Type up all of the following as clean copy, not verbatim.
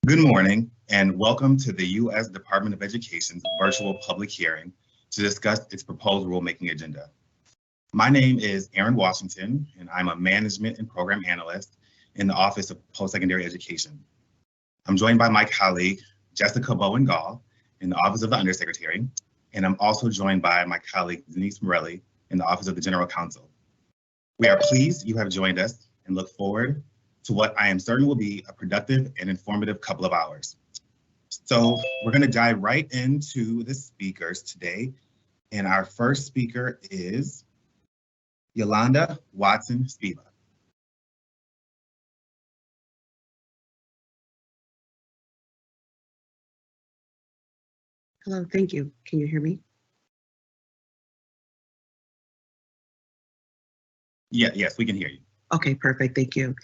Good morning and welcome to the U.S. Department of Education's virtual public hearing to discuss its proposed rulemaking agenda. My name is Aaron Washington and I'm a Management and Program Analyst in the Office of Post-Secondary Education. I'm joined by my colleague, Jessica Bowen-Gall in the Office of the Undersecretary, and I'm also joined by my colleague, Denise Morelli in the Office of the General Counsel. We are pleased you have joined us and look forward to what I am certain will be a productive and informative couple of hours. So we're going to dive right into the speakers today. And our first speaker is Yolanda Watson-Spiva. Hello, thank you. Can you hear me? Yes, we can hear you. Okay, perfect, thank you.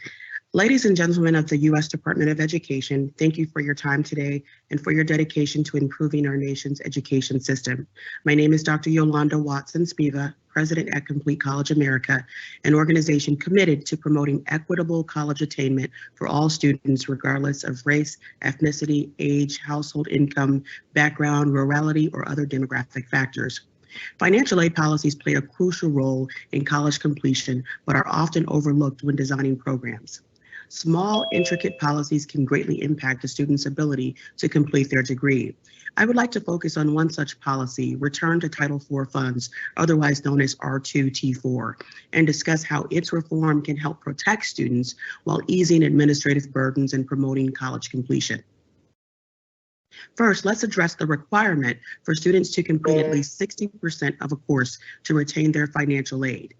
Ladies and gentlemen of the U.S. Department of Education, thank you for your time today and for your dedication to improving our nation's education system. My name is Dr. Yolanda Watson-Spiva, President at Complete College America, an organization committed to promoting equitable college attainment for all students, regardless of race, ethnicity, age, household income, background, rurality, or other demographic factors. Financial aid policies play a crucial role in college completion, but are often overlooked when designing programs. Small, intricate policies can greatly impact a student's ability to complete their degree. I would like to focus on one such policy, Return to Title IV funds, otherwise known as R2T4, and discuss how its reform can help protect students while easing administrative burdens and promoting college completion. First, let's address the requirement for students to complete at least 60% of a course to retain their financial aid.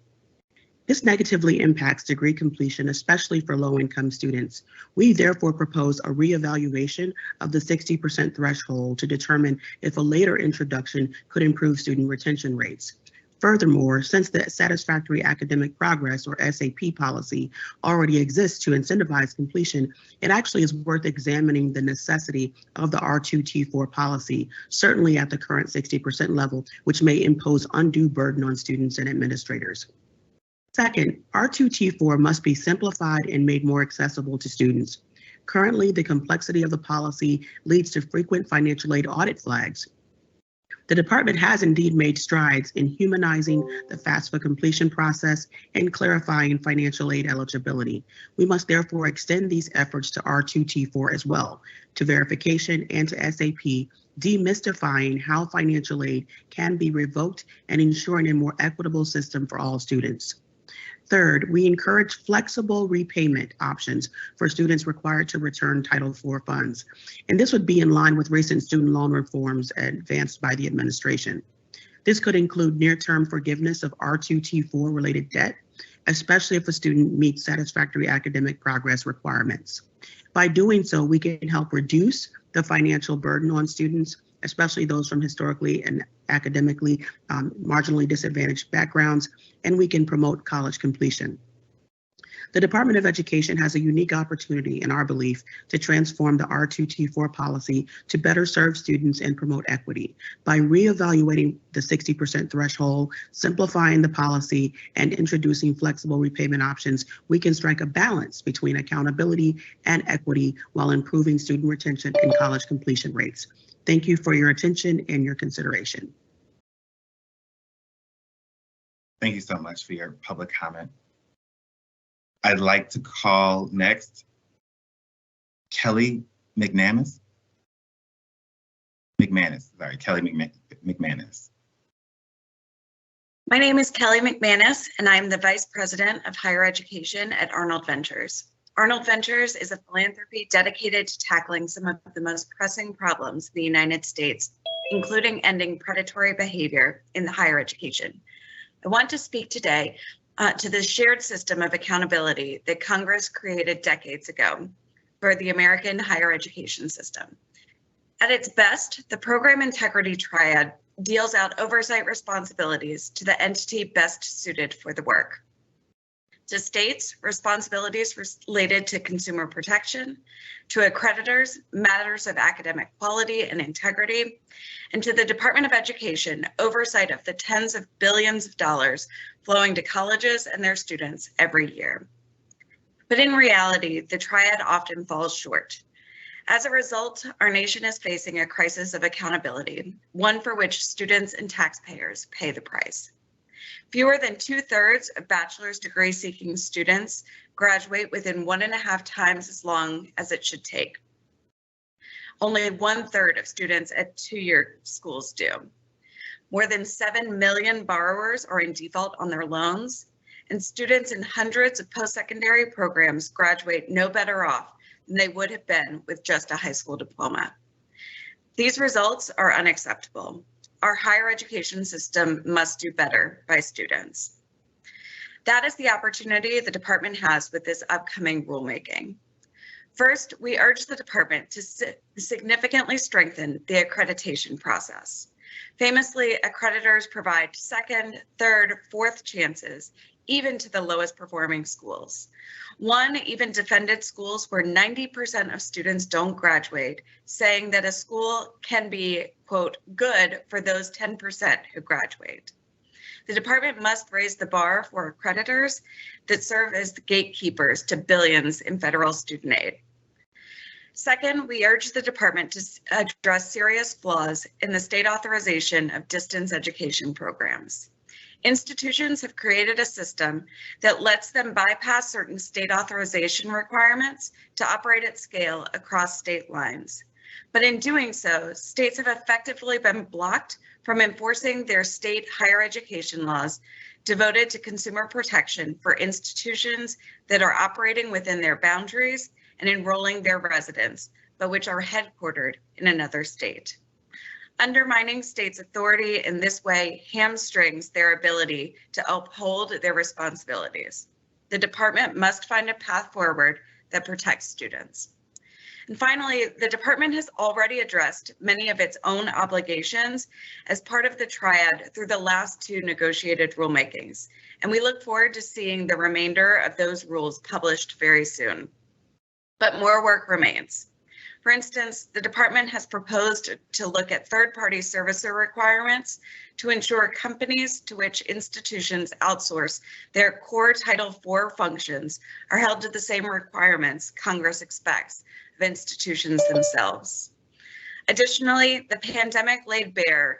This negatively impacts degree completion, especially for low-income students. We therefore propose a reevaluation of the 60% threshold to determine if a later introduction could improve student retention rates. Furthermore, since the Satisfactory Academic Progress, or SAP policy, already exists to incentivize completion, it actually is worth examining the necessity of the R2T4 policy, certainly at the current 60% level, which may impose undue burden on students and administrators. Second, R2T4 must be simplified and made more accessible to students. Currently, the complexity of the policy leads to frequent financial aid audit flags. The department has indeed made strides in humanizing the FAFSA completion process and clarifying financial aid eligibility. We must therefore extend these efforts to R2T4 as well, to verification and to SAP, demystifying how financial aid can be revoked and ensuring a more equitable system for all students. Third, we encourage flexible repayment options for students required to return Title IV funds. And this would be in line with recent student loan reforms advanced by the administration. This could include near-term forgiveness of R2T4 related debt, especially if a student meets satisfactory academic progress requirements. By doing so, we can help reduce the financial burden on students, especially those from historically and academically marginally disadvantaged backgrounds, and we can promote college completion. The Department of Education has a unique opportunity, in our belief, to transform the R2T4 policy to better serve students and promote equity. By reevaluating the 60% threshold, simplifying the policy, and introducing flexible repayment options, we can strike a balance between accountability and equity while improving student retention and college completion rates. Thank you for your attention and your consideration. Thank you so much for your public comment. I'd like to call next Kelly McManus. Kelly McManus. My name is Kelly McManus, and I'm the Vice President of Higher Education at Arnold Ventures. Arnold Ventures is a philanthropy dedicated to tackling some of the most pressing problems in the United States, including ending predatory behavior in higher education. I want to speak today to the shared system of accountability that Congress created decades ago for the American higher education system. At its best, the program integrity triad deals out oversight responsibilities to the entity best suited for the work. To states, responsibilities related to consumer protection, to accreditors, matters of academic quality and integrity, and to the Department of Education, oversight of the tens of billions of dollars flowing to colleges and their students every year. But in reality, the triad often falls short. As a result, our nation is facing a crisis of accountability, one for which students and taxpayers pay the price. Fewer than 2/3 of bachelor's degree seeking students graduate within 1.5 times as long as it should take. Only 1/3 of students at two-year schools do. More than 7 million borrowers are in default on their loans, and students in hundreds of post-secondary programs graduate no better off than they would have been with just a high school diploma. These results are unacceptable. Our higher education system must do better by students. That is the opportunity the department has with this upcoming rulemaking. First, we urge the department to significantly strengthen the accreditation process. Famously, accreditors provide second, third, fourth chances, even to the lowest performing schools. One even defended schools where 90% of students don't graduate, saying that a school can be, quote, good for those 10% who graduate. The department must raise the bar for accreditors that serve as the gatekeepers to billions in federal student aid. Second, we urge the department to address serious flaws in the state authorization of distance education programs. Institutions have created a system that lets them bypass certain state authorization requirements to operate at scale across state lines. But in doing so, states have effectively been blocked from enforcing their state higher education laws devoted to consumer protection for institutions that are operating within their boundaries and enrolling their residents, but which are headquartered in another state. Undermining states' authority in this way hamstrings their ability to uphold their responsibilities. The department must find a path forward that protects students. And finally, the department has already addressed many of its own obligations as part of the triad through the last two negotiated rulemakings, and we look forward to seeing the remainder of those rules published very soon. But more work remains. For instance, the department has proposed to look at third-party servicer requirements to ensure companies to which institutions outsource their core Title IV functions are held to the same requirements Congress expects of institutions themselves. Additionally, the pandemic laid bare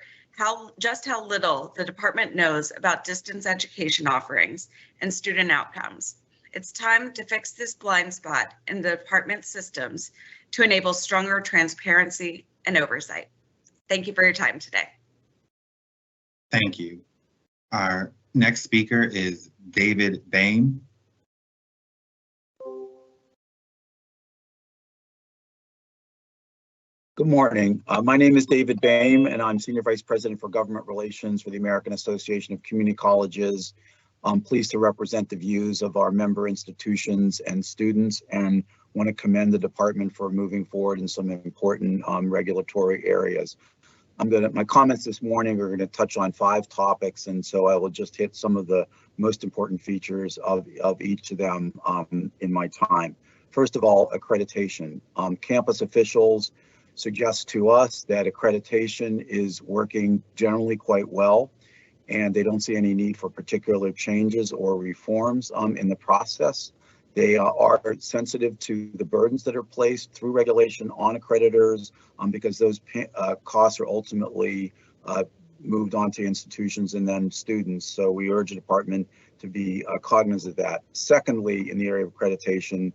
just how little the department knows about distance education offerings and student outcomes. It's time to fix this blind spot in the department's systems to enable stronger transparency and oversight. Thank you for your time today. Thank you. Our next speaker is David Boehm. Good morning. My name is David Boehm, and I'm Senior Vice President for Government Relations for the American Association of Community Colleges. I'm pleased to represent the views of our member institutions and students, and want to commend the department for moving forward in some important regulatory areas. My comments this morning are going to touch on 5 topics, and so I will just hit some of the most important features of each of them in my time. First of all, accreditation. Campus officials suggest to us that accreditation is working generally quite well, and they don't see any need for particular changes or reforms in the process. They are sensitive to the burdens that are placed through regulation on accreditors because those costs are ultimately moved on to institutions and then students. So we urge the department to be cognizant of that. Secondly, in the area of accreditation,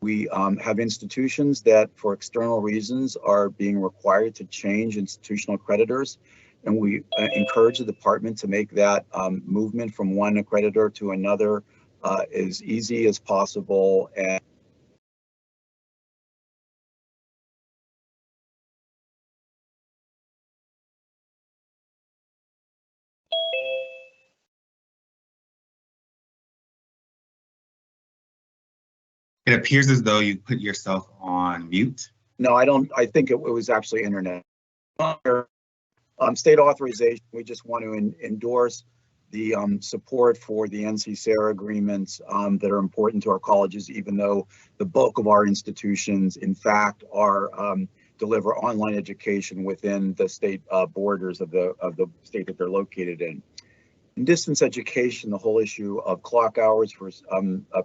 we have institutions that for external reasons are being required to change institutional accreditors. And we encourage the department to make that movement from one accreditor to another as easy as possible. And It appears as though you put yourself on mute. no, I don't. I think it was actually internet. State authorization, we just want to endorse the support for the NC-SARA agreements that are important to our colleges, even though the bulk of our institutions, in fact, are deliver online education within the state borders of the state that they're located in. In distance education, the whole issue of clock hours for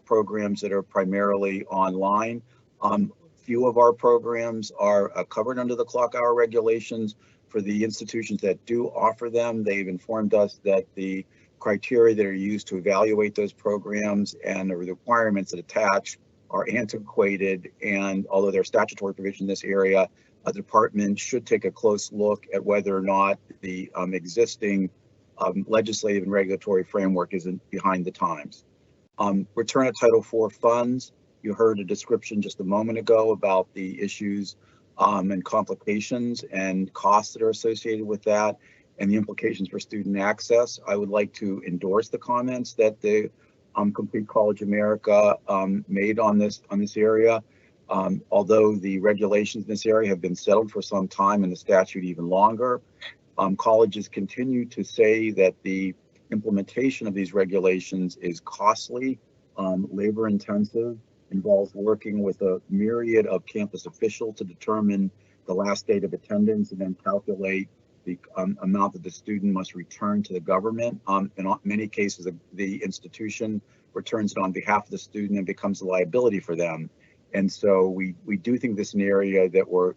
programs that are primarily online. few of our programs are covered under the clock hour regulations. For the institutions that do offer them, they've informed us that the criteria that are used to evaluate those programs and the requirements that attach are antiquated. And although there's statutory provision in this area, the department should take a close look at whether or not the existing legislative and regulatory framework isn't behind the times. Return of Title IV funds. You heard a description just a moment ago about the issues and complications and costs that are associated with that and the implications for student access. I would like to endorse the comments that the Complete College America made on this area. Although the regulations in this area have been settled for some time and the statute even longer, colleges continue to say that the implementation of these regulations is costly, labor intensive, involves working with a myriad of campus officials to determine the last date of attendance and then calculate the amount that the student must return to the government. In many cases, the institution returns it on behalf of the student and becomes a liability for them. And so we do think this is an area that we're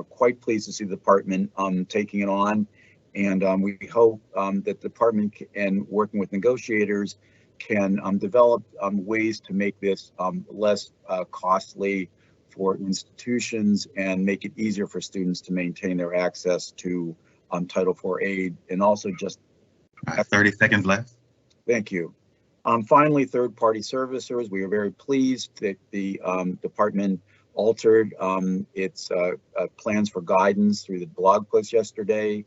quite pleased to see the department taking it on. And we hope that the department and working with negotiators can develop ways to make this less costly for institutions and make it easier for students to maintain their access to Title IV aid. And also just 30 seconds left. Thank you. Finally, third-party servicers. We are very pleased that the department altered its plans for guidance through the blog post yesterday.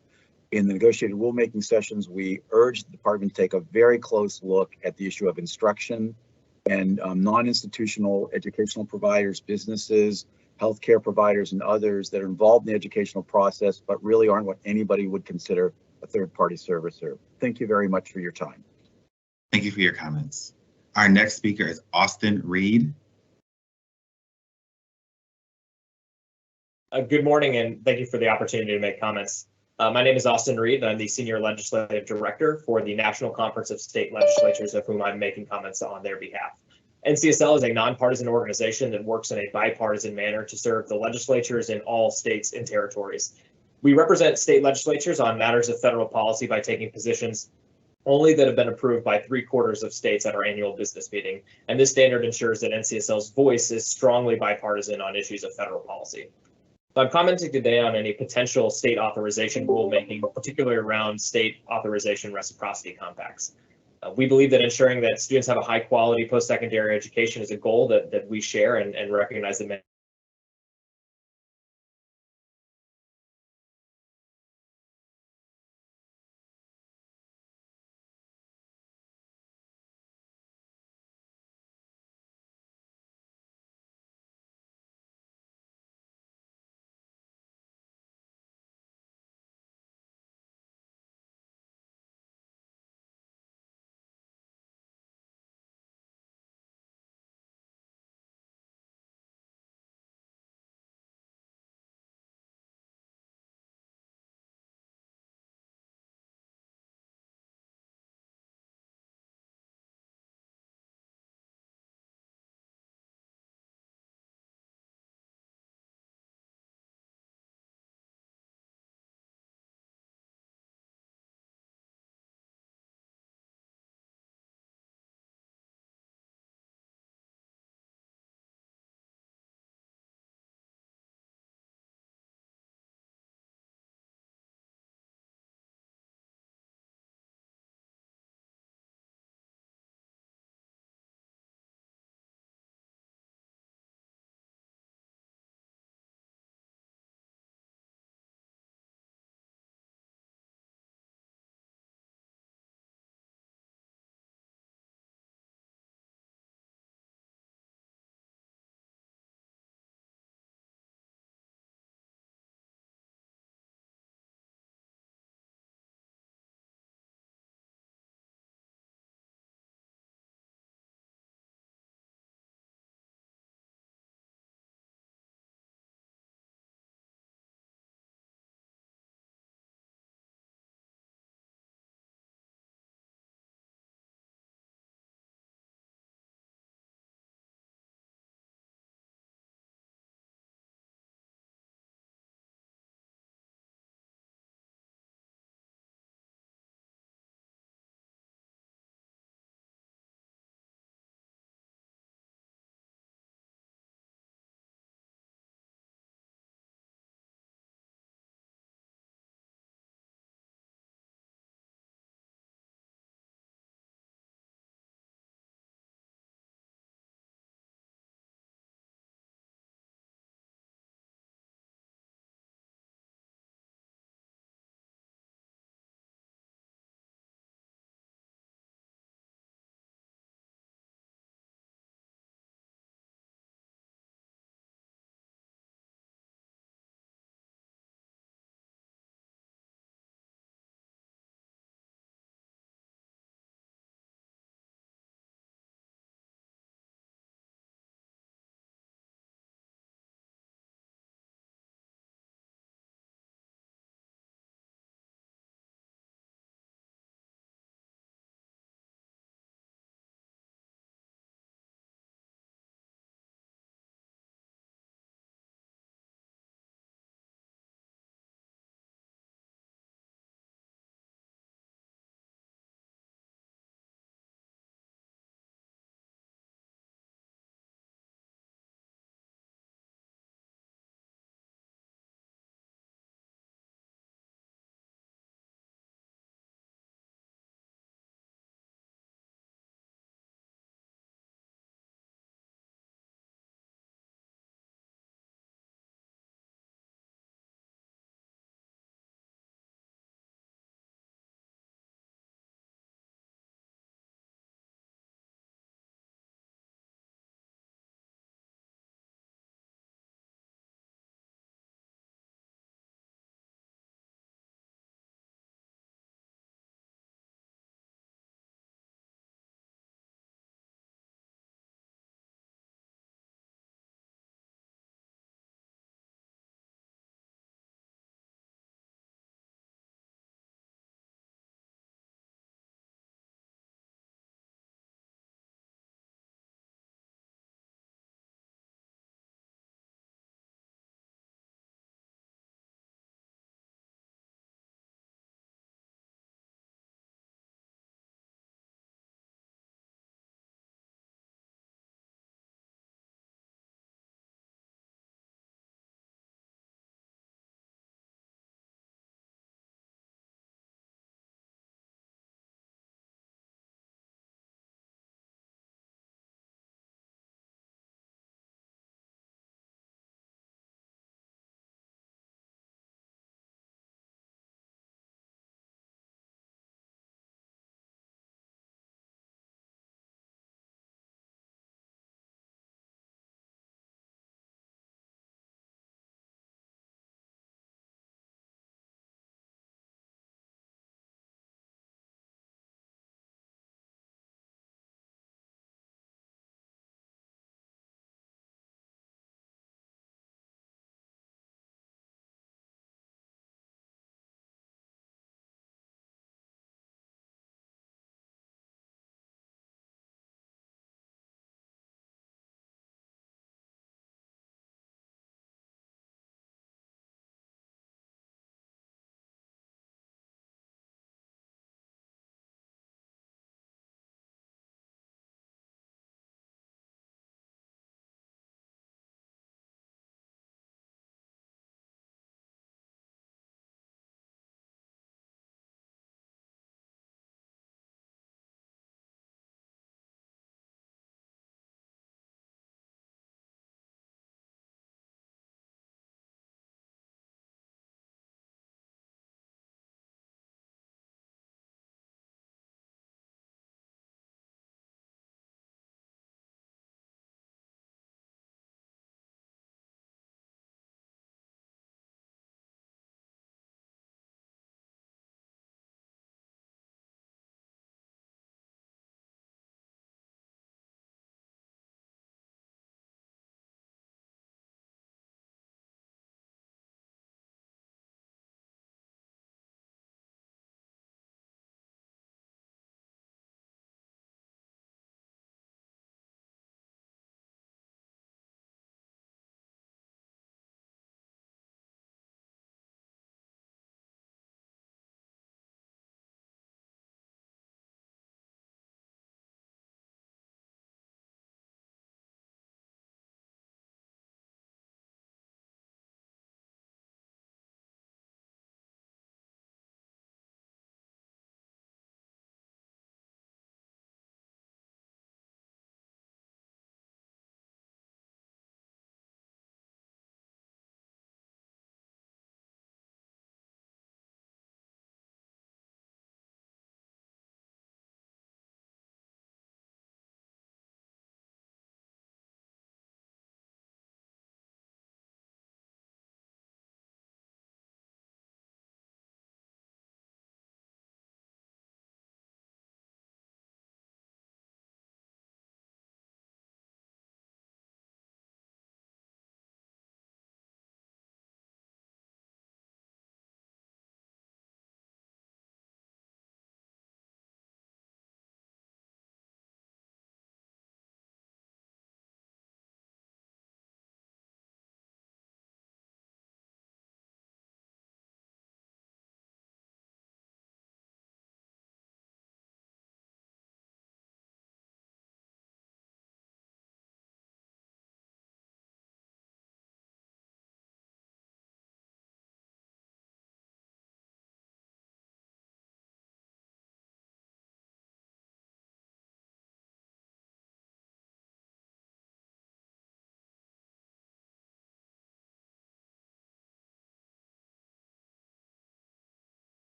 In the negotiated rulemaking sessions, we urged the department to take a very close look at the issue of instruction and non-institutional educational providers, businesses, healthcare providers, and others that are involved in the educational process, but really aren't what anybody would consider a third-party servicer. Thank you very much for your time. Thank you for your comments. Our next speaker is Austin Reed. Good morning, and thank you for the opportunity to make comments. My name is Austin Reed, and I'm the Senior Legislative Director for the National Conference of State Legislatures, of whom I'm making comments on their behalf. NCSL is a nonpartisan organization that works in a bipartisan manner to serve the legislatures in all states and territories. We represent state legislatures on matters of federal policy by taking positions only that have been approved by 3/4 of states at our annual business meeting. And this standard ensures that NCSL's voice is strongly bipartisan on issues of federal policy. So I'm commenting today on any potential state authorization rulemaking, particularly around state authorization reciprocity compacts. We believe that ensuring that students have a high quality post-secondary education is a goal that we share and recognize that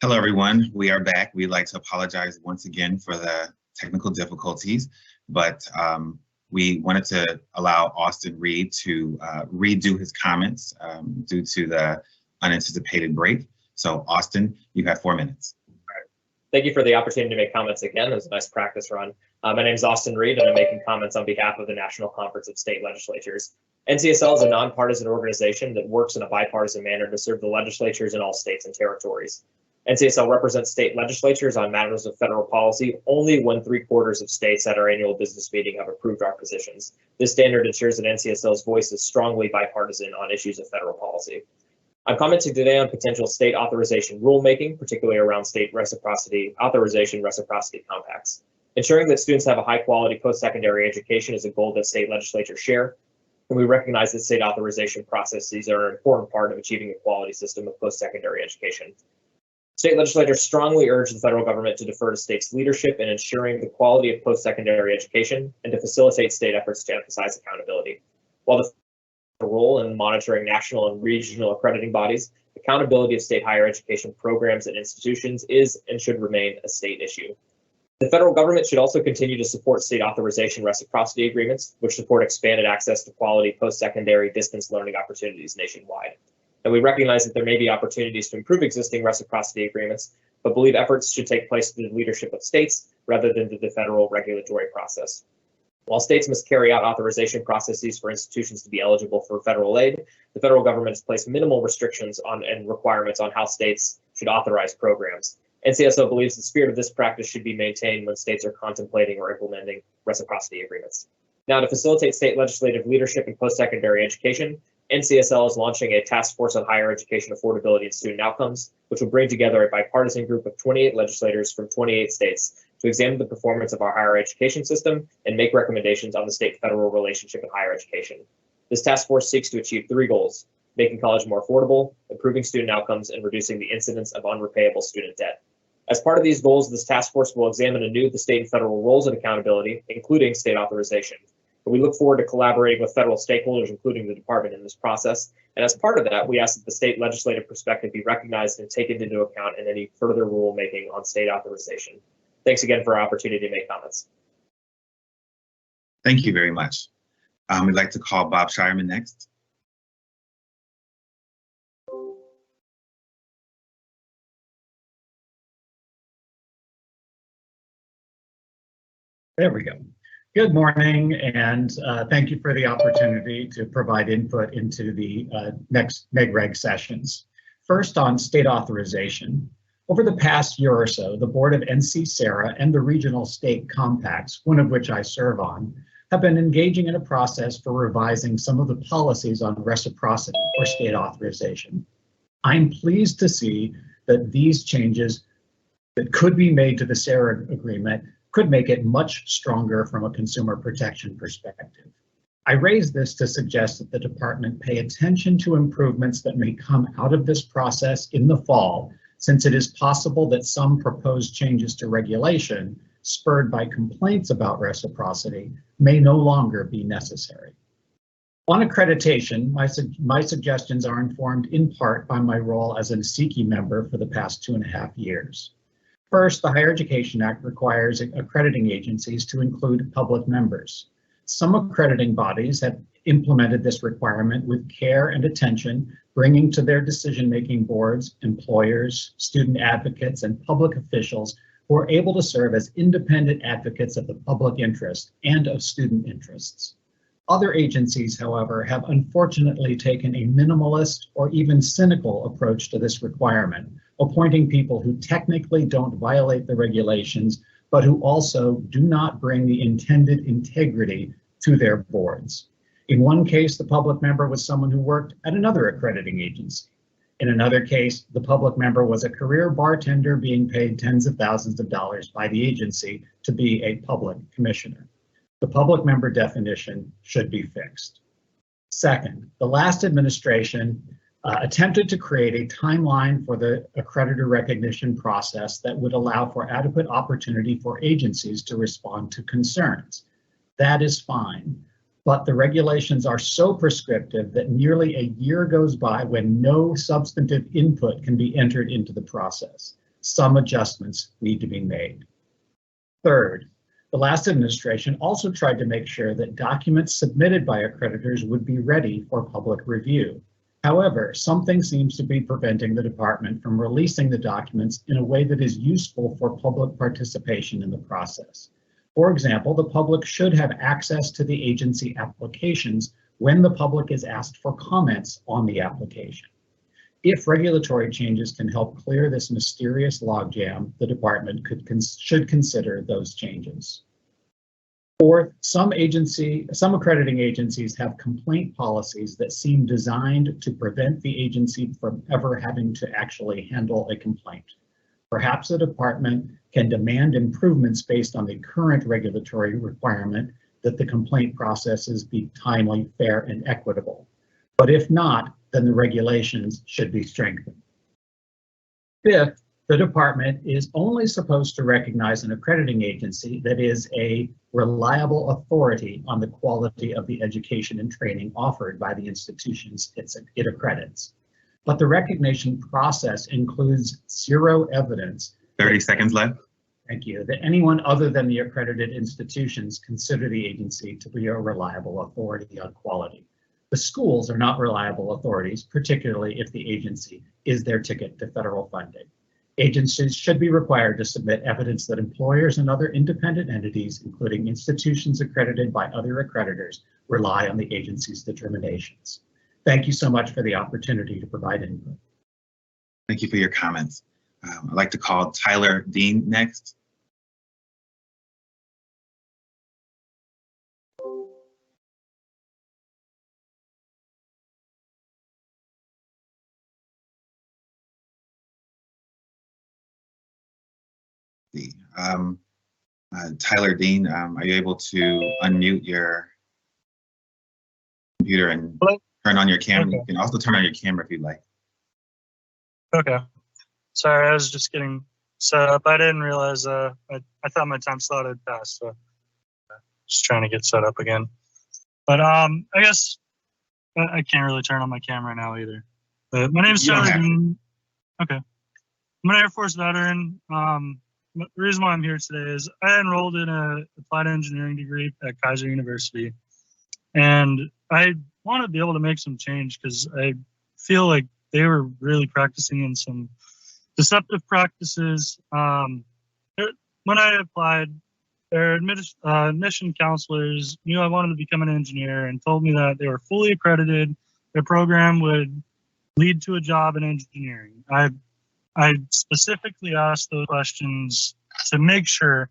Hello, everyone. We are back. We'd like to apologize once again for the technical difficulties, but we wanted to allow Austin Reed to redo his comments due to the unanticipated break. So Austin, you have 4 minutes. Thank you for the opportunity to make comments again. It was a nice practice run. My name is Austin Reed, and I'm making comments on behalf of the National Conference of State Legislatures. NCSL is a nonpartisan organization that works in a bipartisan manner to serve the legislatures in all states and territories. NCSL represents state legislatures on matters of federal policy only when 3/4 of states at our annual business meeting have approved our positions. This standard ensures that NCSL's voice is strongly bipartisan on issues of federal policy. I'm commenting today on potential state authorization rulemaking, particularly around state reciprocity compacts. Ensuring that students have a high-quality post-secondary education is a goal that state legislatures share, and we recognize that state authorization processes are an important part of achieving a quality system of post-secondary education. State legislators strongly urge the federal government to defer to states' leadership in ensuring the quality of post-secondary education and to facilitate state efforts to emphasize accountability. While the role in monitoring national and regional accrediting bodies, accountability of state higher education programs and institutions is and should remain a state issue. The federal government should also continue to support state authorization reciprocity agreements, which support expanded access to quality post-secondary distance learning opportunities nationwide. And we recognize that there may be opportunities to improve existing reciprocity agreements, but believe efforts should take place through the leadership of states rather than through the federal regulatory process. While states must carry out authorization processes for institutions to be eligible for federal aid, the federal government has placed minimal restrictions on and requirements on how states should authorize programs. NCSL believes the spirit of this practice should be maintained when states are contemplating or implementing reciprocity agreements. Now, to facilitate state legislative leadership in post-secondary education, NCSL is launching a task force on higher education affordability and student outcomes, which will bring together a bipartisan group of 28 legislators from 28 states to examine the performance of our higher education system and make recommendations on the state-federal relationship in higher education. This task force seeks to achieve 3 goals: making college more affordable, improving student outcomes, and reducing the incidence of unrepayable student debt. As part of these goals, this task force will examine anew the state and federal roles of accountability, including state authorization. We look forward to collaborating with federal stakeholders, including the department, in this process. And as part of that, we ask that the state legislative perspective be recognized and taken into account in any further rulemaking on state authorization. Thanks again for our opportunity to make comments. Thank you very much. We'd like to call Bob Shireman next. There we go. Good morning, and thank you for the opportunity to provide input into the next MegReg sessions. First, on state authorization. Over the past year or so, the board of NC-SARA and the regional state compacts, one of which I serve on, have been engaging in a process for revising some of the policies on reciprocity or state authorization. I'm pleased to see that these changes that could be made to the SARA agreement could make it much stronger from a consumer protection perspective. I raise this to suggest that the department pay attention to improvements that may come out of this process in the fall, since it is possible that some proposed changes to regulation, spurred by complaints about reciprocity, may no longer be necessary. On accreditation, my suggestions are informed in part by my role as a NCECI member for the past 2.5 years. First, the Higher Education Act requires accrediting agencies to include public members. Some accrediting bodies have implemented this requirement with care and attention, bringing to their decision-making boards, employers, student advocates, and public officials who are able to serve as independent advocates of the public interest and of student interests. Other agencies, however, have unfortunately taken a minimalist or even cynical approach to this requirement, appointing people who technically don't violate the regulations, but who also do not bring the intended integrity to their boards. In one case, the public member was someone who worked at another accrediting agency. In another case, the public member was a career bartender being paid tens of thousands of dollars by the agency to be a public commissioner. The public member definition should be fixed. Second, the last administration attempted to create a timeline for the accreditor recognition process that would allow for adequate opportunity for agencies to respond to concerns. That is fine, but the regulations are so prescriptive that nearly a year goes by when no substantive input can be entered into the process. some adjustments need to be made. Third, the last administration also tried to make sure that documents submitted by accreditors would be ready for public review. However, something seems to be preventing the department from releasing the documents in a way that is useful for public participation in the process. For example, the public should have access to the agency applications when the public is asked for comments on the application. If regulatory changes can help clear this mysterious logjam, the department should consider those changes. Fourth, some accrediting agencies have complaint policies that seem designed to prevent the agency from ever having to actually handle a complaint. Perhaps the department can demand improvements based on the current regulatory requirement that the complaint processes be timely, fair, and equitable. But if not, then the regulations should be strengthened. Fifth, the department is only supposed to recognize an accrediting agency that is a reliable authority on the quality of the education and training offered by the institutions it accredits. But the recognition process includes zero evidence. 30 seconds left. Thank you. That anyone other than the accredited institutions consider the agency to be a reliable authority on quality. The schools are not reliable authorities, particularly if the agency is their ticket to federal funding. Agencies should be required to submit evidence that employers and other independent entities, including institutions accredited by other accreditors, rely on the agency's determinations. Thank you so much for the opportunity to provide input. Thank you for your comments. I'd like to call Tyler Dean next. Tyler Dean, are you able to unmute your computer and turn on your camera? Okay. You can also turn on your camera if you'd like. Okay. Sorry, I was just getting set up. I didn't realize I thought my time slot had passed, so just trying to get set up again. But I guess I can't really turn on my camera now either. But my name is Tyler Dean. Okay. I'm an Air Force veteran. The reason why I'm here today is I enrolled in an applied engineering degree at Kaiser University, and I want to be able to make some change because I feel like they were really practicing in some deceptive practices. When I applied, their admission counselors knew I wanted to become an engineer and told me that they were fully accredited. Their program would lead to a job in engineering. I specifically asked those questions to make sure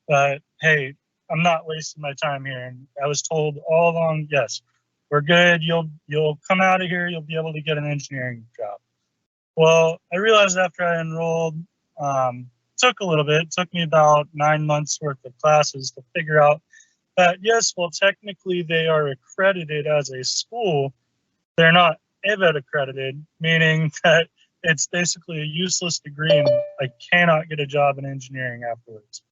that, hey, I'm not wasting my time here. And I was told all along, yes, we're good. You'll come out of here. You'll be able to get an engineering job. Well, I realized after I enrolled, took a little bit. It took me about 9 months worth of classes to figure out that, yes, well, technically they are accredited as a school. They're not ABET accredited, meaning that it's basically a useless degree and I cannot get a job in engineering afterwards.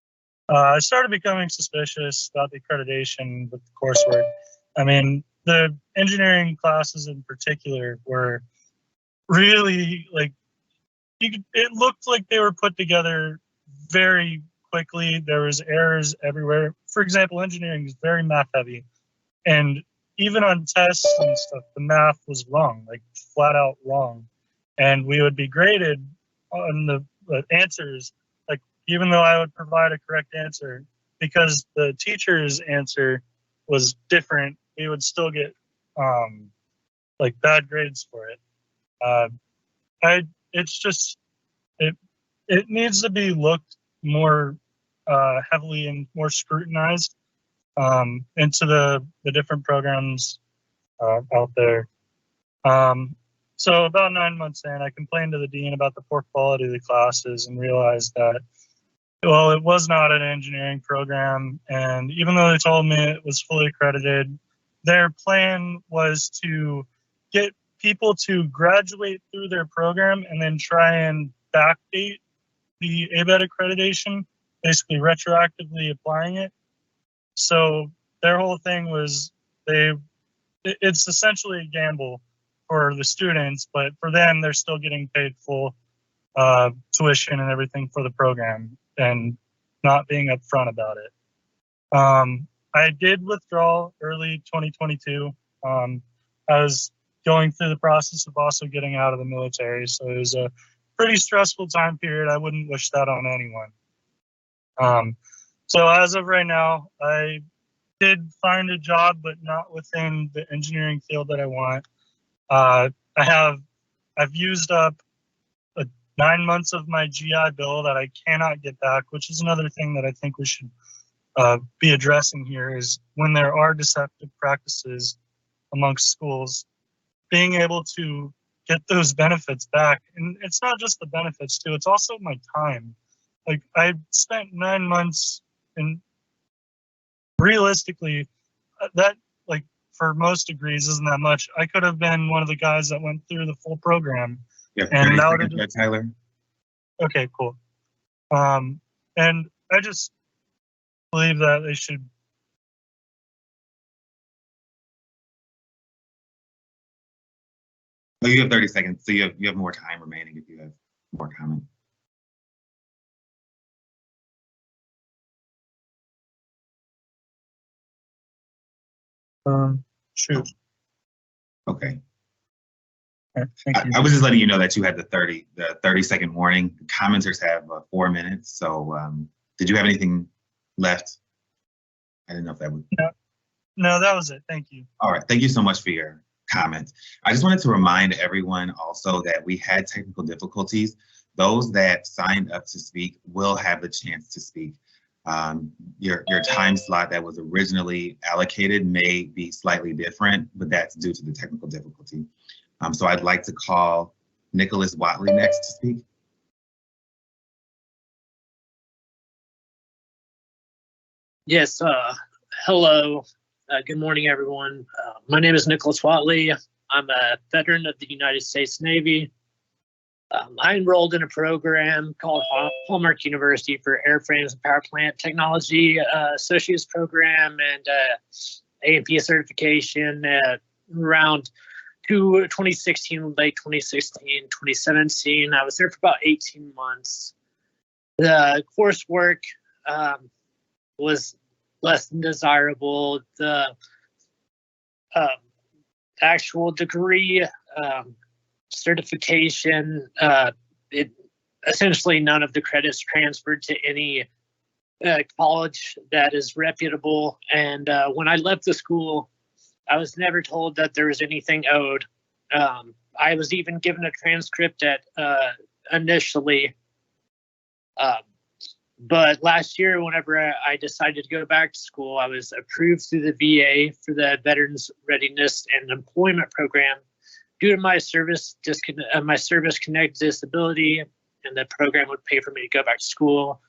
I started becoming suspicious about the accreditation with the coursework. I mean, the engineering classes in particular were really it looked like they were put together very quickly. There was errors everywhere. For example, engineering is very math heavy. And even on tests and stuff, the math was wrong, like flat out wrong. And we would be graded on the answers, like even though I would provide a correct answer, because the teacher's answer was different, we would still get like bad grades for it. It needs to be looked more heavily and more scrutinized into the different programs out there. So about 9 months in, I complained to the dean about the poor quality of the classes and realized that, well, it was not an engineering program. And even though they told me it was fully accredited, their plan was to get people to graduate through their program and then try and backdate the ABET accreditation, basically retroactively applying it. So their whole thing was it's essentially a gamble for the students, but for them, they're still getting paid full. tuition and everything for the program and not being upfront about it. I did withdraw early 2022. I was going through the process of also getting out of the military, so it was a pretty stressful time period. I wouldn't wish that on anyone. So as of right now, I did find a job, but not within the engineering field that I want. I've used up 9 months of my GI Bill that I cannot get back, which is another thing that I think we should be addressing here, is when there are deceptive practices amongst schools, being able to get those benefits back. And it's not just the benefits too, it's also my time. Like, I spent 9 months, and realistically, that, like, for most degrees isn't that much. I could have been one of the guys that went through the full program. Yeah, And 30 now seconds to- there, Tyler. Okay, cool. And I just believe that they should. Oh, you have 30 seconds, so you have more time remaining if you have more comment. Shoot. Okay. Okay, thank you. I was just letting you know that you had the 30-second warning. The commenters have 4 minutes. So did you have anything left? I didn't know if that would. No, that was it. Thank you. All right. Thank you so much for your comment. I just wanted to remind everyone also that we had technical difficulties. Those that signed up to speak will have the chance to speak. Your time slot that was originally allocated may be slightly different, but that's due to the technical difficulty. So I'd like to call Nicholas Watley next to speak. Yes, hello. Good morning, everyone. My name is Nicholas Watley. I'm a veteran of the United States Navy. I enrolled in a program called Hallmark University for Airframes and Power Plant Technology Associates Program and A&P certification around 2016, late 2016, 2017. I was there for about 18 months. The coursework was less than desirable. The actual degree certification, essentially none of the credits transferred to any college that is reputable. And when I left the school, I was never told that there was anything owed. I was even given a transcript at initially. But last year, whenever I decided to go back to school, I was approved through the VA for the Veterans Readiness and Employment Program due to my service-connected disability, and the program would pay for me to go back to school.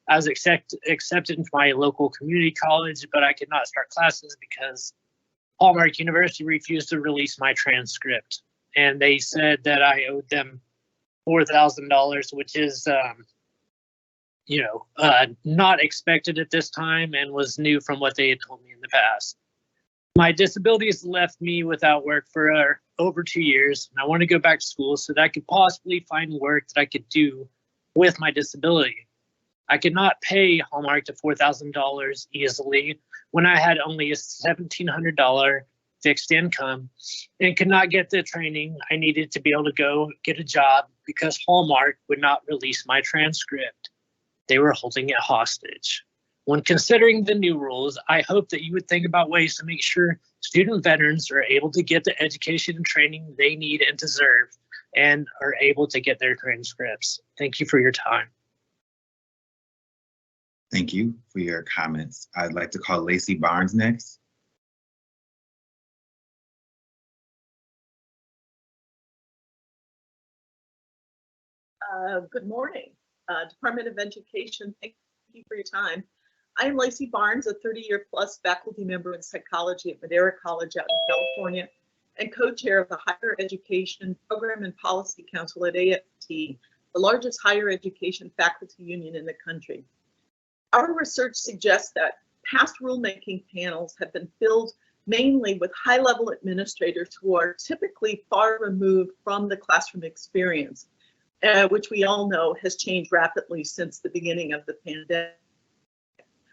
I was accepted into my local community college, but I could not start classes because Hallmark University refused to release my transcript. And they said that I owed them $4,000, which is, not expected at this time and was new from what they had told me in the past. My disabilities left me without work for over 2 years, and I want to go back to school so that I could possibly find work that I could do with my disability. I could not pay Hallmark to $4,000 easily when I had only a $1,700 fixed income and could not get the training I needed to be able to go get a job because Hallmark would not release my transcript. They were holding it hostage. When considering the new rules, I hope that you would think about ways to make sure student veterans are able to get the education and training they need and deserve and are able to get their transcripts. Thank you for your time. Thank you for your comments. I'd like to call Lacey Barnes next. Good morning, Department of Education. Thank you for your time. I am Lacey Barnes, a 30-year plus faculty member in psychology at Madera College out in California and co-chair of the Higher Education Program and Policy Council at AFT, the largest higher education faculty union in the country. Our research suggests that past rulemaking panels have been filled mainly with high-level administrators who are typically far removed from the classroom experience. which we all know has changed rapidly since the beginning of the pandemic.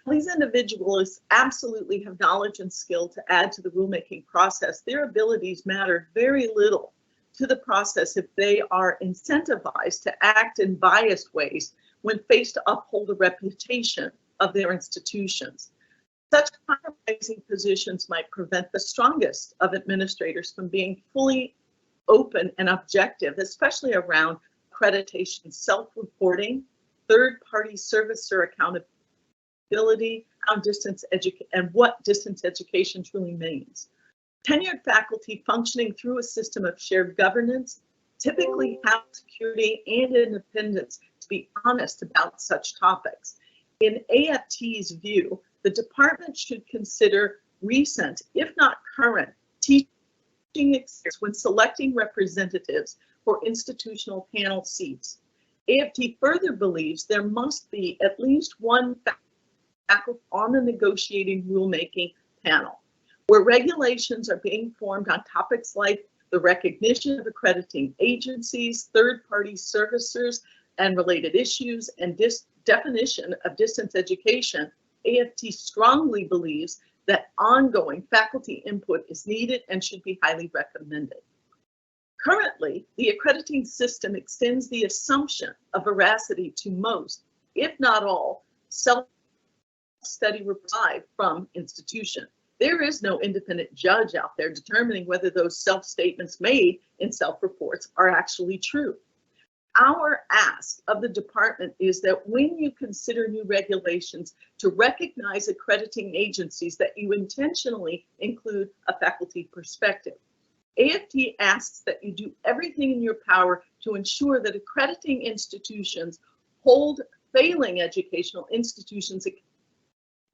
These individuals absolutely have knowledge and skill to add to the rulemaking process. Their abilities matter very little to the process if they are incentivized to act in biased ways when faced to uphold the reputation of their institutions. Such compromising positions might prevent the strongest of administrators from being fully open and objective, especially around accreditation, self-reporting, third-party servicer accountability, and what distance education truly means. Tenured faculty functioning through a system of shared governance typically have security and independence to be honest about such topics. In AFT's view, the department should consider recent, if not current, teaching experience when selecting representatives for institutional panel seats. AFT further believes there must be at least one faculty on the negotiating rulemaking panel, where regulations are being formed on topics like the recognition of accrediting agencies, third-party servicers, and related issues, and definition of distance education. AFT strongly believes that ongoing faculty input is needed and should be highly recommended. Currently, the accrediting system extends the assumption of veracity to most, if not all, self-study derived from institution. There is no independent judge out there determining whether those self-statements made in self-reports are actually true. Our ask of the department is that when you consider new regulations to recognize accrediting agencies, that you intentionally include a faculty perspective. AFT asks that you do everything in your power to ensure that accrediting institutions hold failing educational institutions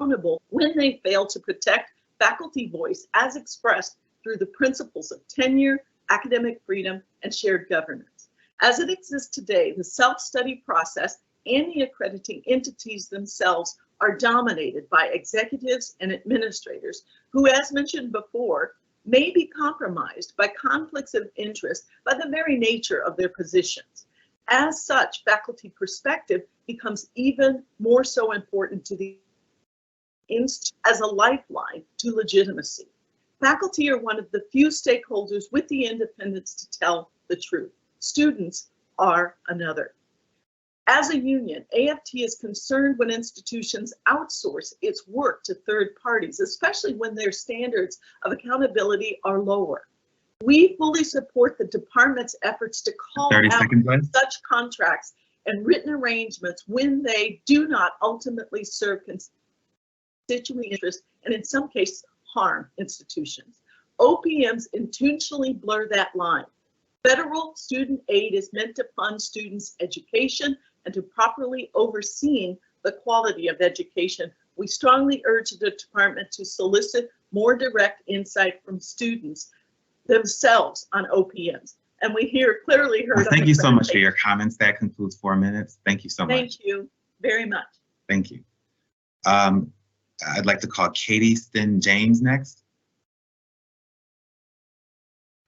accountable when they fail to protect faculty voice as expressed through the principles of tenure, academic freedom, and shared governance. As it exists today, the self-study process and the accrediting entities themselves are dominated by executives and administrators who, as mentioned before, may be compromised by conflicts of interest by the very nature of their positions. As such, faculty perspective becomes even more so important to the institute as a lifeline to legitimacy. Faculty are one of the few stakeholders with the independence to tell the truth. Students are another. As a union, AFT is concerned when institutions outsource its work to third parties, especially when their standards of accountability are lower. We fully support the department's efforts to call out such contracts and written arrangements when they do not ultimately serve constituent interests and in some cases harm institutions. OPMs intentionally blur that line. Federal student aid is meant to fund students' education and to properly overseeing the quality of education. We strongly urge the department to solicit more direct insight from students themselves on OPMs. And we clearly heard. Well, thank you so much for your comments. That concludes 4 minutes. Thank you so much. Thank you very much. Thank you. I'd like to call Katie Steen James next.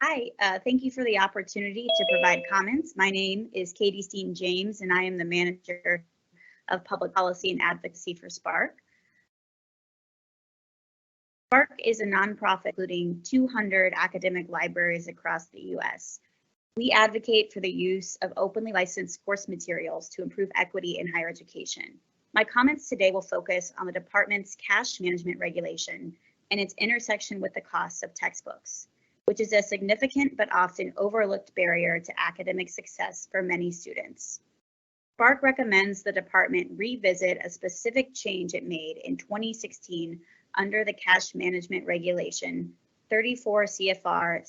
Hi, thank you for the opportunity to provide comments. My name is Katie Steen James, and I am the manager of public policy and advocacy for SPARC. SPARC is a nonprofit including 200 academic libraries across the U.S. We advocate for the use of openly licensed course materials to improve equity in higher education. My comments today will focus on the department's cash management regulation and its intersection with the cost of textbooks, which is a significant but often overlooked barrier to academic success for many students. SPARC recommends the department revisit a specific change it made in 2016 under the Cash Management Regulation 34 CFR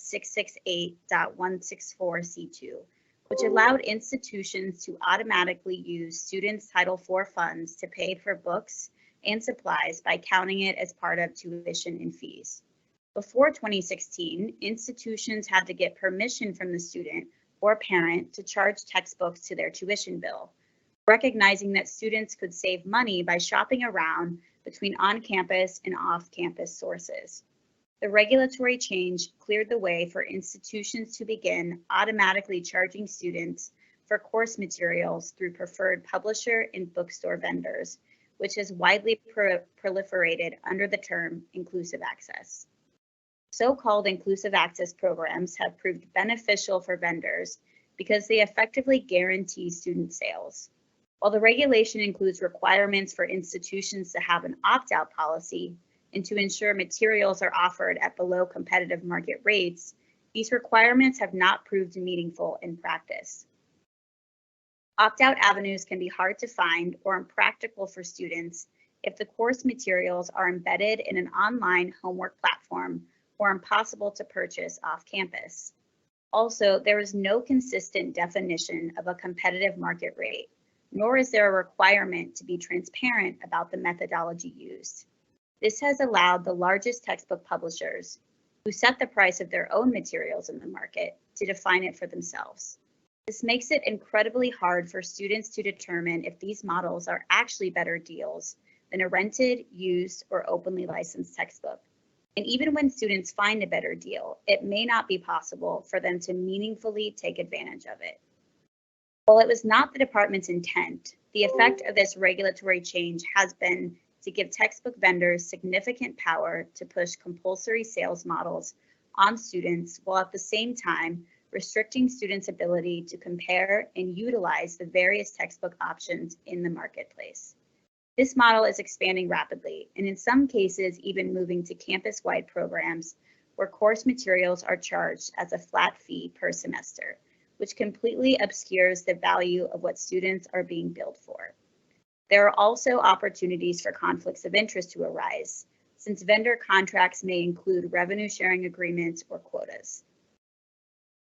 668.164C2, which allowed institutions to automatically use students' Title IV funds to pay for books and supplies by counting it as part of tuition and fees. Before 2016, institutions had to get permission from the student or parent to charge textbooks to their tuition bill, recognizing that students could save money by shopping around between on-campus and off-campus sources. The regulatory change cleared the way for institutions to begin automatically charging students for course materials through preferred publisher and bookstore vendors, which has widely proliferated under the term inclusive access. So-called inclusive access programs have proved beneficial for vendors because they effectively guarantee student sales. While the regulation includes requirements for institutions to have an opt-out policy and to ensure materials are offered at below competitive market rates, these requirements have not proved meaningful in practice. Opt-out avenues can be hard to find or impractical for students if the course materials are embedded in an online homework platform or impossible to purchase off campus. Also, there is no consistent definition of a competitive market rate, nor is there a requirement to be transparent about the methodology used. This has allowed the largest textbook publishers, who set the price of their own materials in the market, to define it for themselves. This makes it incredibly hard for students to determine if these models are actually better deals than a rented, used, or openly licensed textbook. And even when students find a better deal, it may not be possible for them to meaningfully take advantage of it. While it was not the department's intent, the effect of this regulatory change has been to give textbook vendors significant power to push compulsory sales models on students, while at the same time restricting students' ability to compare and utilize the various textbook options in the marketplace. This model is expanding rapidly, and in some cases even moving to campus-wide programs where course materials are charged as a flat fee per semester, which completely obscures the value of what students are being billed for. There are also opportunities for conflicts of interest to arise, since vendor contracts may include revenue sharing agreements or quotas.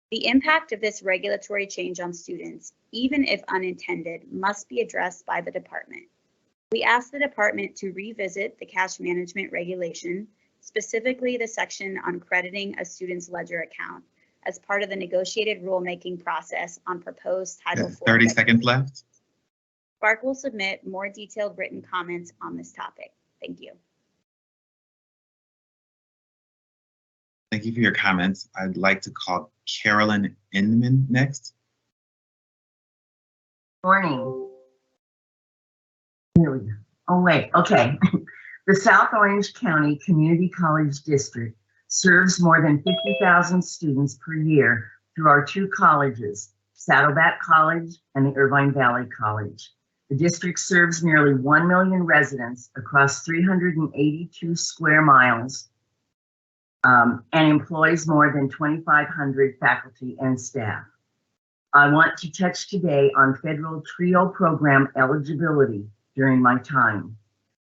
The impact of this regulatory change on students, even if unintended, must be addressed by the department. We ask the department to revisit the cash management regulation, specifically the section on crediting a student's ledger account, as part of the negotiated rulemaking process on proposed Title IV. 30 seconds left. Spark will submit more detailed written comments on this topic. Thank you. Thank you for your comments. I'd like to call Carolyn Inman next. Morning. Here we go. Oh, wait, okay. The South Orange County Community College District serves more than 50,000 students per year through our two colleges, Saddleback College and the Irvine Valley College. The district serves nearly 1 million residents across 382 square miles and employs more than 2,500 faculty and staff. I want to touch today on federal TRIO program eligibility during my time.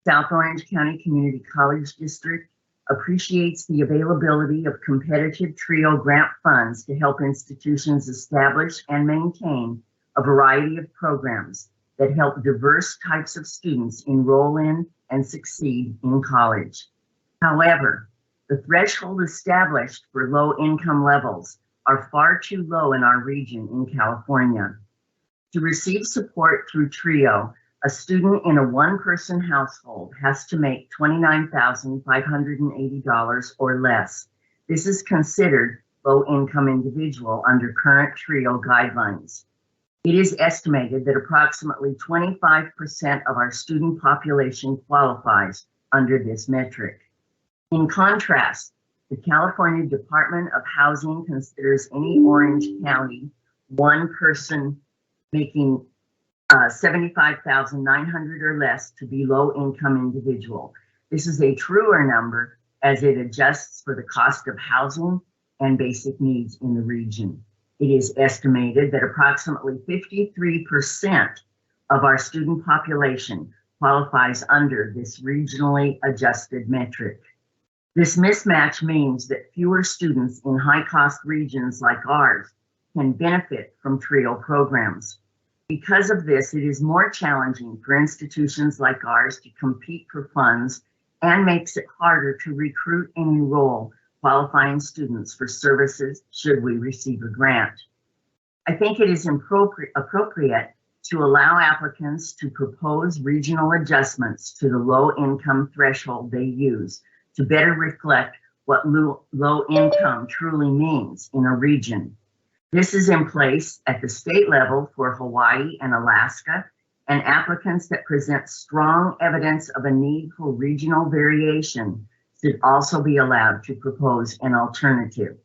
South Orange County Community College District appreciates the availability of competitive TRIO grant funds to help institutions establish and maintain a variety of programs that help diverse types of students enroll in and succeed in college. However, the threshold established for low income levels are far too low in our region in California. To receive support through TRIO, a student in a one-person household has to make $29,580 or less. This is considered low-income individual under current TRIO guidelines. It is estimated that approximately 25% of our student population qualifies under this metric. In contrast, the California Department of Housing considers any Orange County one person making $75,900 or less to be low-income individual. This is a truer number as it adjusts for the cost of housing and basic needs in the region. It is estimated that approximately 53% of our student population qualifies under this regionally adjusted metric. This mismatch means that fewer students in high-cost regions like ours can benefit from TRIO programs. Because of this, it is more challenging for institutions like ours to compete for funds and makes it harder to recruit and enroll qualifying students for services should we receive a grant. I think it is appropriate to allow applicants to propose regional adjustments to the low income threshold they use to better reflect what low income truly means in a region. This is in place at the state level for Hawaii and Alaska, and applicants that present strong evidence of a need for regional variation should also be allowed to propose an alternative.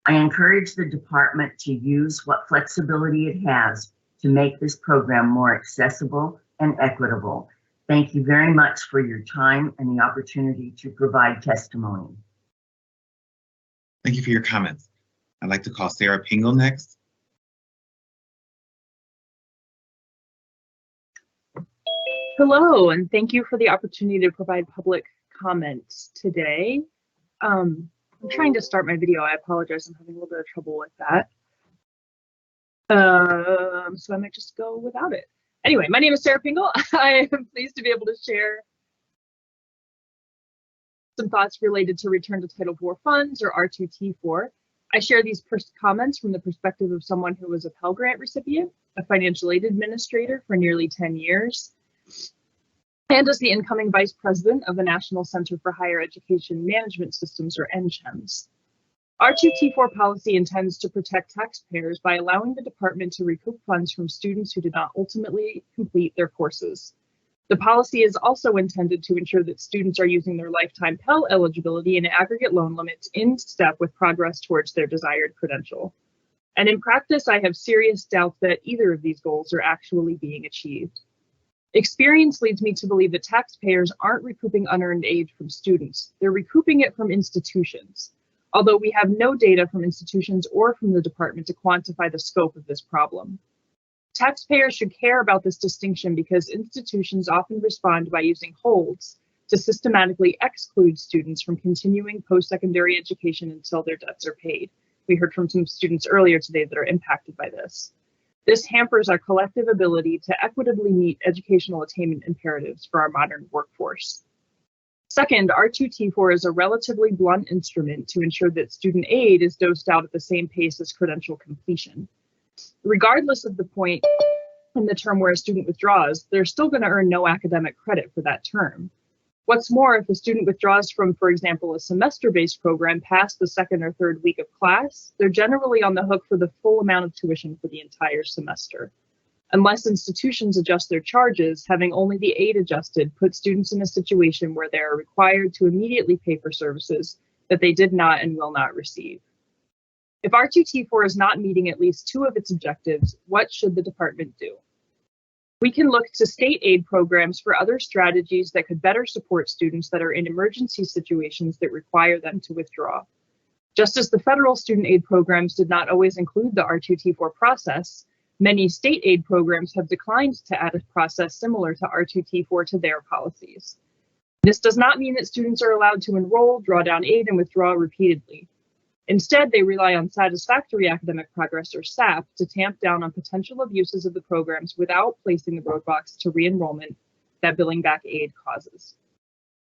I encourage the department to use what flexibility it has to make this program more accessible and equitable. Thank you very much for your time and the opportunity to provide testimony. Thank you for your comments. I'd like to call Sarah Pingle next. Hello, and thank you for the opportunity to provide public comments today. I'm trying to start my video. I apologize. I'm having a little bit of trouble with that. So I might just go without it. Anyway, my name is Sarah Pingle. I am pleased to be able to share some thoughts related to Return to Title IV funds, or R2T4. I share these comments from the perspective of someone who was a Pell Grant recipient, a financial aid administrator for nearly 10 years, and as the incoming vice president of the National Center for Higher Education Management Systems, or NCHEMS. R2T4 policy intends to protect taxpayers by allowing the department to recoup funds from students who did not ultimately complete their courses. The policy is also intended to ensure that students are using their lifetime Pell eligibility and aggregate loan limits in step with progress towards their desired credential. And in practice, I have serious doubts that either of these goals are actually being achieved. Experience leads me to believe that taxpayers aren't recouping unearned aid from students. They're recouping it from institutions, although we have no data from institutions or from the department to quantify the scope of this problem. Taxpayers should care about this distinction because institutions often respond by using holds to systematically exclude students from continuing post-secondary education until their debts are paid. We heard from some students earlier today that are impacted by this. This hampers our collective ability to equitably meet educational attainment imperatives for our modern workforce. Second, R2T4 is a relatively blunt instrument to ensure that student aid is dosed out at the same pace as credential completion. Regardless of the point in the term where a student withdraws, they're still going to earn no academic credit for that term. What's more, if a student withdraws from, for example, a semester-based program past the second or third week of class, they're generally on the hook for the full amount of tuition for the entire semester. Unless institutions adjust their charges, having only the aid adjusted puts students in a situation where they are required to immediately pay for services that they did not and will not receive. If R2T4 is not meeting at least two of its objectives, what should the department do? We can look to state aid programs for other strategies that could better support students that are in emergency situations that require them to withdraw. Just as the federal student aid programs did not always include the R2T4 process, many state aid programs have declined to add a process similar to R2T4 to their policies. This does not mean that students are allowed to enroll, draw down aid, and withdraw repeatedly. Instead, they rely on satisfactory academic progress, or SAP, to tamp down on potential abuses of the programs without placing the roadblocks to re-enrollment that billing back aid causes.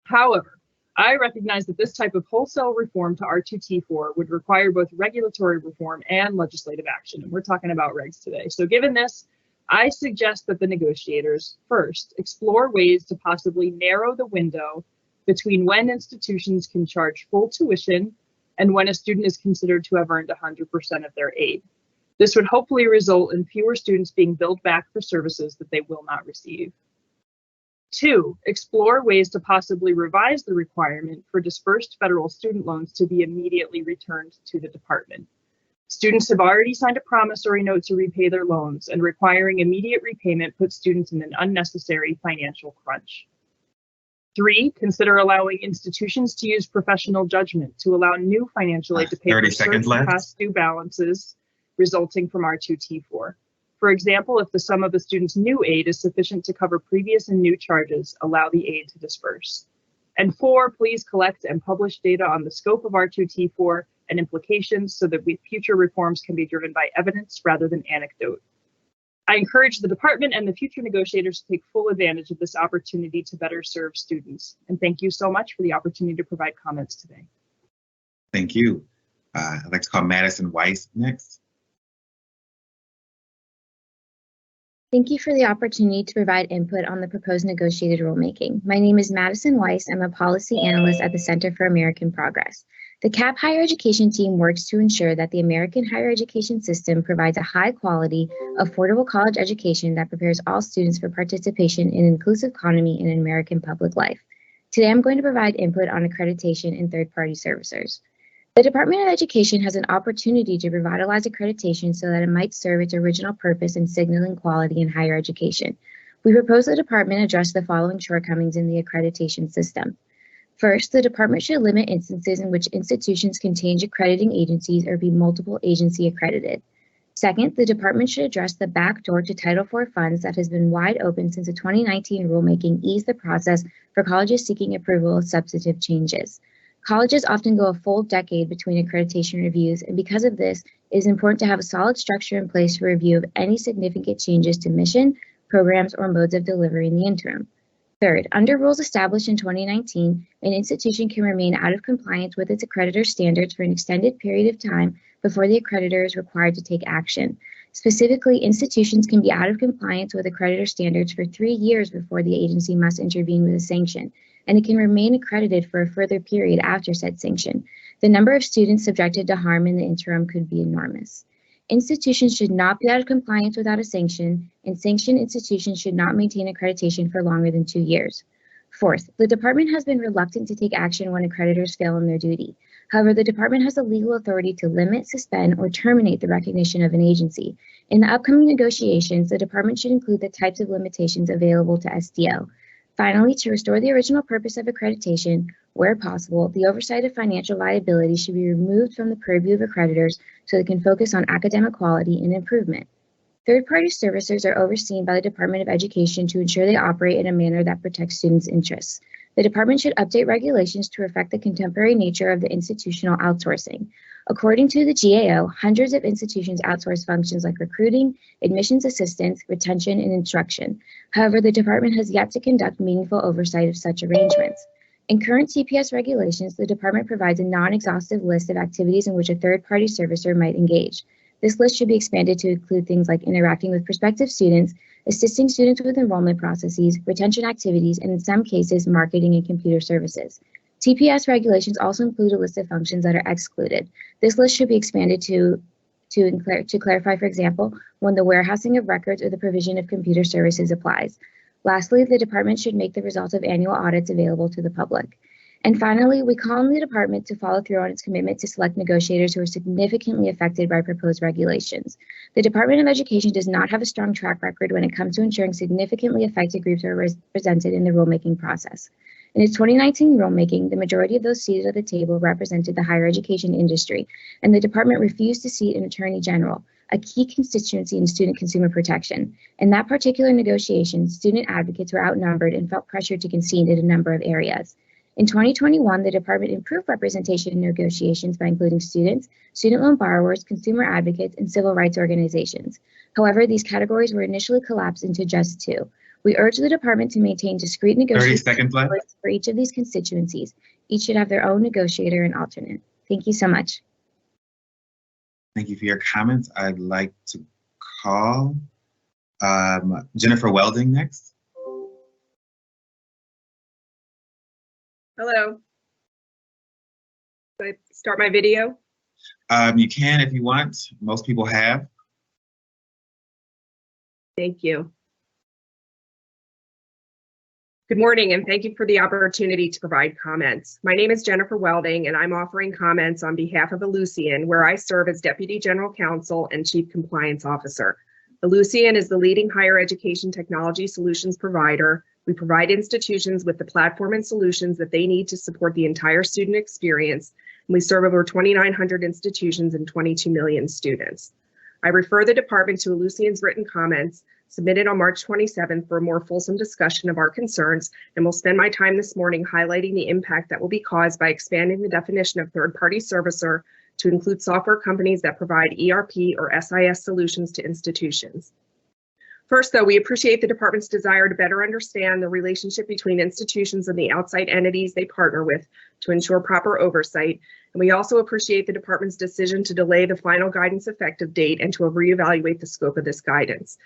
However, I recognize that this type of wholesale reform to R2T4 would require both regulatory reform and legislative action, and we're talking about regs today. So given this, I suggest that the negotiators first explore ways to possibly narrow the window between when institutions can charge full tuition and when a student is considered to have earned 100% of their aid. This would hopefully result in fewer students being billed back for services that they will not receive. 2, explore ways to possibly revise the requirement for dispersed federal student loans to be immediately returned to the department. Students have already signed a promissory note to repay their loans, and requiring immediate repayment puts students in an unnecessary financial crunch. 3, consider allowing institutions to use professional judgment to allow new financial aid to pay for certain past due balances resulting from R2T4. For example, if the sum of the student's new aid is sufficient to cover previous and new charges, allow the aid to disperse. And 4, please collect and publish data on the scope of R2T4 and implications so that future reforms can be driven by evidence rather than anecdote. I encourage the department and the future negotiators to take full advantage of this opportunity to better serve students. And thank you so much for the opportunity to provide comments today. Thank you. I'd like to call Madison Weiss next. Thank you for the opportunity to provide input on the proposed negotiated rulemaking. My name is Madison Weiss. I'm a policy analyst at the Center for American Progress. The CAP higher education team works to ensure that the American higher education system provides a high-quality, affordable college education that prepares all students for participation in an inclusive economy and in American public life. Today, I'm going to provide input on accreditation and third-party servicers. The Department of Education has an opportunity to revitalize accreditation so that it might serve its original purpose in signaling quality in higher education. We propose the department address the following shortcomings in the accreditation system. First, the department should limit instances in which institutions can change accrediting agencies or be multiple agency accredited. Second, the department should address the backdoor to Title IV funds that has been wide open since the 2019 rulemaking eased the process for colleges seeking approval of substantive changes. Colleges often go a full decade between accreditation reviews, and because of this, it is important to have a solid structure in place for review of any significant changes to mission, programs, or modes of delivery in the interim. Third, under rules established in 2019, an institution can remain out of compliance with its accreditor standards for an extended period of time before the accreditor is required to take action. Specifically, institutions can be out of compliance with accreditor standards for 3 years before the agency must intervene with a sanction, and it can remain accredited for a further period after said sanction. The number of students subjected to harm in the interim could be enormous. Institutions should not be out of compliance without a sanction, and sanctioned institutions should not maintain accreditation for longer than 2 years. Fourth, the department has been reluctant to take action when accreditors fail in their duty. However, the department has the legal authority to limit, suspend, or terminate the recognition of an agency. In the upcoming negotiations, the department should include the types of limitations available to SDO. Finally, to restore the original purpose of accreditation, where possible, the oversight of financial viability should be removed from the purview of accreditors so they can focus on academic quality and improvement. Third-party servicers are overseen by the Department of Education to ensure they operate in a manner that protects students' interests. The department should update regulations to reflect the contemporary nature of the institutional outsourcing. According to the GAO, hundreds of institutions outsource functions like recruiting, admissions assistance, retention, and instruction. However, the department has yet to conduct meaningful oversight of such arrangements. In current TPS regulations, the department provides a non-exhaustive list of activities in which a third-party servicer might engage. This list should be expanded to include things like interacting with prospective students, assisting students with enrollment processes, retention activities, and in some cases, marketing and computer services. TPS regulations also include a list of functions that are excluded. This list should be expanded to clarify, for example, when the warehousing of records or the provision of computer services applies. Lastly, the department should make the results of annual audits available to the public. And finally, we call on the department to follow through on its commitment to select negotiators who are significantly affected by proposed regulations. The Department of Education does not have a strong track record when it comes to ensuring significantly affected groups are represented in the rulemaking process. In its 2019 rulemaking, the majority of those seated at the table represented the higher education industry, and the department refused to seat an attorney general, a key constituency in student consumer protection. In that particular negotiation, student advocates were outnumbered and felt pressured to concede in a number of areas. In 2021, the department improved representation in negotiations by including students, student loan borrowers, consumer advocates, and civil rights organizations. However, these categories were initially collapsed into just 2. We urge the department to maintain discrete negotiations for each of these constituencies. Each should have their own negotiator and alternate. Thank you so much. Thank you for your comments. I'd like to call Jennifer Welding next. Hello. Do I start my video? You can if you want. Most people have. Thank you. Good morning, and thank you for the opportunity to provide comments. My name is Jennifer Welding, and I'm offering comments on behalf of Ellucian, where I serve as Deputy General Counsel and Chief Compliance Officer. Ellucian is the leading higher education technology solutions provider. We provide institutions with the platform and solutions that they need to support the entire student experience, and we serve over 2,900 institutions and 22 million students. I refer the department to Ellucian's written comments submitted on March 27th for a more fulsome discussion of our concerns, and will spend my time this morning highlighting the impact that will be caused by expanding the definition of third-party servicer to include software companies that provide ERP or SIS solutions to institutions. First, though, we appreciate the department's desire to better understand the relationship between institutions and the outside entities they partner with to ensure proper oversight. And we also appreciate the department's decision to delay the final guidance effective date and to reevaluate the scope of this guidance.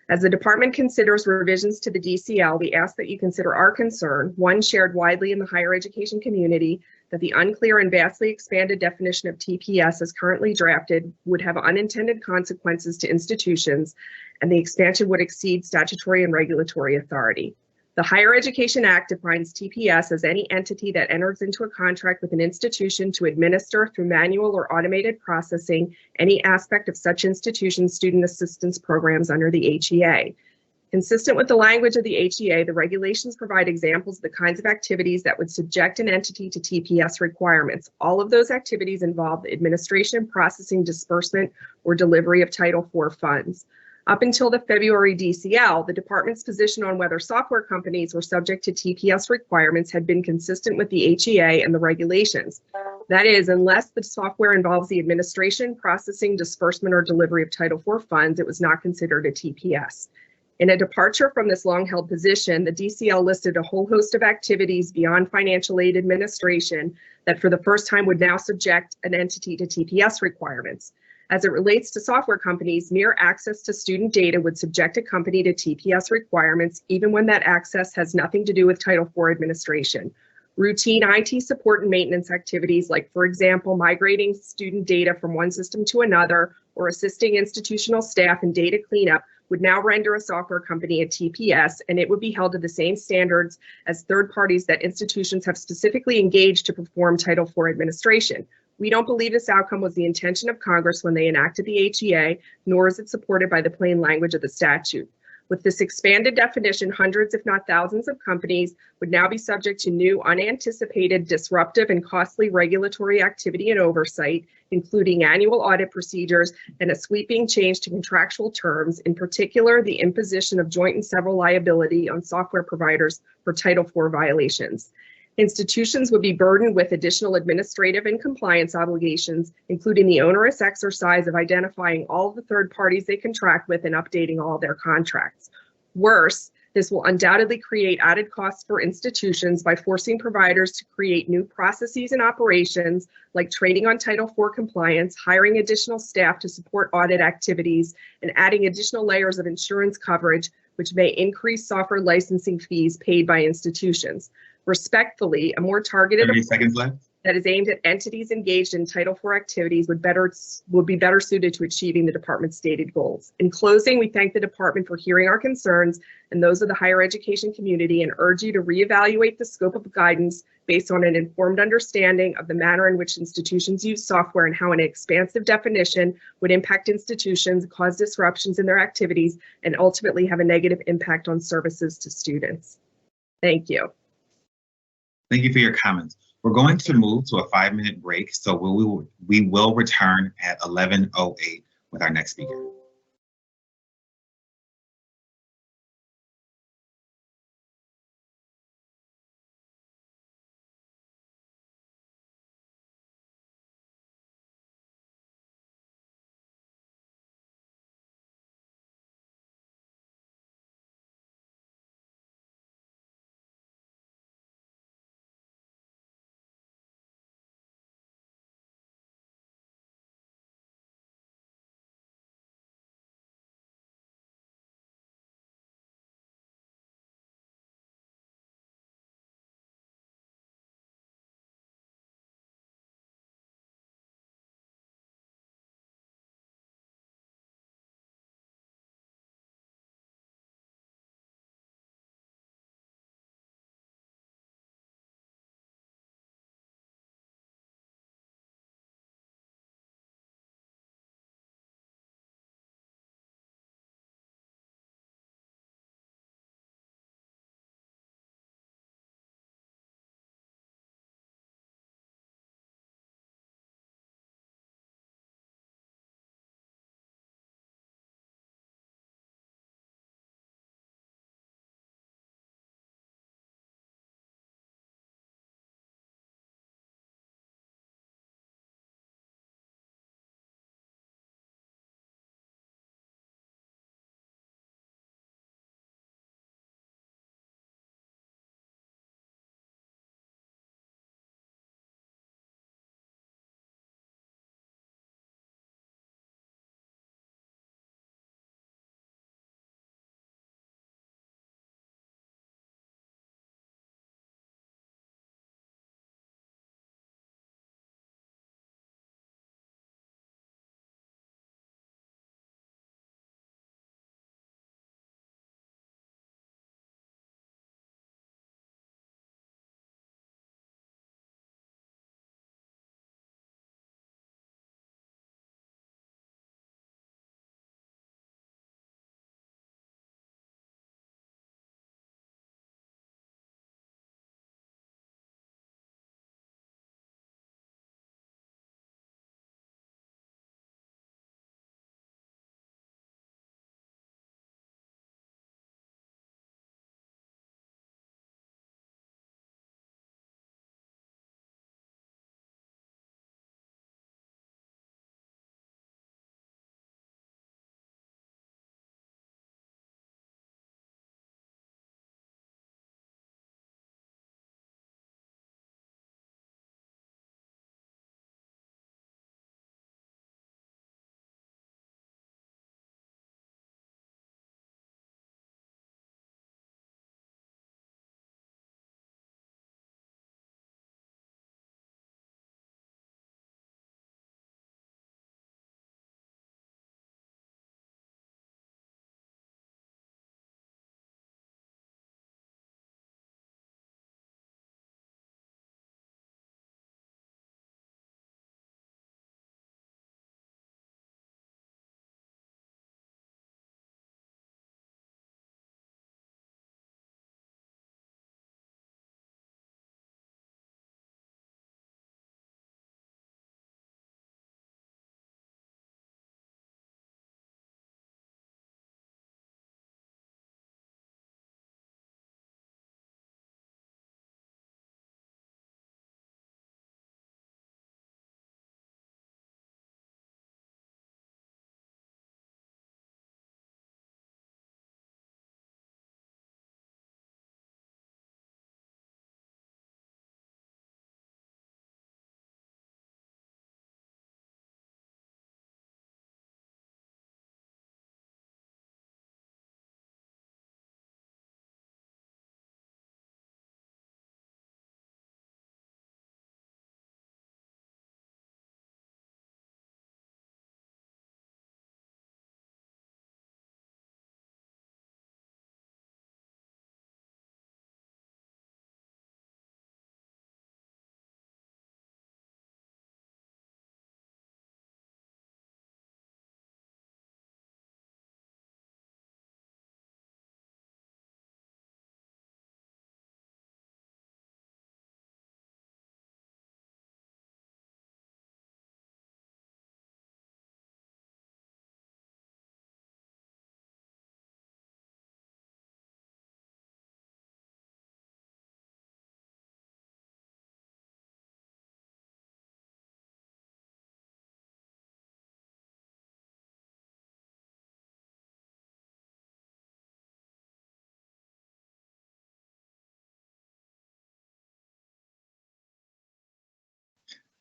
As the department considers revisions to the DCL, we ask that you consider our concern, one shared widely in the higher education community, that the unclear and vastly expanded definition of TPS as currently drafted would have unintended consequences to institutions, and the expansion would exceed statutory and regulatory authority. The Higher Education Act defines TPS as any entity that enters into a contract with an institution to administer through manual or automated processing any aspect of such institution's student assistance programs under the HEA. Consistent with the language of the HEA, the regulations provide examples of the kinds of activities that would subject an entity to TPS requirements. All of those activities involve the administration, processing, disbursement, or delivery of Title IV funds. Up until the February DCL, the department's position on whether software companies were subject to TPS requirements had been consistent with the HEA and the regulations. That is, unless the software involves the administration, processing, disbursement, or delivery of Title IV funds, it was not considered a TPS. In a departure from this long-held position, the DCL listed a whole host of activities beyond financial aid administration that for the first time would now subject an entity to TPS requirements. As it relates to software companies, mere access to student data would subject a company to TPS requirements, even when that access has nothing to do with Title IV administration. Routine IT support and maintenance activities, like, for example, migrating student data from one system to another or assisting institutional staff in data cleanup, would now render a software company a TPS, and it would be held to the same standards as third parties that institutions have specifically engaged to perform Title IV administration. We don't believe this outcome was the intention of Congress when they enacted the HEA, nor is it supported by the plain language of the statute. With this expanded definition, hundreds, if not thousands, of companies would now be subject to new, unanticipated, disruptive, and costly regulatory activity and oversight, including annual audit procedures and a sweeping change to contractual terms, in particular, the imposition of joint and several liability on software providers for Title IV violations. Institutions would be burdened with additional administrative and compliance obligations, including the onerous exercise of identifying all of the third parties they contract with and updating all their contracts. Worse, this will undoubtedly create added costs for institutions by forcing providers to create new processes and operations, like training on Title IV compliance, hiring additional staff to support audit activities, and adding additional layers of insurance coverage, which may increase software licensing fees paid by institutions. Respectfully, a more targeted 30 seconds left. that is aimed at entities engaged in Title IV activities would be better suited to achieving the department's stated goals. In closing, we thank the department for hearing our concerns and those of the higher education community, and urge you to reevaluate the scope of guidance based on an informed understanding of the manner in which institutions use software and how an expansive definition would impact institutions, cause disruptions in their activities, and ultimately have a negative impact on services to students. Thank you. Thank you for your comments. We're going to move to a 5-minute break, so we will return at 11:08 with our next speaker.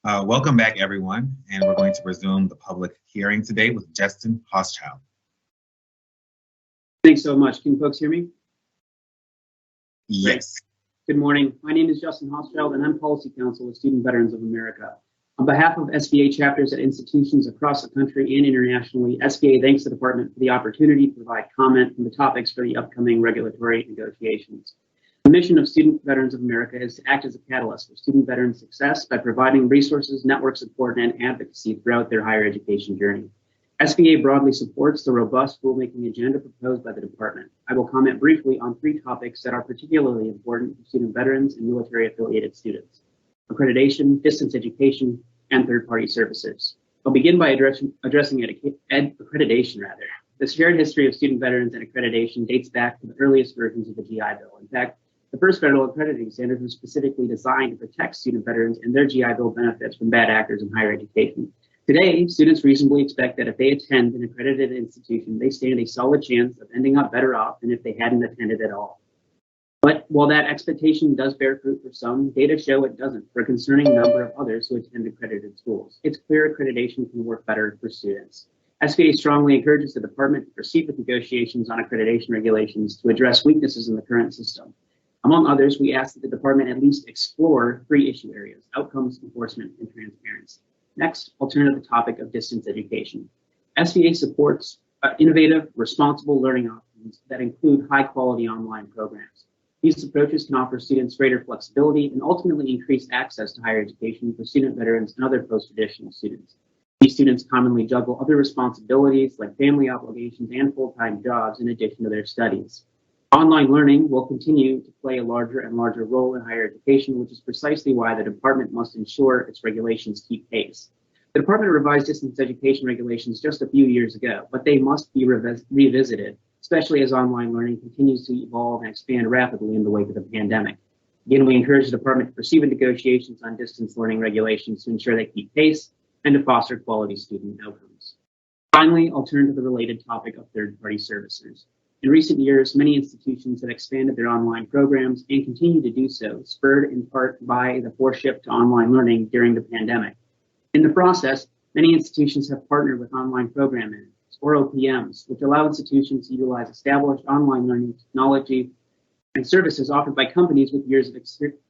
Welcome back, everyone, and we're going to resume the public hearing today with Justin Hochschild. Thanks so much. Can folks hear me? Yes. Good morning. My name is Justin Hochschild, and I'm Policy Counsel with Student Veterans of America. On behalf of SVA chapters at institutions across the country and internationally, SVA thanks the department for the opportunity to provide comment on the topics for the upcoming regulatory negotiations. The mission of Student Veterans of America is to act as a catalyst for student veteran success by providing resources, network support, and advocacy throughout their higher education journey. SVA broadly supports the robust rulemaking agenda proposed by the department. I will comment briefly on 3 topics that are particularly important for student veterans and military-affiliated students: accreditation, distance education, and third-party services. I'll begin by addressing accreditation. The shared history of student veterans and accreditation dates back to the earliest versions of the GI Bill. In fact, the first federal accrediting standards were specifically designed to protect student veterans and their GI Bill benefits from bad actors in higher education. Today, students reasonably expect that if they attend an accredited institution, they stand a solid chance of ending up better off than if they hadn't attended at all. But while that expectation does bear fruit for some, data show it doesn't for a concerning number of others who attend accredited schools. It's clear accreditation can work better for students. SVA strongly encourages the department to proceed with negotiations on accreditation regulations to address weaknesses in the current system. Among others, we ask that the department at least explore 3 issue areas: outcomes, enforcement, and transparency. Next, I'll turn to the topic of distance education. SVA supports innovative, responsible learning options that include high-quality online programs. These approaches can offer students greater flexibility and ultimately increase access to higher education for student veterans and other post-traditional students. These students commonly juggle other responsibilities like family obligations and full-time jobs in addition to their studies. Online learning will continue to play a larger and larger role in higher education, which is precisely why the department must ensure its regulations keep pace. The department revised distance education regulations just a few years ago, but they must be revisited, especially as online learning continues to evolve and expand rapidly in the wake of the pandemic. Again, we encourage the department to proceed with negotiations on distance learning regulations to ensure they keep pace and to foster quality student outcomes. Finally, I'll turn to the related topic of third-party services. In recent years, many institutions have expanded their online programs and continue to do so, spurred in part by the forced shift to online learning during the pandemic. In the process, many institutions have partnered with online program managers, or OPMs, which allow institutions to utilize established online learning technology and services offered by companies with years of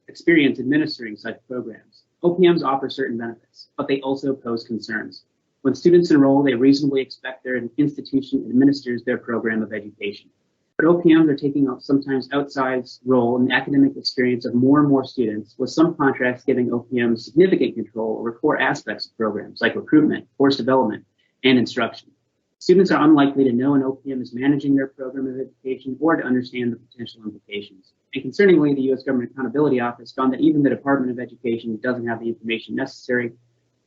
experience administering such programs. OPMs offer certain benefits, but they also pose concerns. When students enroll, they reasonably expect their institution administers their program of education. But OPMs are taking up sometimes outsized role in the academic experience of more and more students, with some contracts giving OPMs significant control over core aspects of programs like recruitment, course development, and instruction. Students are unlikely to know an OPM is managing their program of education or to understand the potential implications. And concerningly, the U.S. Government Accountability Office found that even the Department of Education doesn't have the information necessary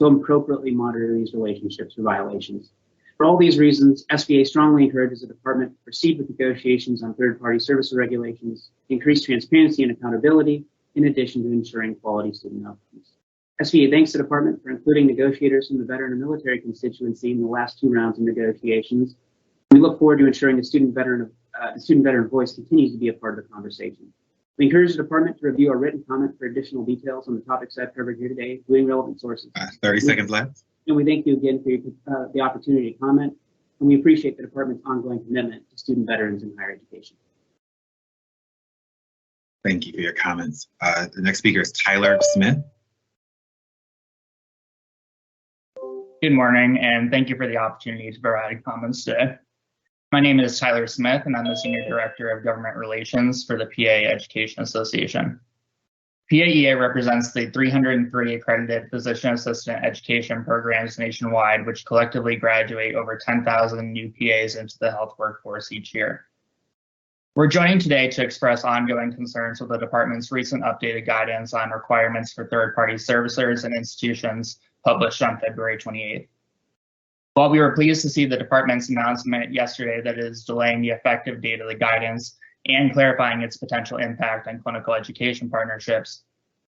to appropriately monitor these relationships for violations. For all these reasons, SVA strongly encourages the department to proceed with negotiations on third-party services regulations, increase transparency and accountability, in addition to ensuring quality student outcomes. SVA thanks the department for including negotiators from the veteran and military constituency in the last 2 rounds of negotiations. We look forward to ensuring the student veteran voice continues to be a part of the conversation. We encourage the department to review our written comment for additional details on the topics I've covered here today, including relevant sources. 30 seconds left. And we thank you again for the opportunity to comment, and we appreciate the department's ongoing commitment to student veterans in higher education. Thank you for your comments. The next speaker is Tyler Smith. Good morning, and thank you for the opportunity to provide comments today. My name is Tyler Smith, and I'm the Senior Director of Government Relations for the PA Education Association. PAEA represents the 303 accredited physician assistant education programs nationwide, which collectively graduate over 10,000 new PAs into the health workforce each year. We're joining today to express ongoing concerns with the department's recent updated guidance on requirements for third-party servicers and institutions published on February 28th. While we were pleased to see the department's announcement yesterday that it is delaying the effective date of the guidance and clarifying its potential impact on clinical education partnerships,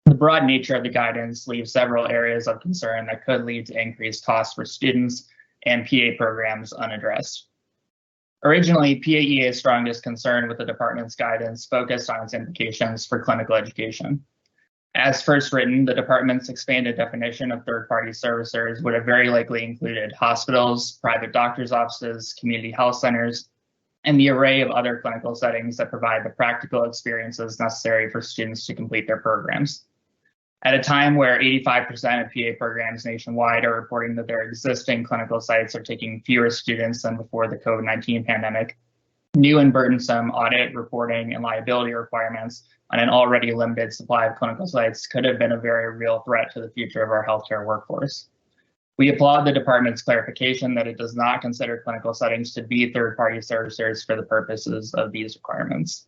the broad nature of the guidance leaves several areas of concern that could lead to increased costs for students and PA programs unaddressed. Originally, PAEA's strongest concern with the department's guidance focused on its implications for clinical education. As first written, the department's expanded definition of third-party servicers would have very likely included hospitals, private doctors' offices, community health centers, and the array of other clinical settings that provide the practical experiences necessary for students to complete their programs. At a time where 85% of PA programs nationwide are reporting that their existing clinical sites are taking fewer students than before the COVID-19 pandemic, new and burdensome audit, reporting, and liability requirements on an already limited supply of clinical sites could have been a very real threat to the future of our healthcare workforce. We applaud the department's clarification that it does not consider clinical settings to be third-party servicers for the purposes of these requirements.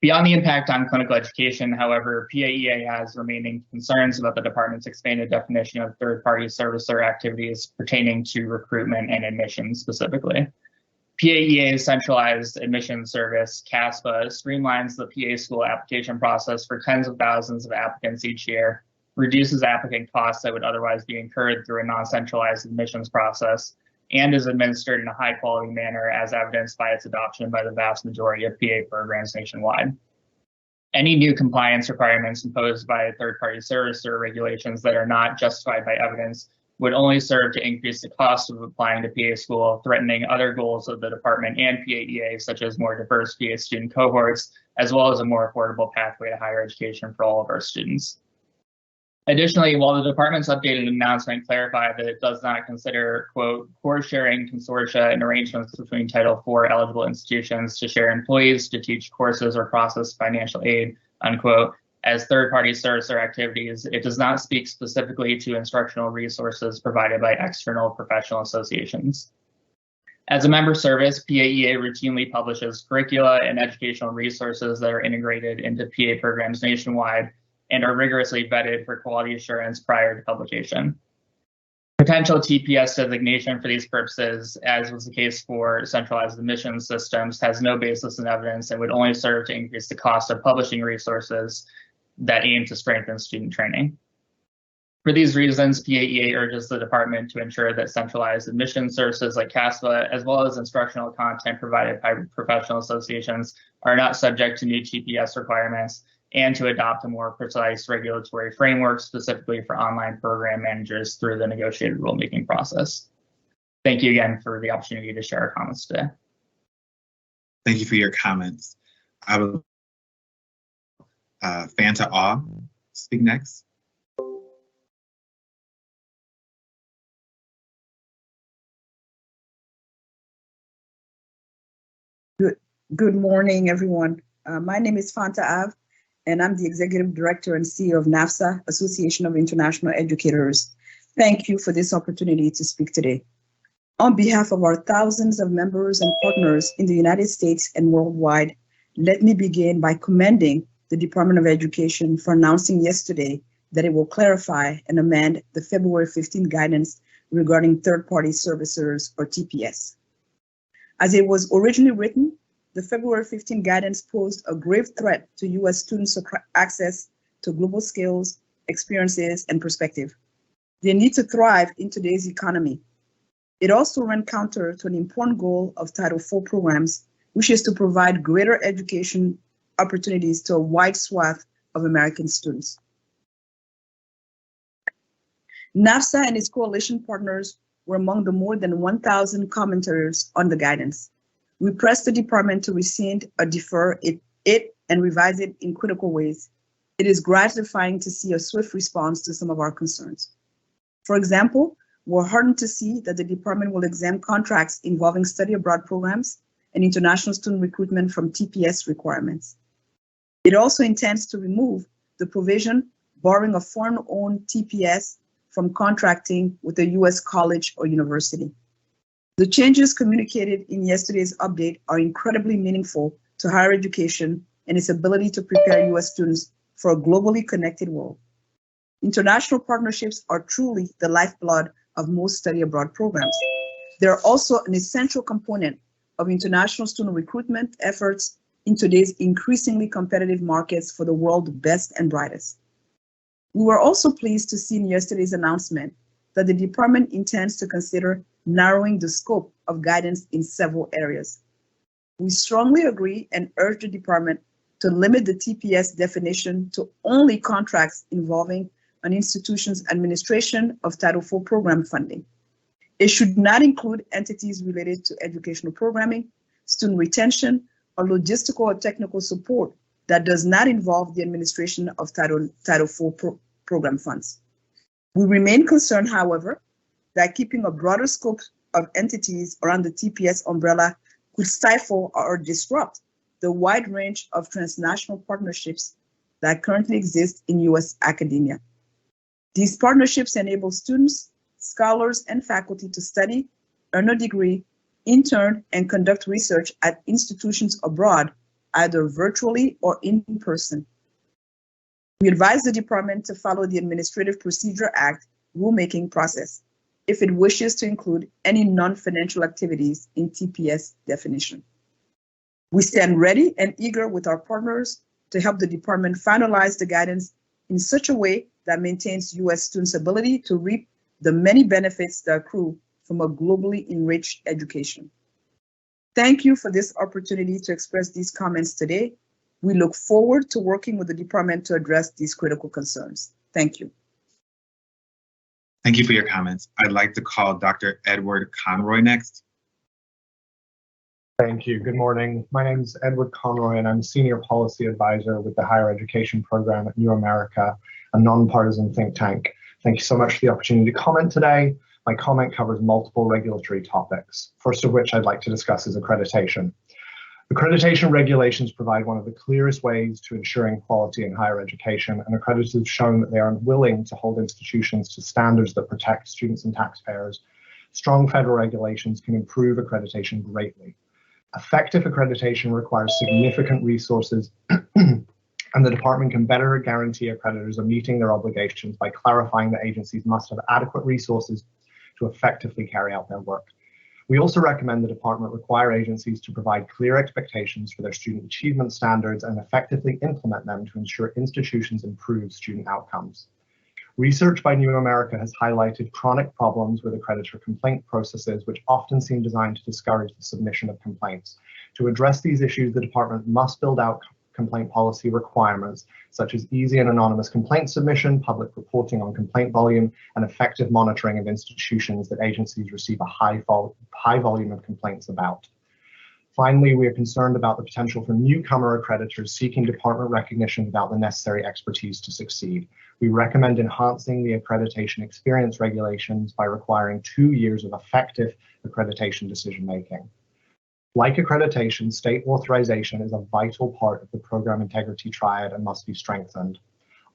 Beyond the impact on clinical education, however, PAEA has remaining concerns about the department's expanded definition of third-party servicer activities pertaining to recruitment and admissions specifically. PAEA's centralized admissions service, CASPA, streamlines the PA school application process for tens of thousands of applicants each year, reduces applicant costs that would otherwise be incurred through a non-centralized admissions process, and is administered in a high-quality manner as evidenced by its adoption by the vast majority of PA programs nationwide. Any new compliance requirements imposed by third-party servicer regulations that are not justified by evidence would only serve to increase the cost of applying to PA school, threatening other goals of the department and PAEA, such as more diverse PA student cohorts, as well as a more affordable pathway to higher education for all of our students. Additionally, while the department's updated announcement clarified that it does not consider, quote, course sharing consortia and arrangements between Title IV eligible institutions to share employees to teach courses or process financial aid, unquote, as third-party servicer activities, it does not speak specifically to instructional resources provided by external professional associations. As a member service, PAEA routinely publishes curricula and educational resources that are integrated into PA programs nationwide and are rigorously vetted for quality assurance prior to publication. Potential TPS designation for these purposes, as was the case for centralized admissions systems, has no basis in evidence and would only serve to increase the cost of publishing resources that aim to strengthen student training. For these reasons, PAEA urges the department to ensure that centralized admission services like CASPA, as well as instructional content provided by professional associations, are not subject to new TPS requirements, and to adopt a more precise regulatory framework specifically for online program managers through the negotiated rulemaking process. Thank you again for the opportunity to share our comments today. Thank you for your comments. I will Fanta Aw speak next. Good morning, everyone. My name is Fanta Av, and I'm the Executive Director and CEO of NAFSA, Association of International Educators. Thank you for this opportunity to speak today. On behalf of our thousands of members and partners in the United States and worldwide, let me begin by commending the Department of Education for announcing yesterday that it will clarify and amend the February 15 guidance regarding third-party servicers, or TPS. As it was originally written, the February 15 guidance posed a grave threat to U.S. students' access to global skills, experiences, and perspective. They need to thrive in today's economy. It also ran counter to an important goal of Title IV programs, which is to provide greater education opportunities to a wide swath of American students. NAFSA and its coalition partners were among the more than 1,000 commentators on the guidance. We pressed the department to rescind or defer it and revise it in critical ways. It is gratifying to see a swift response to some of our concerns. For example, we're heartened to see that the department will exempt contracts involving study abroad programs and international student recruitment from TPS requirements. It also intends to remove the provision barring a foreign-owned TPS from contracting with a U.S. college or university. The changes communicated in yesterday's update are incredibly meaningful to higher education and its ability to prepare U.S. students for a globally connected world. International partnerships are truly the lifeblood of most study abroad programs. They're also an essential component of international student recruitment efforts in today's increasingly competitive markets for the world's best and brightest. We were also pleased to see in yesterday's announcement that the department intends to consider narrowing the scope of guidance in several areas. We strongly agree and urge the department to limit the TPS definition to only contracts involving an institution's administration of Title IV program funding. It should not include entities related to educational programming, student retention, or logistical or technical support that does not involve the administration of Title IV program funds. We remain concerned, however, that keeping a broader scope of entities around the TPS umbrella could stifle or disrupt the wide range of transnational partnerships that currently exist in U.S. academia. These partnerships enable students, scholars, and faculty to study, earn a degree, intern, and conduct research at institutions abroad, either virtually or in person. We advise the department to follow the Administrative Procedure Act rulemaking process if it wishes to include any non-financial activities in TPS definition. We stand ready and eager with our partners to help the department finalize the guidance in such a way that maintains U.S. students' ability to reap the many benefits that accrue from a globally enriched education. Thank you for this opportunity to express these comments today. We look forward to working with the department to address these critical concerns. Thank you. Thank you for your comments. I'd like to call Dr. Edward Conroy next. Thank you. Good morning. My name is Edward Conroy, and I'm Senior Policy Advisor with the Higher Education Program at New America, a nonpartisan think tank. Thank you so much for the opportunity to comment today. My comment covers multiple regulatory topics, first of which I'd like to discuss is accreditation. Accreditation regulations provide one of the clearest ways to ensuring quality in higher education, and accreditors have shown that they are unwilling to hold institutions to standards that protect students and taxpayers. Strong federal regulations can improve accreditation greatly. Effective accreditation requires significant resources, and the department can better guarantee accreditors are meeting their obligations by clarifying that agencies must have adequate resources to effectively carry out their work. We also recommend the department require agencies to provide clear expectations for their student achievement standards and effectively implement them to ensure institutions improve student outcomes. Research by New America has highlighted chronic problems with accreditor complaint processes, which often seem designed to discourage the submission of complaints. To address these issues, the department must build out complaint policy requirements, such as easy and anonymous complaint submission, public reporting on complaint volume, and effective monitoring of institutions that agencies receive a high volume of complaints about. Finally, we are concerned about the potential for newcomer accreditors seeking department recognition without the necessary expertise to succeed. We recommend enhancing the accreditation experience regulations by requiring 2 years of effective accreditation decision-making. Like accreditation, state authorization is a vital part of the program integrity triad and must be strengthened.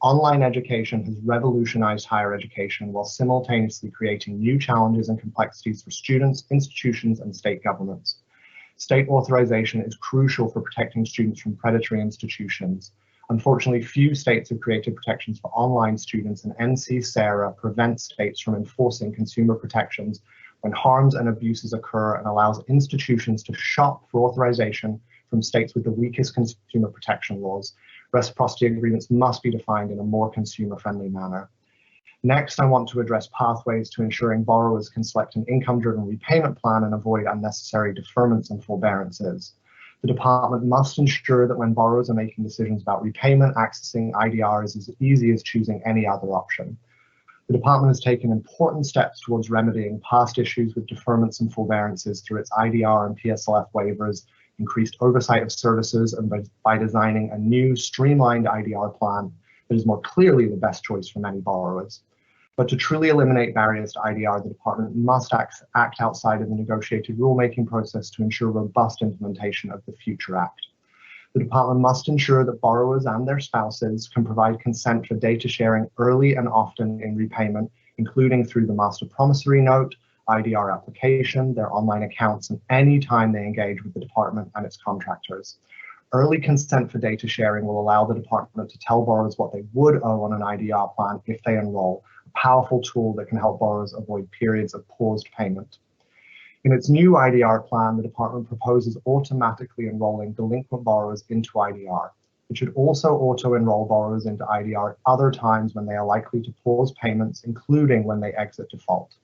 Online education has revolutionized higher education while simultaneously creating new challenges and complexities for students, institutions, and state governments. State authorization is crucial for protecting students from predatory institutions. Unfortunately, few states have created protections for online students, and NC-SARA prevents states from enforcing consumer protections when harms and abuses occur and allows institutions to shop for authorization from states with the weakest consumer protection laws. Reciprocity agreements must be defined in a more consumer-friendly manner. Next, I want to address pathways to ensuring borrowers can select an income-driven repayment plan and avoid unnecessary deferments and forbearances. The department must ensure that when borrowers are making decisions about repayment, accessing IDR is as easy as choosing any other option. The department has taken important steps towards remedying past issues with deferments and forbearances through its IDR and PSLF waivers, increased oversight of services, and by designing a new streamlined IDR plan that is more clearly the best choice for many borrowers. But to truly eliminate barriers to IDR, the department must act outside of the negotiated rulemaking process to ensure robust implementation of the Future Act. The department must ensure that borrowers and their spouses can provide consent for data sharing early and often in repayment, including through the master promissory note, IDR application, their online accounts, and any time they engage with the department and its contractors. Early consent for data sharing will allow the department to tell borrowers what they would owe on an IDR plan if they enroll, a powerful tool that can help borrowers avoid periods of paused payment. In its new IDR plan, the department proposes automatically enrolling delinquent borrowers into IDR. It should also auto-enroll borrowers into IDR at other times when they are likely to pause payments, including when they exit default.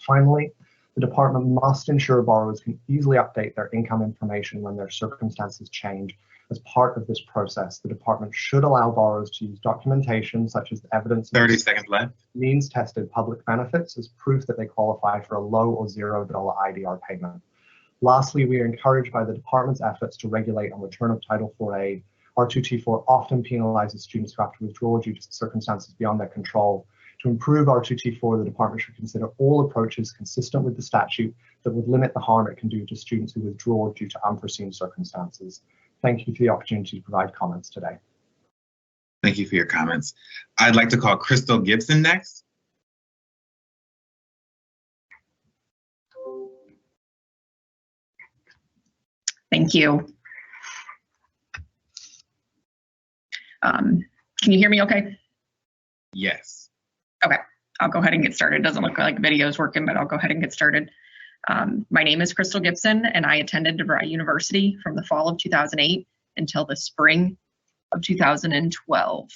Finally, the department must ensure borrowers can easily update their income information when their circumstances change, As part of this process, the department should allow borrowers to use documentation such as evidence 30 seconds left. means tested public benefits as proof that they qualify for a low or $0 IDR payment. Lastly, we are encouraged by the department's efforts to regulate on return of Title IV-A. R2T4 often penalizes students who have to withdraw due to circumstances beyond their control. To improve R2T4, the department should consider all approaches consistent with the statute that would limit the harm it can do to students who withdraw due to unforeseen circumstances. Thank you for the opportunity to provide comments today. Thank you for your comments. I'd like to call Crystal Gibson next. Thank you. Can you hear me okay? Yes. Okay, I'll go ahead and get started. It doesn't look like video is working, but I'll go ahead and get started. My name is Crystal Gibson, and I attended DeVry University from the fall of 2008 until the spring of 2012.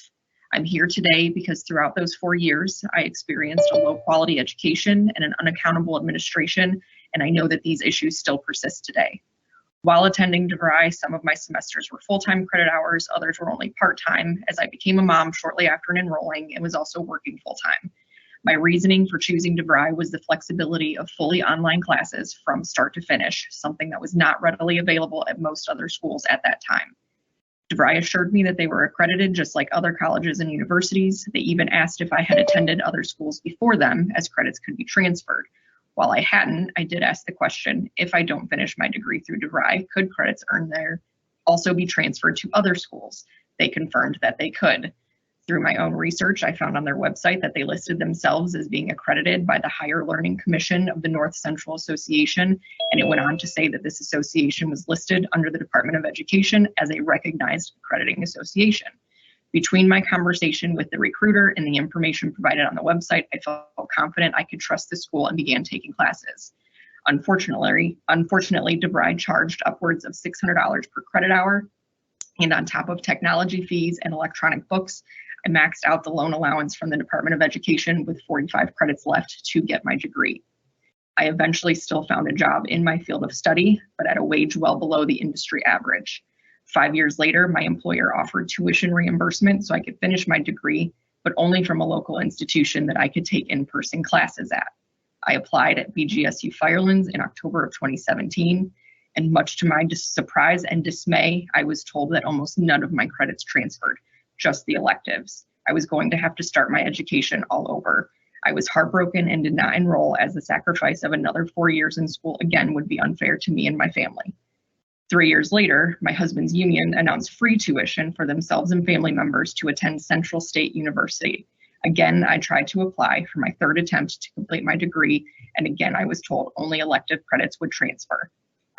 I'm here today because throughout those 4 years, I experienced a low quality education and an unaccountable administration, and I know that these issues still persist today. While attending DeVry, some of my semesters were full-time credit hours, others were only part-time, as I became a mom shortly after enrolling and was also working full-time. My reasoning for choosing DeVry was the flexibility of fully online classes from start to finish, something that was not readily available at most other schools at that time. DeVry assured me that they were accredited just like other colleges and universities. They even asked if I had attended other schools before them, as credits could be transferred. While I hadn't, I did ask the question, if I don't finish my degree through DeVry, could credits earned there also be transferred to other schools? They confirmed that they could. Through my own research, I found on their website that they listed themselves as being accredited by the Higher Learning Commission of the North Central Association, and it went on to say that this association was listed under the Department of Education as a recognized accrediting association. Between my conversation with the recruiter and the information provided on the website, I felt confident I could trust the school and began taking classes. Unfortunately, DeVry charged upwards of $600 per credit hour, and on top of technology fees and electronic books, I maxed out the loan allowance from the Department of Education with 45 credits left to get my degree. I eventually still found a job in my field of study, but at a wage well below the industry average. 5 years later, my employer offered tuition reimbursement so I could finish my degree, but only from a local institution that I could take in-person classes at. I applied at BGSU Firelands in October of 2017, and much to my surprise and dismay, I was told that almost none of my credits transferred, just the electives. I was going to have to start my education all over. I was heartbroken and did not enroll, as the sacrifice of another 4 years in school again would be unfair to me and my family. 3 years later, my husband's union announced free tuition for themselves and family members to attend Central State University. Again, I tried to apply for my third attempt to complete my degree, and again, I was told only elective credits would transfer.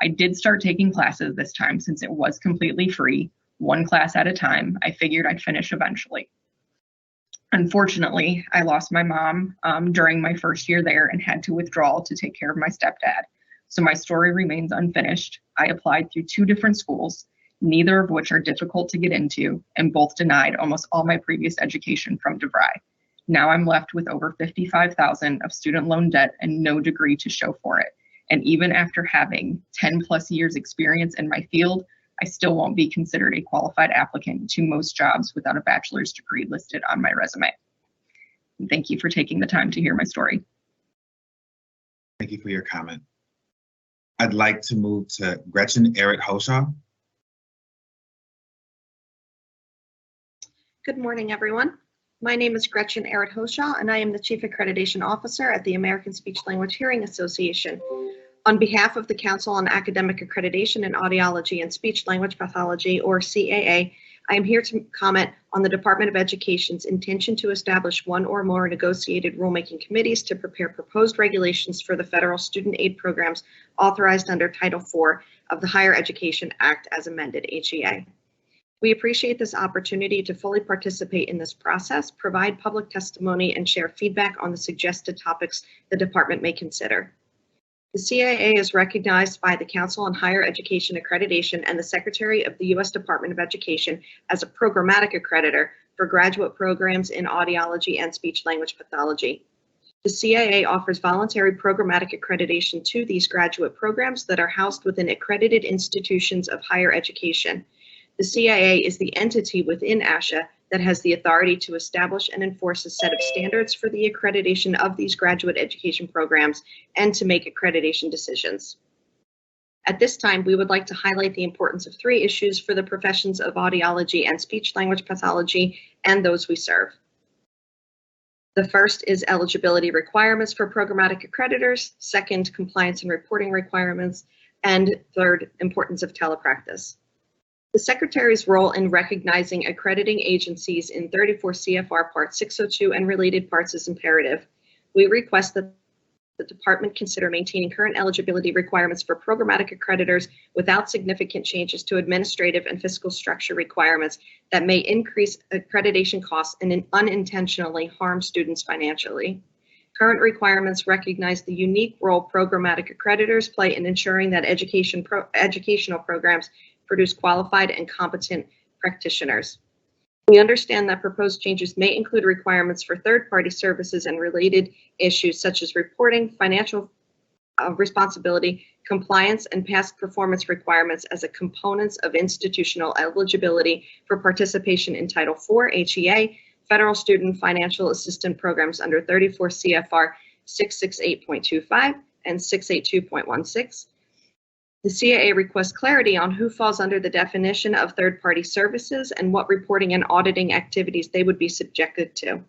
I did start taking classes this time since it was completely free, one class at a time. I figured I'd finish eventually. Unfortunately, I lost my mom during my first year there and had to withdraw to take care of my stepdad. So my story remains unfinished. I applied through 2 different schools, neither of which are difficult to get into, and both denied almost all my previous education from DeVry. Now I'm left with over $55,000 of student loan debt and no degree to show for it. And even after having 10 plus years experience in my field, I still won't be considered a qualified applicant to most jobs without a bachelor's degree listed on my resume. And thank you for taking the time to hear my story. Thank you for your comment. I'd like to move to Gretchen Ehret-Hoshaw. Good morning, everyone. My name is Gretchen Ehret-Hoshaw, and I am the Chief Accreditation Officer at the American Speech Language Hearing Association. On behalf of the Council on Academic Accreditation in Audiology and Speech Language Pathology, or CAA, I am here to comment on the Department of Education's intention to establish one or more negotiated rulemaking committees to prepare proposed regulations for the federal student aid programs authorized under Title IV of the Higher Education Act as amended, HEA. We appreciate this opportunity to fully participate in this process, provide public testimony, and share feedback on the suggested topics the department may consider. The CAA is recognized by the Council on Higher Education Accreditation and the Secretary of the U.S. Department of Education as a programmatic accreditor for graduate programs in audiology and speech language pathology. The CAA offers voluntary programmatic accreditation to these graduate programs that are housed within accredited institutions of higher education. The CIA is the entity within ASHA that has the authority to establish and enforce a set of standards for the accreditation of these graduate education programs and to make accreditation decisions. At this time, we would like to highlight the importance of 3 issues for the professions of audiology and speech-language pathology and those we serve. The first is eligibility requirements for programmatic accreditors, second, compliance and reporting requirements, and third, importance of telepractice. The Secretary's role in recognizing accrediting agencies in 34 CFR Part 602 and related parts is imperative. We request that the Department consider maintaining current eligibility requirements for programmatic accreditors without significant changes to administrative and fiscal structure requirements that may increase accreditation costs and unintentionally harm students financially. Current requirements recognize the unique role programmatic accreditors play in ensuring that educational programs produce qualified and competent practitioners. We understand that proposed changes may include requirements for third-party services and related issues such as reporting, financial responsibility, compliance, and past performance requirements as a components of institutional eligibility for participation in Title IV HEA, Federal Student Financial Assistance Programs under 34 CFR 668.25 and 682.16. The CAA requests clarity on who falls under the definition of third-party services and what reporting and auditing activities they would be subjected to.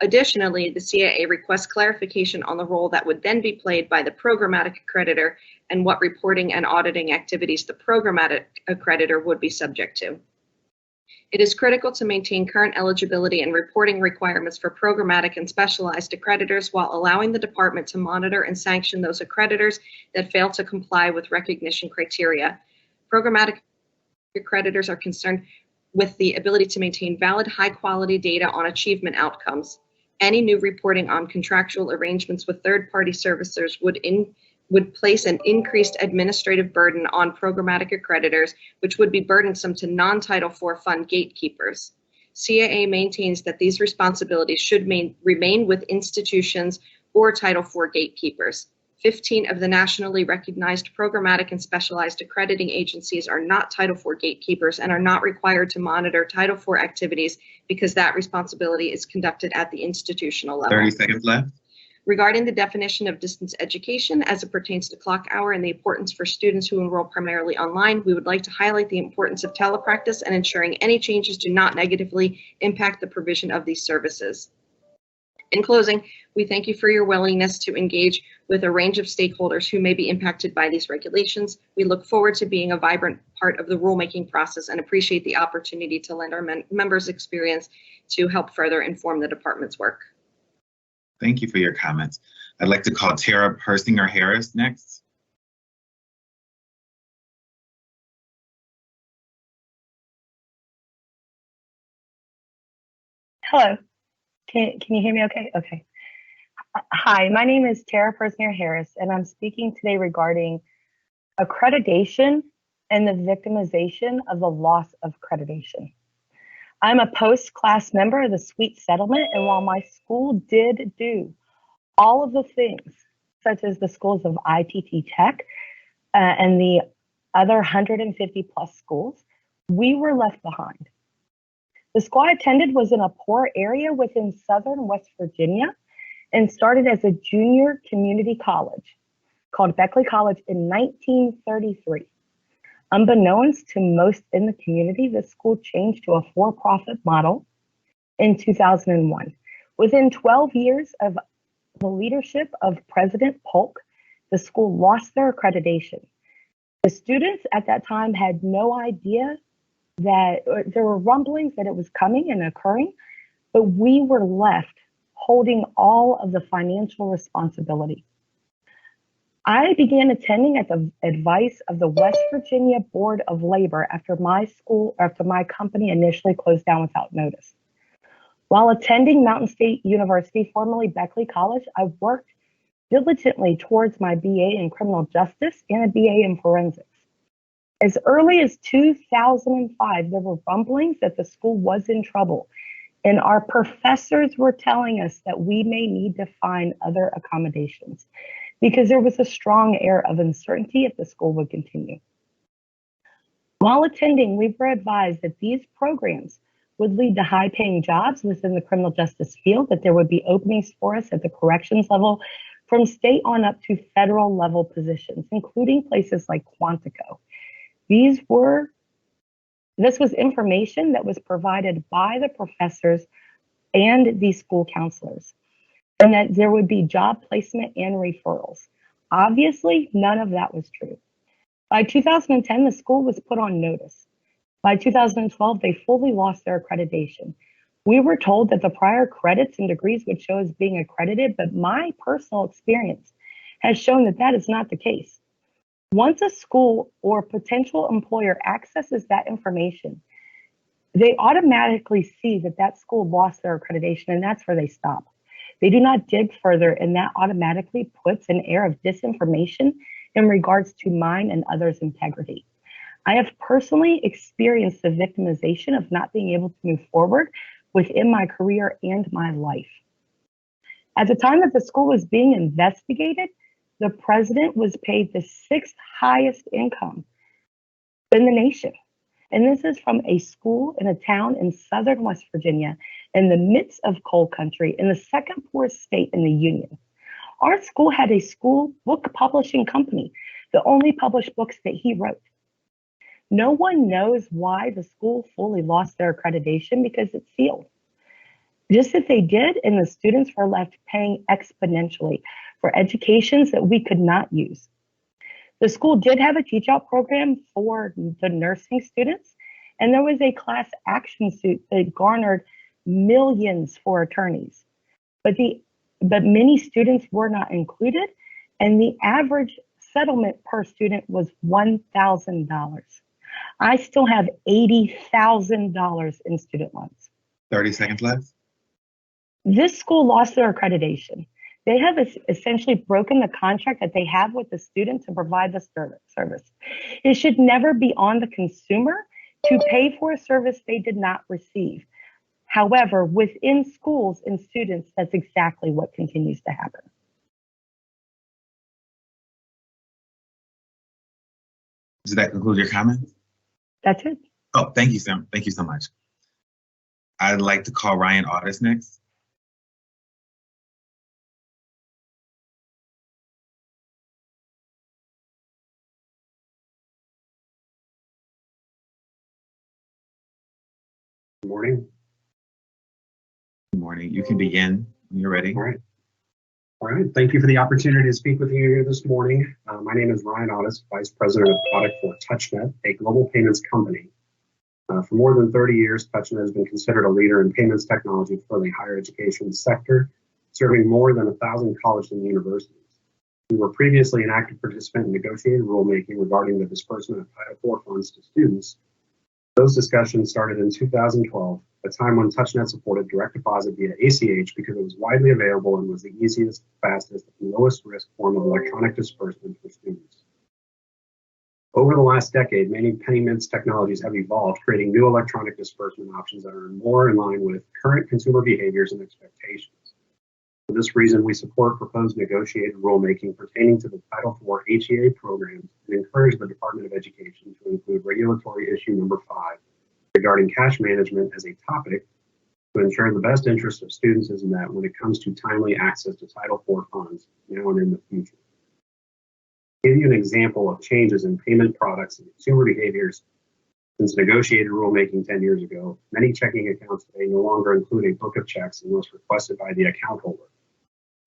Additionally, the CAA requests clarification on the role that would then be played by the programmatic accreditor and what reporting and auditing activities the programmatic accreditor would be subject to. It is critical to maintain current eligibility and reporting requirements for programmatic and specialized accreditors while allowing the department to monitor and sanction those accreditors that fail to comply with recognition criteria. Programmatic accreditors are concerned with the ability to maintain valid, high-quality data on achievement outcomes. Any new reporting on contractual arrangements with third-party servicers would place an increased administrative burden on programmatic accreditors, which would be burdensome to non-Title IV fund gatekeepers. CAA maintains that these responsibilities should remain with institutions or Title IV gatekeepers. 15 of the nationally recognized programmatic and specialized accrediting agencies are not Title IV gatekeepers and are not required to monitor Title IV activities because that responsibility is conducted at the institutional level. 30 seconds left. Regarding the definition of distance education as it pertains to clock hour and the importance for students who enroll primarily online, we would like to highlight the importance of telepractice and ensuring any changes do not negatively impact the provision of these services. In closing, we thank you for your willingness to engage with a range of stakeholders who may be impacted by these regulations. We look forward to being a vibrant part of the rulemaking process and appreciate the opportunity to lend our members' experience to help further inform the department's work. Thank you for your comments. I'd like to call Tara Persinger-Harris next. Hello, can you hear me okay? Okay. Hi, my name is Tara Persinger-Harris, and I'm speaking today regarding accreditation and the victimization of the loss of accreditation. I'm a post-class member of the Sweet Settlement, and while my school did do all of the things, such as the schools of ITT Tech and the other 150 plus schools, we were left behind. The school I attended was in a poor area within southern West Virginia and started as a junior community college called Beckley College in 1933. Unbeknownst to most in the community, the school changed to a for-profit model in 2001. Within 12 years of the leadership of President Polk, the school lost their accreditation. The students at that time had no idea that there were rumblings that it was coming and occurring, but we were left holding all of the financial responsibility. I began attending at the advice of the West Virginia Board of Labor after my company initially closed down without notice. While attending Mountain State University, formerly Beckley College, I worked diligently towards my BA in criminal justice and a BA in forensics. As early as 2005, there were rumblings that the school was in trouble, and our professors were telling us that we may need to find other accommodations because there was a strong air of uncertainty if the school would continue. While attending, we were advised that these programs would lead to high-paying jobs within the criminal justice field, that there would be openings for us at the corrections level from state on up to federal level positions, including places like Quantico. This was information that was provided by the professors and the school counselors, and that there would be job placement and referrals. Obviously, none of that was true. By 2010, the school was put on notice. By 2012, they fully lost their accreditation. We were told that the prior credits and degrees would show as being accredited, but my personal experience has shown that that is not the case. Once a school or potential employer accesses that information, they automatically see that that school lost their accreditation, and that's where they stop. They do not dig further, and that automatically puts an air of disinformation in regards to mine and others' integrity. I have personally experienced the victimization of not being able to move forward within my career and my life. At the time that the school was being investigated, the president was paid the 6th highest income in the nation. And this is from a school in a town in southern West Virginia in the midst of coal country in the second poorest state in the union. Our school had a school book publishing company that only published books that he wrote. No one knows why the school fully lost their accreditation because it's sealed. Just as they did, and the students were left paying exponentially for educations that we could not use. The school did have a teach out program for the nursing students, and there was a class action suit that garnered millions for attorneys. But many students were not included, and the average settlement per student was $1,000. I still have $80,000 in student loans. 30 seconds left. This school lost their accreditation. They have essentially broken the contract that they have with the student to provide the service. It should never be on the consumer to pay for a service they did not receive. However, within schools and students, that's exactly what continues to happen. Does that conclude your comments? That's it. Oh, thank you, Sam. Thank you so much. I'd like to call Ryan Audis next. Good morning. Good morning. You can begin when you're ready. All right. All right. Thank you for the opportunity to speak with you here this morning. My name is Ryan Audis, Vice President of Product for TouchNet, a global payments company. For more than 30 years, TouchNet has been considered a leader in payments technology for the higher education sector, serving more than 1,000 colleges and universities. We were previously an active participant in negotiated rulemaking regarding the disbursement of Title IV funds to students. Those discussions started in 2012, a time when TouchNet supported direct deposit via ACH because it was widely available and was the easiest, fastest, and lowest risk form of electronic disbursement for students. Over the last decade, many payments technologies have evolved, creating new electronic disbursement options that are more in line with current consumer behaviors and expectations. For this reason, we support proposed negotiated rulemaking pertaining to the Title IV HEA programs and encourage the Department of Education to include regulatory issue number 5 regarding cash management as a topic to ensure the best interest of students is met when it comes to timely access to Title IV funds now and in the future. To give you an example of changes in payment products and consumer behaviors since negotiated rulemaking 10 years ago, many checking accounts today no longer include a book of checks unless requested by the account holder.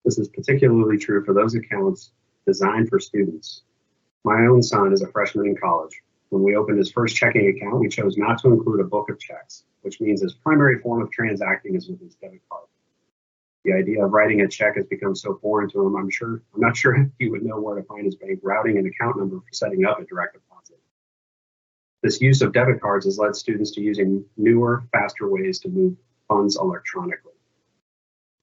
This is particularly true for those accounts designed for students. My own son is a freshman in college. When we opened his first checking account, we chose not to include a book of checks, which means his primary form of transacting is with his debit card. The idea of writing a check has become so foreign to him, I'm not sure if he would know where to find his bank routing and account number for setting up a direct deposit. This use of debit cards has led students to using newer, faster ways to move funds electronically.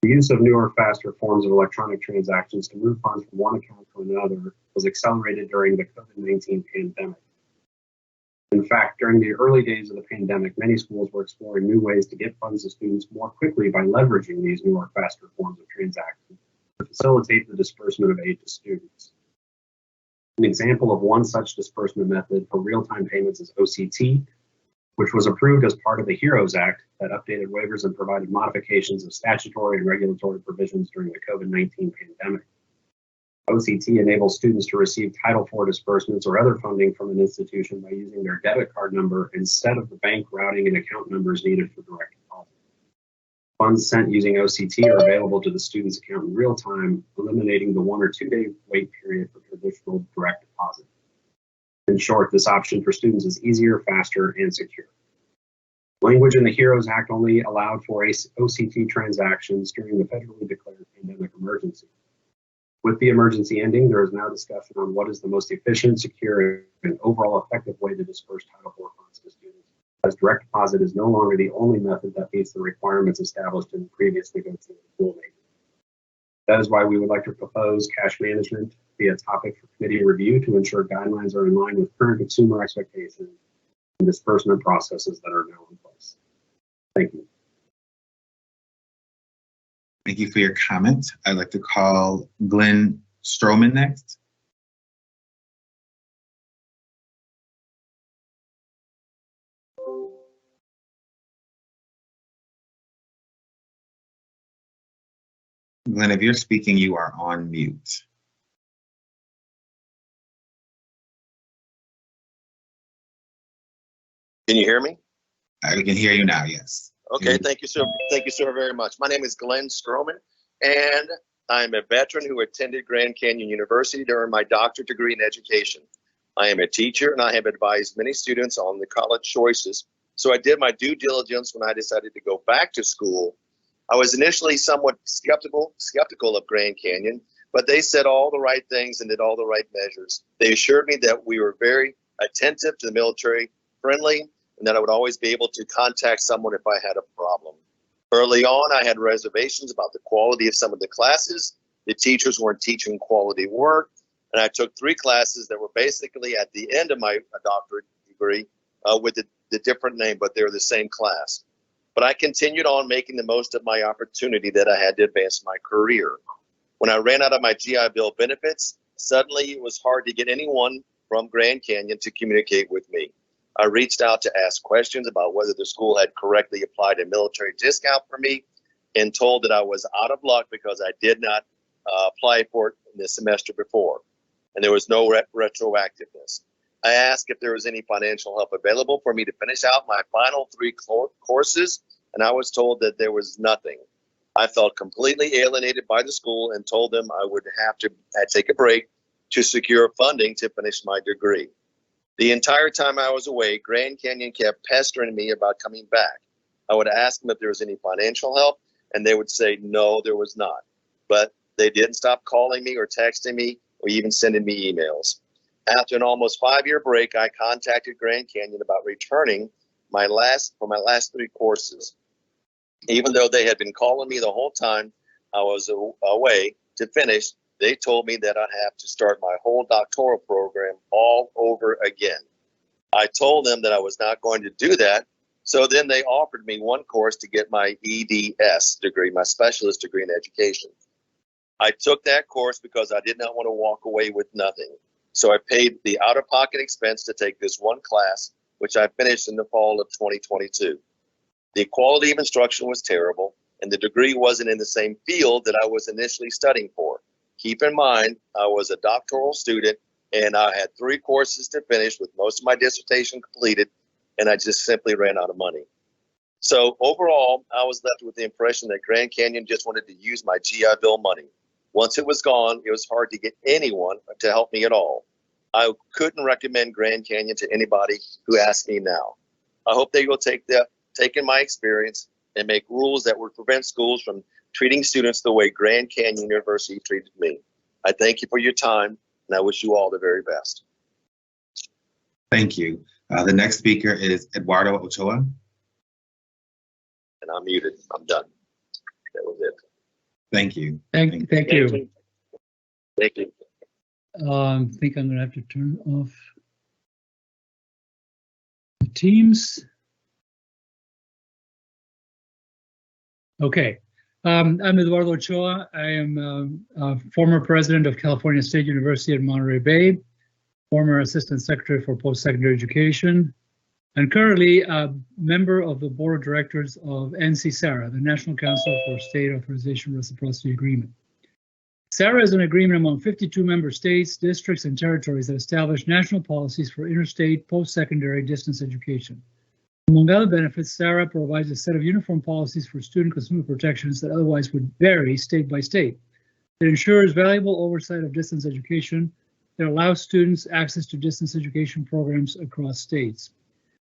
The use of newer, faster forms of electronic transactions to move funds from one account to another was accelerated during the COVID-19 pandemic. In fact, during the early days of the pandemic, many schools were exploring new ways to get funds to students more quickly by leveraging these newer, faster forms of transactions to facilitate the disbursement of aid to students. An example of one such disbursement method for real-time payments is OCT, which was approved as part of the HEROES Act that updated waivers and provided modifications of statutory and regulatory provisions during the COVID-19 pandemic. OCT enables students to receive Title IV disbursements or other funding from an institution by using their debit card number instead of the bank routing and account numbers needed for direct deposit. Funds sent using OCT are available to the student's account in real time, eliminating the 1 or 2 day wait period for traditional direct deposit. In short, this option for students is easier, faster, and secure. Language in the HEROES Act only allowed for OCT transactions during the federally declared pandemic emergency. With the emergency ending, there is now discussion on what is the most efficient, secure, and overall effective way to disperse Title IV funds to students, as direct deposit is no longer the only method that meets the requirements established in the previous negotiated rulemaking. That is why we would like to propose cash management to be a topic for committee review to ensure guidelines are in line with current consumer expectations and disbursement processes that are now in place. Thank you. Thank you for your comment. I'd like to call Glenn Stroman next. Glenn, if you're speaking, you are on mute. Can you hear me? I can hear you now, yes. Okay, thank you, sir. Thank you, sir, very much. My name is Glenn Stroman, and I'm a veteran who attended Grand Canyon University during my doctorate degree in education. I am a teacher, and I have advised many students on the college choices. So I did my due diligence when I decided to go back to school. I was initially somewhat skeptical of Grand Canyon, but they said all the right things and did all the right measures. They assured me that we were very attentive to the military, friendly, and that I would always be able to contact someone if I had a problem. Early on, I had reservations about the quality of some of the classes. The teachers weren't teaching quality work, and I took 3 classes that were basically at the end of my doctorate degree with the different name, but they were the same class. But I continued on making the most of my opportunity that I had to advance my career. When I ran out of my GI Bill benefits, suddenly it was hard to get anyone from Grand Canyon to communicate with me. I reached out to ask questions about whether the school had correctly applied a military discount for me and told that I was out of luck because I did not apply for it in the semester before, and there was no retroactiveness. I asked if there was any financial help available for me to finish out my final 3 courses, and I was told that there was nothing. I felt completely alienated by the school and told them I would have to take a break to secure funding to finish my degree. The entire time I was away, Grand Canyon kept pestering me about coming back. I would ask them if there was any financial help, and they would say no, there was not. But they didn't stop calling me or texting me or even sending me emails. After an almost 5-year break, I contacted Grand Canyon about returning my last 3 courses. Even though they had been calling me the whole time I was away to finish, they told me that I'd have to start my whole doctoral program all over again. I told them that I was not going to do that, so then they offered me 1 course to get my EDS degree, my specialist degree in education. I took that course because I did not want to walk away with nothing. So I paid the out-of-pocket expense to take this 1 class, which I finished in the fall of 2022. The quality of instruction was terrible, and the degree wasn't in the same field that I was initially studying for. Keep in mind, I was a doctoral student, and I had 3 courses to finish with most of my dissertation completed, and I just simply ran out of money. So overall, I was left with the impression that Grand Canyon just wanted to use my GI Bill money. Once it was gone, it was hard to get anyone to help me at all. I couldn't recommend Grand Canyon to anybody who asked me now. I hope they will take in my experience and make rules that would prevent schools from treating students the way Grand Canyon University treated me. I thank you for your time, and I wish you all the very best. Thank you. The next speaker is Eduardo Ochoa. And I'm muted. I'm done. That was it. Thank you. Thank you. Thank you. I think I'm going to have to turn off the Teams. Okay. I'm Eduardo Ochoa. I am former president of California State University at Monterey Bay. former Assistant Secretary for Post-Secondary Education, and currently a member of the Board of Directors of NC-SARA, the National Council for State Authorization Reciprocity Agreement. SARA is an agreement among 52 member states, districts, and territories that establish national policies for interstate post-secondary distance education. Among other benefits, SARA provides a set of uniform policies for student consumer protections that otherwise would vary state by state. It ensures valuable oversight of distance education. It allows students access to distance education programs across states.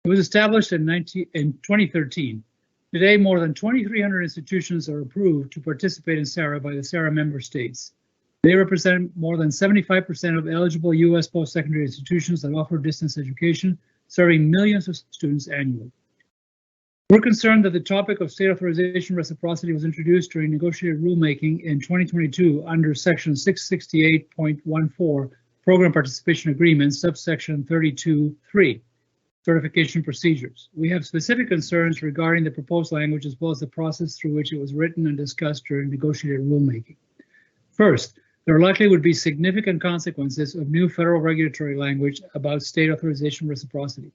It was established in 2013. Today, more than 2,300 institutions are approved to participate in SARA by the SARA member states. They represent more than 75% of eligible U.S. post-secondary institutions that offer distance education, serving millions of students annually. We're concerned that the topic of state authorization reciprocity was introduced during negotiated rulemaking in 2022 under Section 668.14, Program Participation Agreement, subsection 32(3). Certification procedures. We have specific concerns regarding the proposed language as well as the process through which it was written and discussed during negotiated rulemaking. First, there likely would be significant consequences of new federal regulatory language about state authorization reciprocity.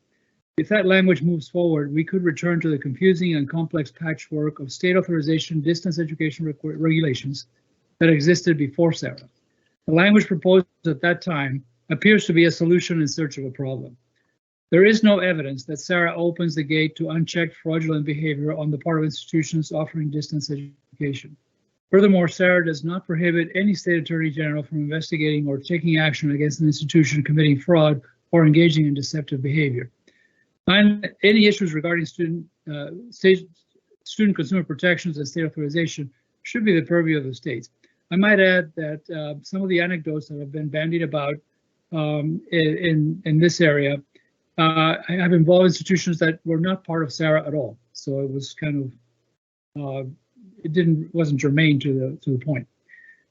If that language moves forward, we could return to the confusing and complex patchwork of state authorization distance education regulations that existed before SARA. The language proposed at that time appears to be a solution in search of a problem. There is no evidence that SARA opens the gate to unchecked fraudulent behavior on the part of institutions offering distance education. Furthermore, SARA does not prohibit any state attorney general from investigating or taking action against an institution committing fraud or engaging in deceptive behavior. And any issues regarding student consumer protections and state authorization should be the purview of the states. I might add that some of the anecdotes that have been bandied about in this area have involved institutions that were not part of SARA at all. So it was kind of, wasn't germane to the point.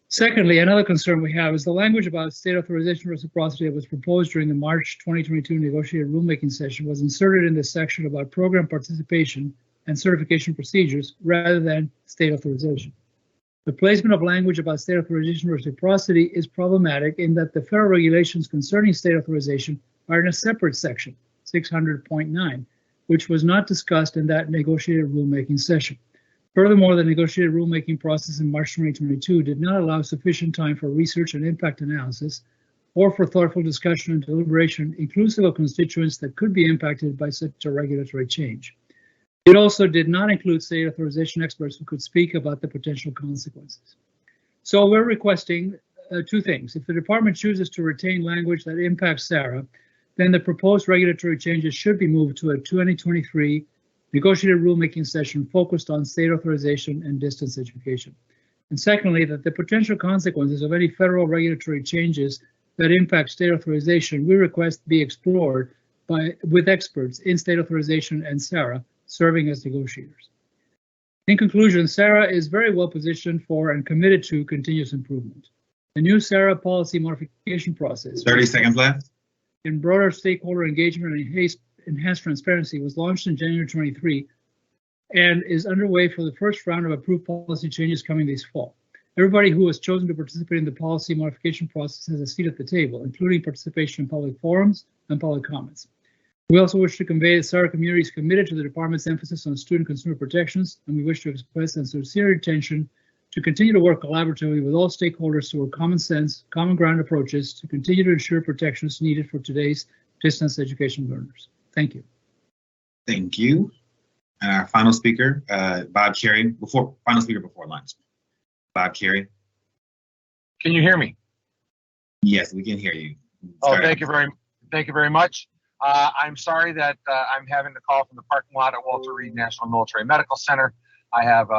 Secondly, another concern we have is the language about state authorization reciprocity that was proposed during the March 2022 negotiated rulemaking session was inserted in the section about program participation and certification procedures rather than state authorization. The placement of language about state authorization reciprocity is problematic in that the federal regulations concerning state authorization are in a separate section, 600.9, which was not discussed in that negotiated rulemaking session. Furthermore, the negotiated rulemaking process in March 2022 did not allow sufficient time for research and impact analysis or for thoughtful discussion and deliberation inclusive of constituents that could be impacted by such a regulatory change. It also did not include state authorization experts who could speak about the potential consequences. So we're requesting two things. If the department chooses to retain language that impacts SARA, then the proposed regulatory changes should be moved to a 2023 negotiated rulemaking session focused on state authorization and distance education. And secondly, that the potential consequences of any federal regulatory changes that impact state authorization, we request be explored with experts in state authorization and SARA serving as negotiators. In conclusion, SARA is very well positioned for and committed to continuous improvement. The new SARA policy modification process, 30 seconds left, in broader stakeholder engagement and enhanced transparency, was launched in January 23 and is underway for the first round of approved policy changes coming this fall. Everybody who has chosen to participate in the policy modification process has a seat at the table, including participation in public forums and public comments. We also wish to convey that SARA community is committed to the department's emphasis on student consumer protections, and we wish to express a sincere intention to continue to work collaboratively with all stakeholders toward common sense, common ground approaches to continue to ensure protections needed for today's distance education learners. Thank you. Thank you. And our final speaker, Bob Carey, final speaker before lunch. Bob Carey. Can you hear me? Yes, we can hear you. Oh, thank you very much. I'm sorry that I'm having to call from the parking lot at Walter Reed National Military Medical Center. I have,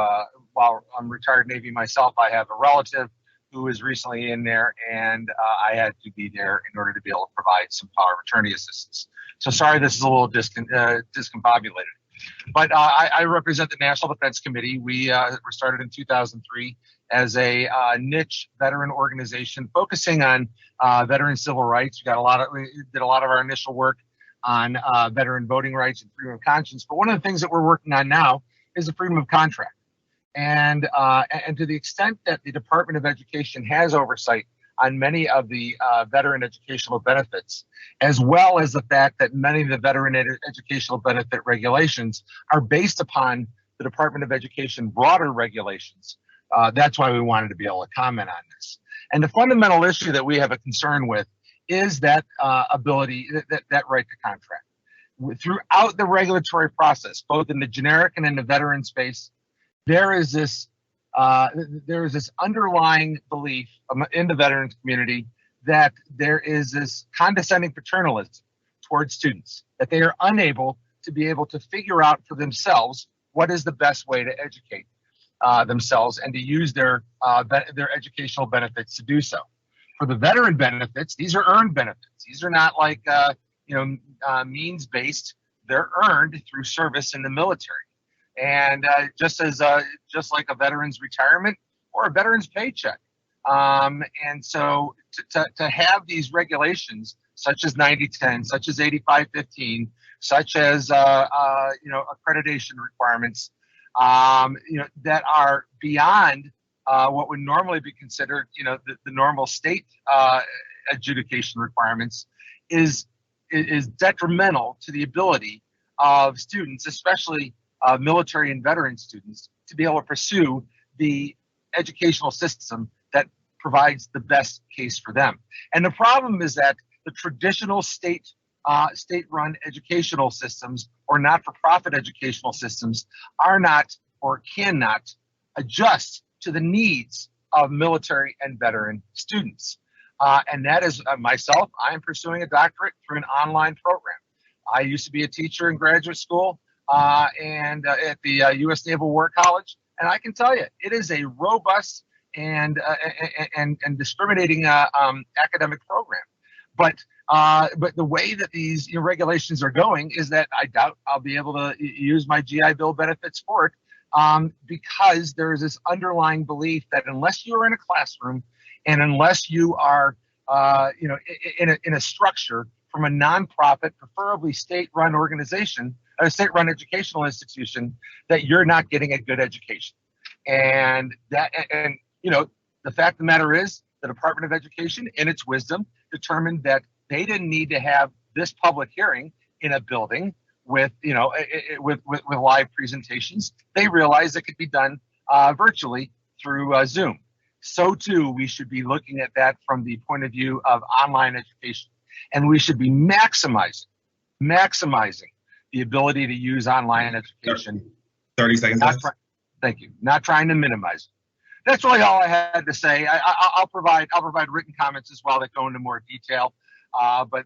while I'm retired Navy myself, I have a relative who was recently in there, and I had to be there in order to be able to provide some power of attorney assistance. So sorry, this is a little discombobulated. But I represent the National Defense Committee. We were started in 2003 as a niche veteran organization focusing on veteran civil rights. We did a lot of our initial work on veteran voting rights and freedom of conscience. But one of the things that we're working on now is the freedom of contract. And to the extent that the Department of Education has oversight on many of the veteran educational benefits, as well as the fact that many of the veteran educational benefit regulations are based upon the Department of Education broader regulations. That's why we wanted to be able to comment on this. And the fundamental issue that we have a concern with is that ability, that right to contract. Throughout the regulatory process, both in the generic and in the veteran space, there is this underlying belief in the veterans community that there is this condescending paternalism towards students, that they are unable to be able to figure out for themselves what is the best way to educate themselves and to use their educational benefits to do so. For the veteran benefits, these are earned benefits. These are not like means-based. They're earned through service in the military. And just like a veteran's retirement or a veteran's paycheck. And so to have these regulations, such as 9010, such as 8515, such as accreditation requirements, that are beyond what would normally be considered, the normal state adjudication requirements, is detrimental to the ability of students, especially military and veteran students, to be able to pursue the educational system that provides the best case for them. And the problem is that the traditional state-run educational systems or not-for-profit educational systems are not or cannot adjust to the needs of military and veteran students. And that is myself. I am pursuing a doctorate through an online program. I used to be a teacher in graduate school and at the U.S. Naval War College, and I can tell you, it is a robust and discriminating academic program. But the way that these regulations are going is that I doubt I'll be able to use my GI Bill benefits for it because there is this underlying belief that unless you are in a classroom and unless you are in a structure from a nonprofit, preferably state-run organization, a state-run educational institution, that you're not getting a good education. And the fact of the matter is, the Department of Education, in its wisdom, determined that they didn't need to have this public hearing in a building with live presentations. They realized it could be done virtually through Zoom. So too, we should be looking at that from the point of view of online education, and we should be maximizing the ability to use online education. 30 seconds. Thank you. Not trying to minimize it. That's really all I had to say. I'll provide written comments as well that go into more detail. But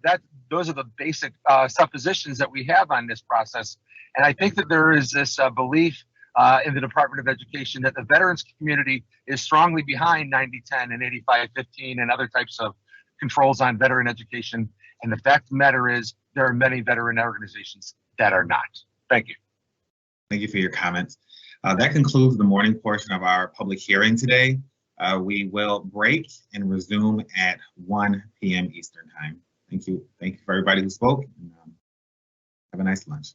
those are the basic suppositions that we have on this process. And I think that there is this belief in the Department of Education that the veterans community is strongly behind 9010 and 8515 and other types of controls on veteran education. And the fact of the matter is, there are many veteran organizations that are not. Thank you. Thank you for your comments. That concludes the morning portion of our public hearing today. We will break and resume at 1 p.m. Eastern time. Thank you. Thank you for everybody who spoke. And, have a nice lunch.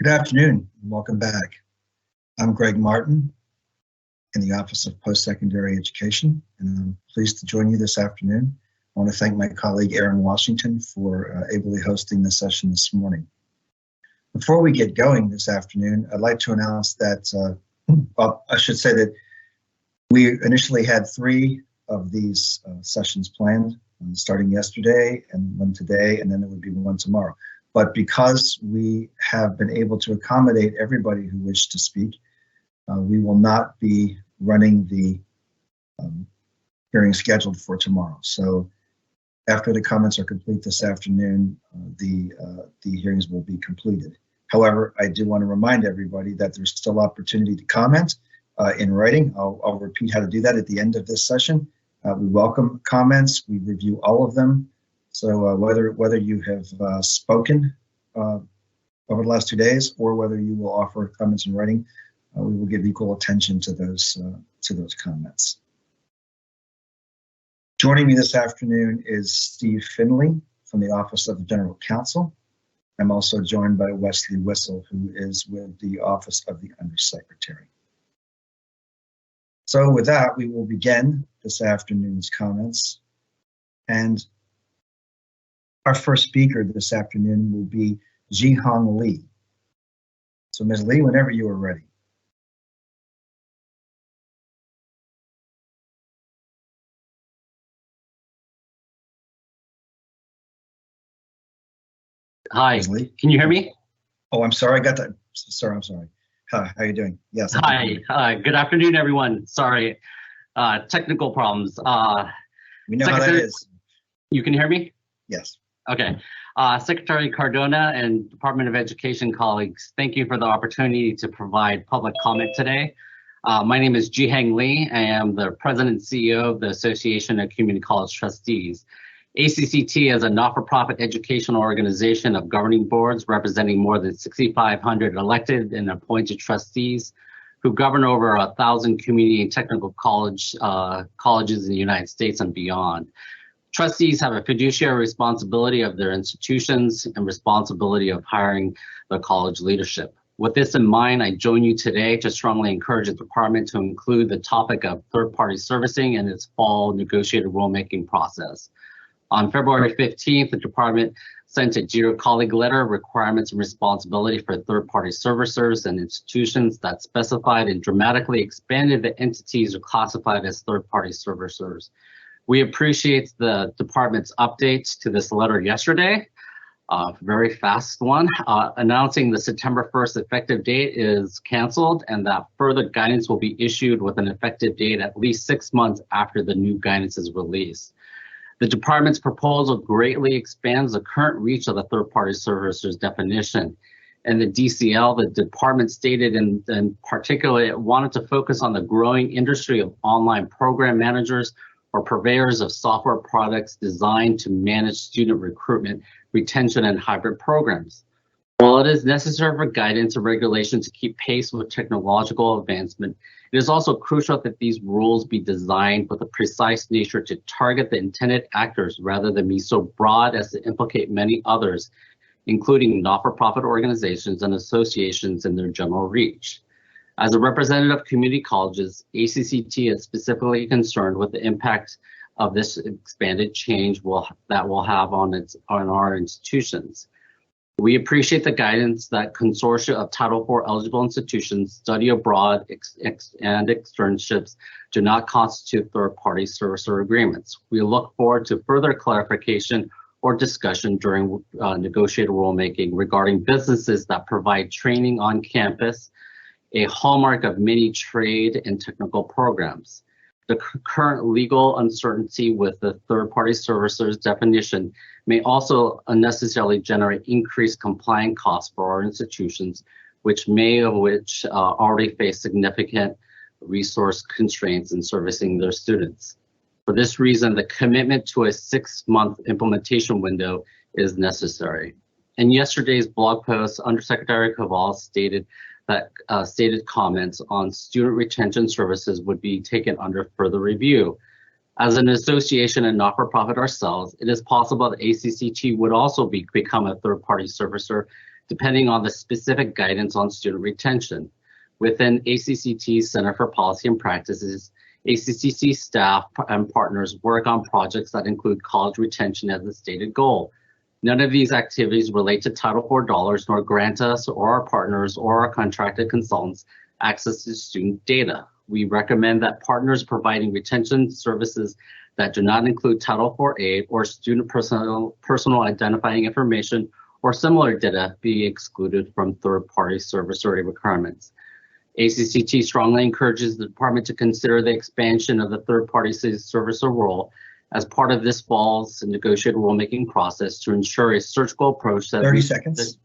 Good afternoon and welcome back. I'm Greg Martin in the Office of Post-Secondary Education, and I'm pleased to join you this afternoon. I want to thank my colleague Aaron Washington for ably hosting the session this morning. Before we get going this afternoon, I'd like to announce that, well, I should say that we initially had 3 of these sessions planned, starting yesterday and one today, and then there would be one tomorrow. But because we have been able to accommodate everybody who wished to speak, we will not be running the hearing scheduled for tomorrow. So after the comments are complete this afternoon, the hearings will be completed. However, I do want to remind everybody that there's still opportunity to comment in writing. I'll repeat how to do that at the end of this session. We welcome comments. We review all of them. So whether you have spoken over the last 2 days or whether you will offer comments in writing, we will give equal attention to those comments. Joining me this afternoon is Steve Finley from the Office of the General Counsel. I'm also joined by Wesley Whistle, who is with the Office of the Undersecretary. So with that, we will begin this afternoon's comments. And our first speaker this afternoon will be Jihong Lee. So Ms. Lee, whenever you are ready. Hi, can you hear me? Oh, I'm sorry, I got that. Sorry, I'm sorry. Hi, how are you doing? Yes. Hi, good afternoon, everyone. Sorry, technical problems. We know how that is. You can hear me? Yes. Okay. Secretary Cardona and Department of Education colleagues, thank you for the opportunity to provide public comment today. My name is Jihong Lee. I am the President and CEO of the Association of Community College Trustees. ACCT is a not-for-profit educational organization of governing boards representing more than 6,500 elected and appointed trustees who govern over 1,000 community and technical colleges in the United States and beyond. Trustees have a fiduciary responsibility of their institutions and responsibility of hiring the college leadership. With this in mind, I join you today to strongly encourage the department to include the topic of third-party servicing in its fall negotiated rulemaking process. On February 15th, the department sent a Dear Colleague letter requirements and responsibility for third-party servicers and institutions that specified and dramatically expanded the entities are classified as third-party servicers. We appreciate the department's updates to this letter yesterday, very fast one, announcing the September 1st effective date is canceled and that further guidance will be issued with an effective date at least 6 months after the new guidance is released. The department's proposal greatly expands the current reach of the third-party servicer's definition. And the DCL, the department stated in particular, it wanted to focus on the growing industry of online program managers or purveyors of software products designed to manage student recruitment, retention, and hybrid programs. While it is necessary for guidance and regulation to keep pace with technological advancement, it is also crucial that these rules be designed with a precise nature to target the intended actors rather than be so broad as to implicate many others, including not-for-profit organizations and associations in their general reach. As a representative of community colleges, ACCT is specifically concerned with the impact of this expanded change that will have on our institutions. We appreciate the guidance that consortia of Title IV eligible institutions, study abroad, and externships do not constitute third-party servicer agreements. We look forward to further clarification or discussion during negotiated rulemaking regarding businesses that provide training on campus, a hallmark of many trade and technical programs. The current legal uncertainty with the third-party servicer's definition may also unnecessarily generate increased compliance costs for our institutions, which already face significant resource constraints in servicing their students. For this reason, the commitment to a 6-month implementation window is necessary. In yesterday's blog post, Undersecretary Cavall stated that stated comments on student retention services would be taken under further review. As an association and not-for-profit ourselves, it is possible that ACCT would also become a third-party servicer depending on the specific guidance on student retention. Within ACCT's Center for Policy and Practices, ACCT staff and partners work on projects that include college retention as the stated goal. None of these activities relate to Title IV dollars, nor grant us or our partners or our contracted consultants access to student data. We recommend that partners providing retention services that do not include Title IV aid or student personal identifying information or similar data be excluded from third-party service area requirements. ACCT strongly encourages the department to consider the expansion of the third-party servicer role as part of this fall's negotiated rulemaking process to ensure a surgical approach that 30 seconds.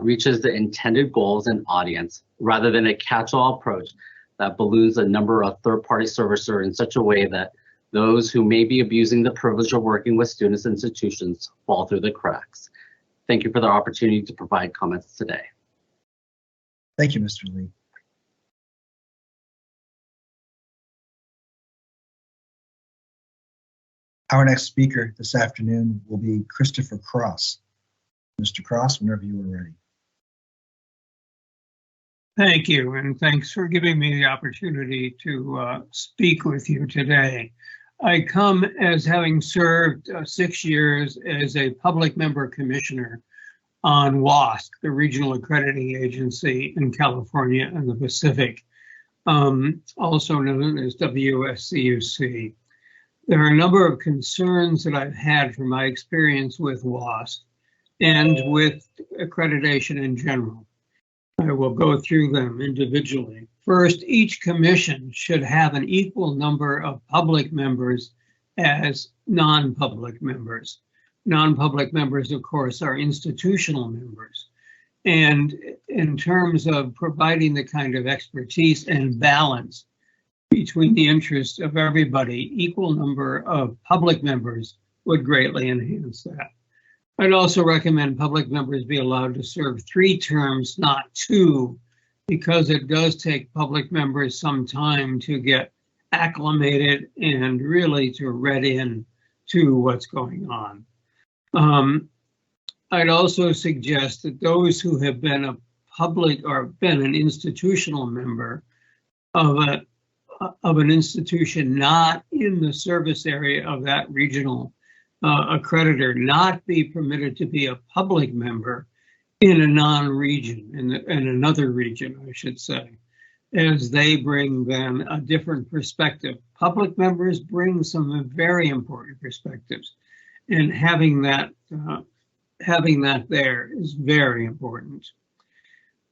Reaches the intended goals and audience, rather than a catch-all approach that balloons the number of third-party servicer in such a way that those who may be abusing the privilege of working with students and institutions fall through the cracks. Thank you for the opportunity to provide comments today. Thank you, Mr. Lee. Our next speaker this afternoon will be Christopher Cross. Mr. Cross, whenever you are ready. Thank you, and thanks for giving me the opportunity to speak with you today. I come as having served 6 years as a public member commissioner on WASC, the Regional Accrediting Agency in California and the Pacific, also known as WSCUC. There are a number of concerns that I've had from my experience with WASC and with accreditation in general. I will go through them individually. First, each commission should have an equal number of public members as non-public members. Non-public members, of course, are institutional members. And in terms of providing the kind of expertise and balance between the interests of everybody, equal number of public members would greatly enhance that. I'd also recommend public members be allowed to serve 3 terms, not 2, because it does take public members some time to get acclimated and really to read in to what's going on. I'd also suggest that those who have been a public or been an institutional member of an institution not in the service area of that regional accreditor not be permitted to be a public member in a non-region, in another region, I should say, as they bring then a different perspective. Public members bring some very important perspectives, and having that there is very important.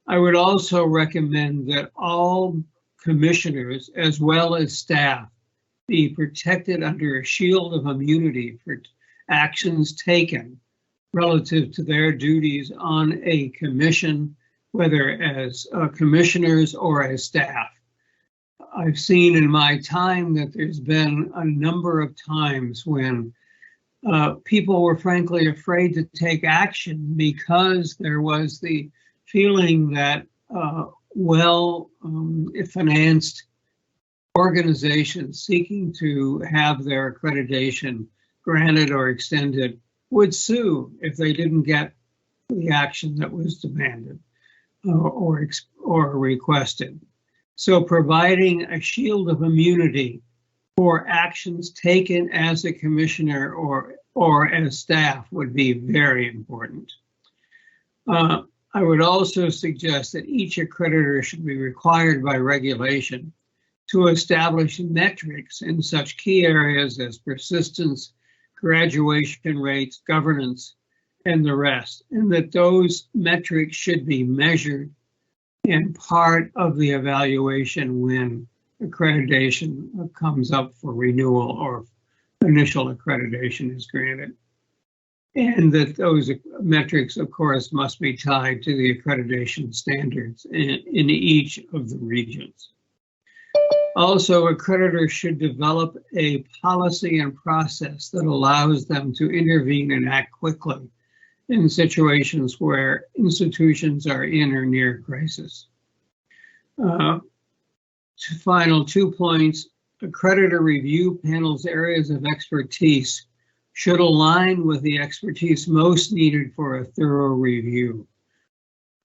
I would also recommend that all commissioners as well as staff be protected under a shield of immunity for actions taken relative to their duties on a commission, whether as commissioners or as staff. I've seen in my time that there's been a number of times when people were frankly afraid to take action because there was the feeling that well-financed organizations seeking to have their accreditation granted or extended would sue if they didn't get the action that was demanded or requested. So providing a shield of immunity for actions taken as a commissioner or as staff would be very important. I would also suggest that each accreditor should be required by regulation to establish metrics in such key areas as persistence, graduation rates, governance, and the rest, and that those metrics should be measured and part of the evaluation when accreditation comes up for renewal or initial accreditation is granted. And that those metrics, of course, must be tied to the accreditation standards in each of the regions. Also, accreditors should develop a policy and process that allows them to intervene and act quickly in situations where institutions are in or near crisis. Final 2 points, accreditor review panels' areas of expertise should align with the expertise most needed for a thorough review.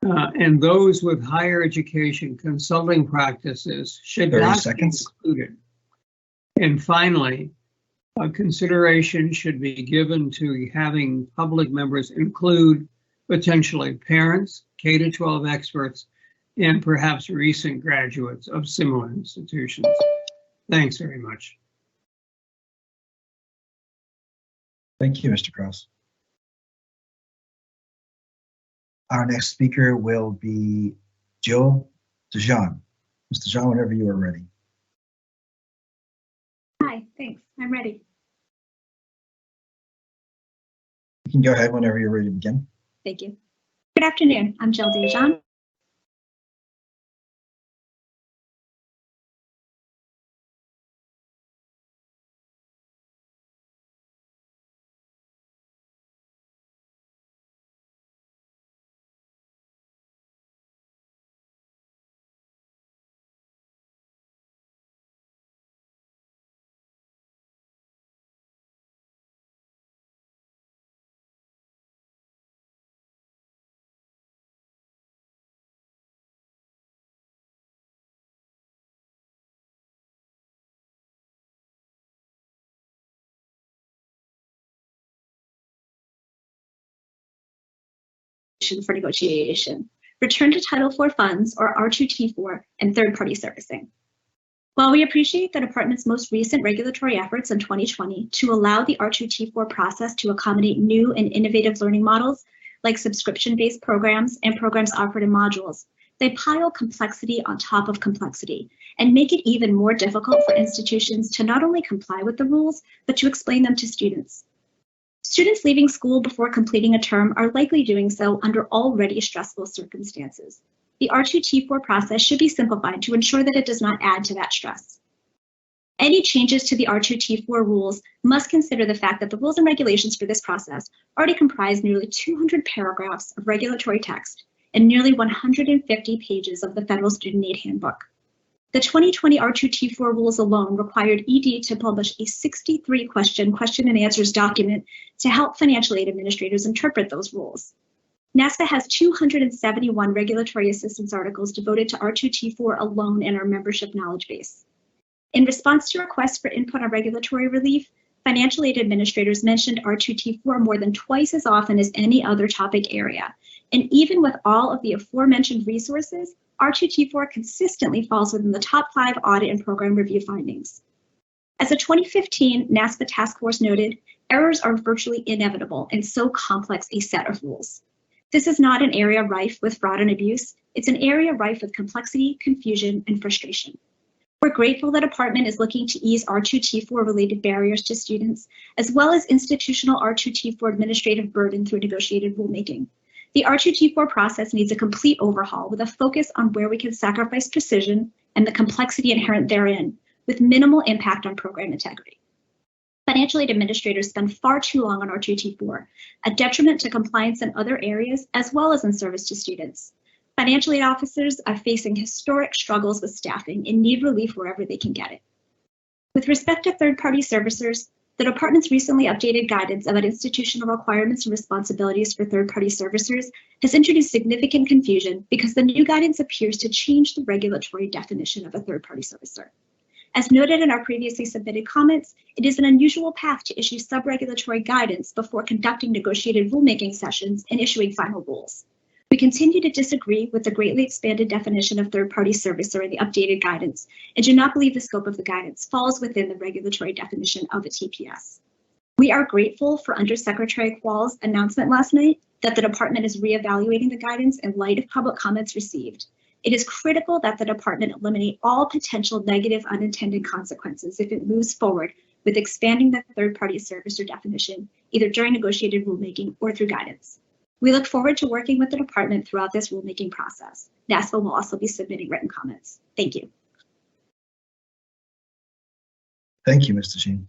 And those with higher education consulting practices should 30 not seconds. be included. And finally, a consideration should be given to having public members include potentially parents, K-12 experts, and perhaps recent graduates of similar institutions. Thanks very much. Thank you, Mr. Cross. Our next speaker will be Jill DeJean. Ms. DeJean, whenever you are ready. Hi, thanks. I'm ready. You can go ahead whenever you're ready to begin. Thank you. Good afternoon. I'm Jill DeJean. For negotiation, return to Title IV funds or R2T4 and third-party servicing. While we appreciate the department's most recent regulatory efforts in 2020 to allow the R2T4 process to accommodate new and innovative learning models like subscription-based programs and programs offered in modules, they pile complexity on top of complexity and make it even more difficult for institutions to not only comply with the rules, but to explain them to students. Students leaving school before completing a term are likely doing so under already stressful circumstances. The R2T4 process should be simplified to ensure that it does not add to that stress. Any changes to the R2T4 rules must consider the fact that the rules and regulations for this process already comprise nearly 200 paragraphs of regulatory text and nearly 150 pages of the Federal Student Aid Handbook. The 2020 R2T4 rules alone required ED to publish a 63-question and answers document to help financial aid administrators interpret those rules. NASPA has 271 regulatory assistance articles devoted to R2T4 alone in our membership knowledge base. In response to requests for input on regulatory relief, financial aid administrators mentioned R2T4 more than twice as often as any other topic area. And even with all of the aforementioned resources, R2T4 consistently falls within the top 5 audit and program review findings. As a 2015 NASPA task force noted, errors are virtually inevitable in so complex a set of rules. This is not an area rife with fraud and abuse. It's an area rife with complexity, confusion, and frustration. We're grateful the department is looking to ease R2T4 related barriers to students, as well as institutional R2T4 administrative burden through negotiated rulemaking. The R2T4 process needs a complete overhaul with a focus on where we can sacrifice precision and the complexity inherent therein, with minimal impact on program integrity. Financial aid administrators spend far too long on R2T4, a detriment to compliance in other areas as well as in service to students. Financial aid officers are facing historic struggles with staffing and need relief wherever they can get it. With respect to third-party servicers, the department's recently updated guidance about institutional requirements and responsibilities for third-party servicers has introduced significant confusion because the new guidance appears to change the regulatory definition of a third-party servicer. As noted in our previously submitted comments, it is an unusual path to issue sub-regulatory guidance before conducting negotiated rulemaking sessions and issuing final rules. We continue to disagree with the greatly expanded definition of third-party servicer in the updated guidance and do not believe the scope of the guidance falls within the regulatory definition of a TPS. We are grateful for Undersecretary Quall's announcement last night that the department is reevaluating the guidance in light of public comments received. It is critical that the department eliminate all potential negative unintended consequences if it moves forward with expanding the third-party servicer definition, either during negotiated rulemaking or through guidance. We look forward to working with the department throughout this rulemaking process. NASPA will also be submitting written comments. Thank you. Thank you, Ms. DeJean.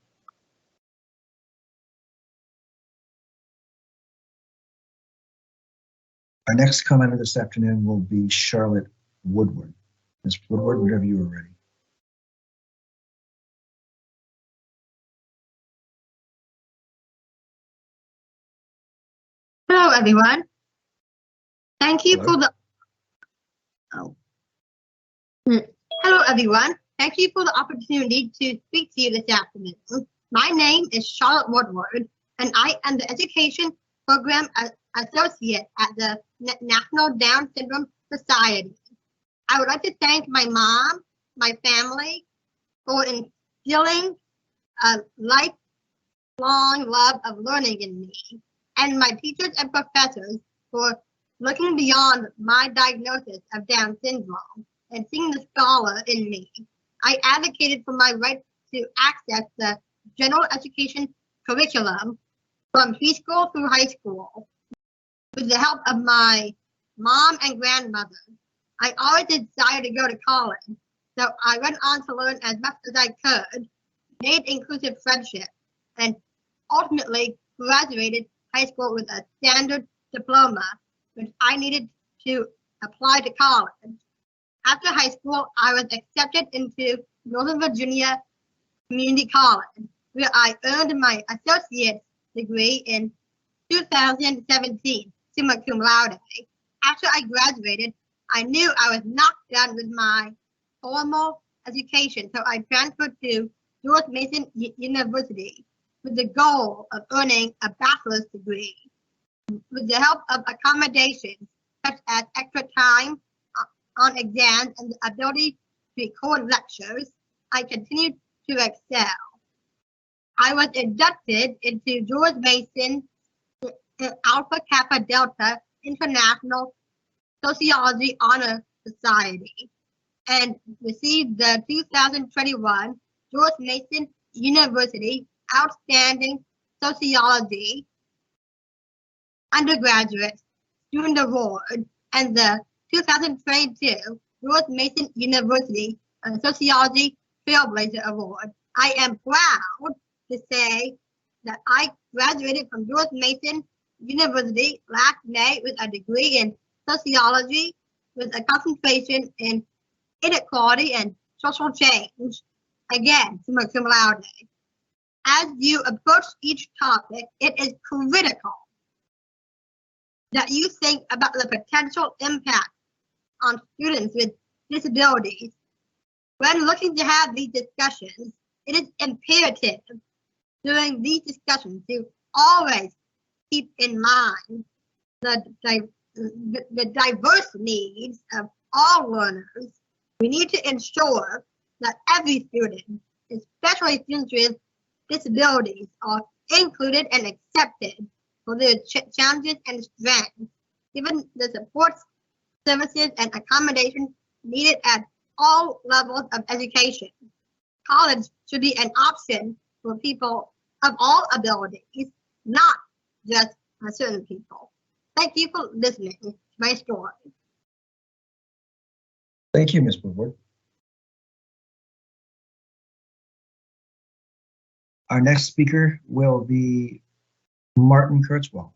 Our next commenter this afternoon will be Charlotte Woodward. Ms. Woodward, whenever you are ready. Hello, everyone. Thank you Hello. for the Hello, everyone. Thank you for the opportunity to speak to you this afternoon. My name is Charlotte Woodward, and I am the Education Program Associate at the National Down Syndrome Society. I would like to thank my mom, my family, for instilling a lifelong love of learning in me, and my teachers and professors for looking beyond my diagnosis of Down syndrome and seeing the scholar in me. I advocated for my right to access the general education curriculum from preschool through high school. With the help of my mom and grandmother, I always desired to go to college, so I went on to learn as much as I could, made inclusive friendships, and ultimately graduated high school with a standard diploma, which I needed to apply to college. After high school, I was accepted into Northern Virginia Community College, where I earned my associate's degree in 2017, summa cum laude. After I graduated, I knew I was not done with my formal education, so I transferred to George Mason University with the goal of earning a bachelor's degree. With the help of accommodations such as extra time on exams and the ability to record lectures, I continued to excel. I was inducted into George Mason Alpha Kappa Delta International Sociology Honor Society and received the 2021 George Mason University Outstanding Sociology Undergraduate Student Award and the 2022 George Mason University Sociology Trailblazer Award. I am proud to say that I graduated from George Mason University last May with a degree in sociology with a concentration in inequality and social change. Again, summa cum laude. As you approach each topic, it is critical that you think about the potential impact on students with disabilities. When looking to have these discussions, it is imperative during these discussions to always keep in mind the diverse needs of all learners. We need to ensure that every student, especially students with disabilities, are included and accepted for their challenges and strengths, given the support services and accommodations needed at all levels of education. College should be an option for people of all abilities, not just certain people. Thank you for listening to my story. Thank you, Ms. Woodward. Our next speaker will be Martin Kurzweil.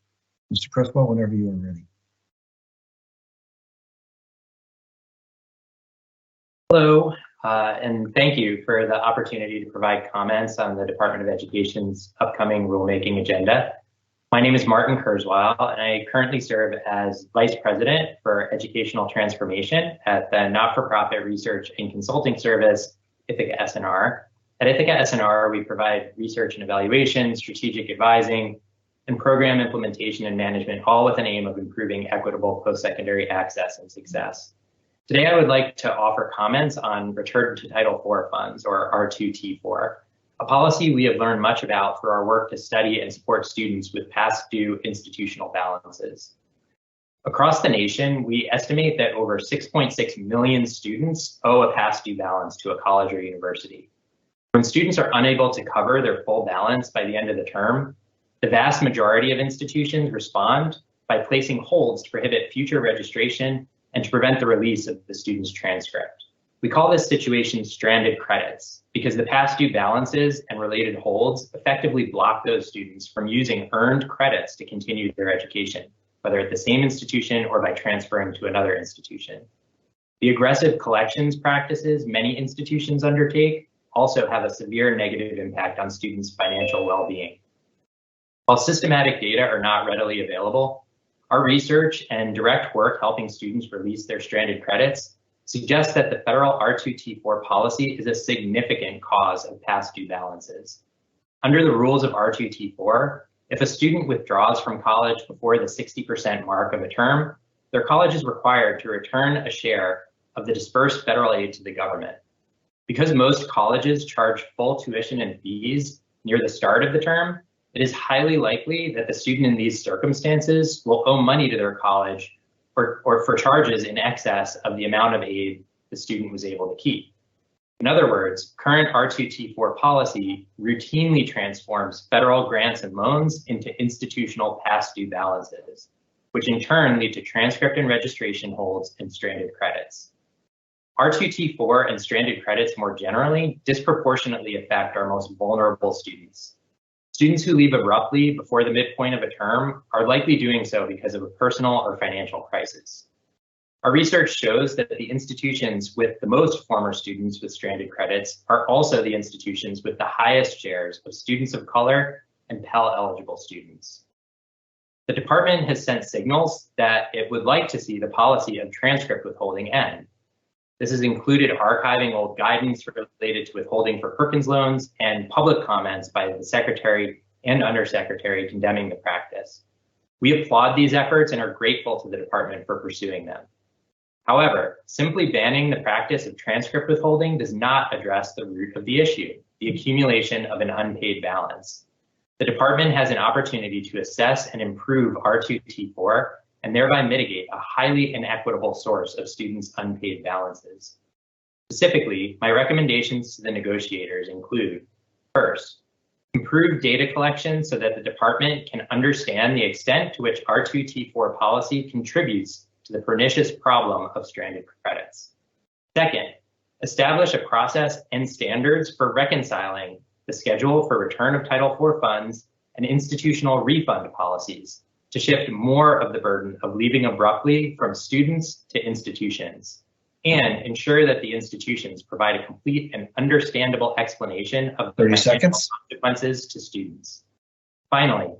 Mr. Kurzweil, whenever you are ready. Hello, and thank you for the opportunity to provide comments on the Department of Education's upcoming rulemaking agenda. My name is Martin Kurzweil, and I currently serve as Vice President for Educational Transformation at the not-for-profit research and consulting service, Ithaca S&R. At Ithaca S&R, we provide research and evaluation, strategic advising, and program implementation and management, all with an aim of improving equitable post-secondary access and success. Today, I would like to offer comments on Return to Title IV funds, or R2T4, a policy we have learned much about through our work to study and support students with past due institutional balances. Across the nation, we estimate that over 6.6 million students owe a past due balance to a college or university. When students are unable to cover their full balance by the end of the term, the vast majority of institutions respond by placing holds to prohibit future registration and to prevent the release of the student's transcript. We call this situation stranded credits because the past due balances and related holds effectively block those students from using earned credits to continue their education, whether at the same institution or by transferring to another institution. The aggressive collections practices many institutions undertake also have a severe negative impact on students' financial well-being. While systematic data are not readily available, Our research and direct work helping students release their stranded credits suggests that the federal R2T4 policy is a significant cause of past due balances. Under the rules of R2T4, if a student withdraws from college before the 60% mark of a term, their college is required to return a share of the dispersed federal aid to the government. Because most colleges charge full tuition and fees near the start of the term, it is highly likely that the student in these circumstances will owe money to their college or for charges in excess of the amount of aid the student was able to keep. In other words, current R2T4 policy routinely transforms federal grants and loans into institutional past due balances, which in turn lead to transcript and registration holds and stranded credits. R2T4 and stranded credits more generally disproportionately affect our most vulnerable students. Students who leave abruptly before the midpoint of a term are likely doing so because of a personal or financial crisis. Our research shows that the institutions with the most former students with stranded credits are also the institutions with the highest shares of students of color and Pell eligible students. The department has sent signals that it would like to see the policy of transcript withholding end. This has included archiving old guidance related to withholding for Perkins loans and public comments by the secretary and undersecretary condemning the practice. We applaud these efforts and are grateful to the department for pursuing them. However, simply banning the practice of transcript withholding does not address the root of the issue, the accumulation of an unpaid balance. The department has an opportunity to assess and improve R2T4 and thereby mitigate a highly inequitable source of students' unpaid balances. Specifically, my recommendations to the negotiators include, first, improve data collection so that the department can understand the extent to which R2T4 policy contributes to the pernicious problem of stranded credits. Second, establish a process and standards for reconciling the schedule for return of Title IV funds and institutional refund policies to shift more of the burden of leaving abruptly from students to institutions, and ensure that the institutions provide a complete and understandable explanation of the 30 seconds. consequences to students. Finally,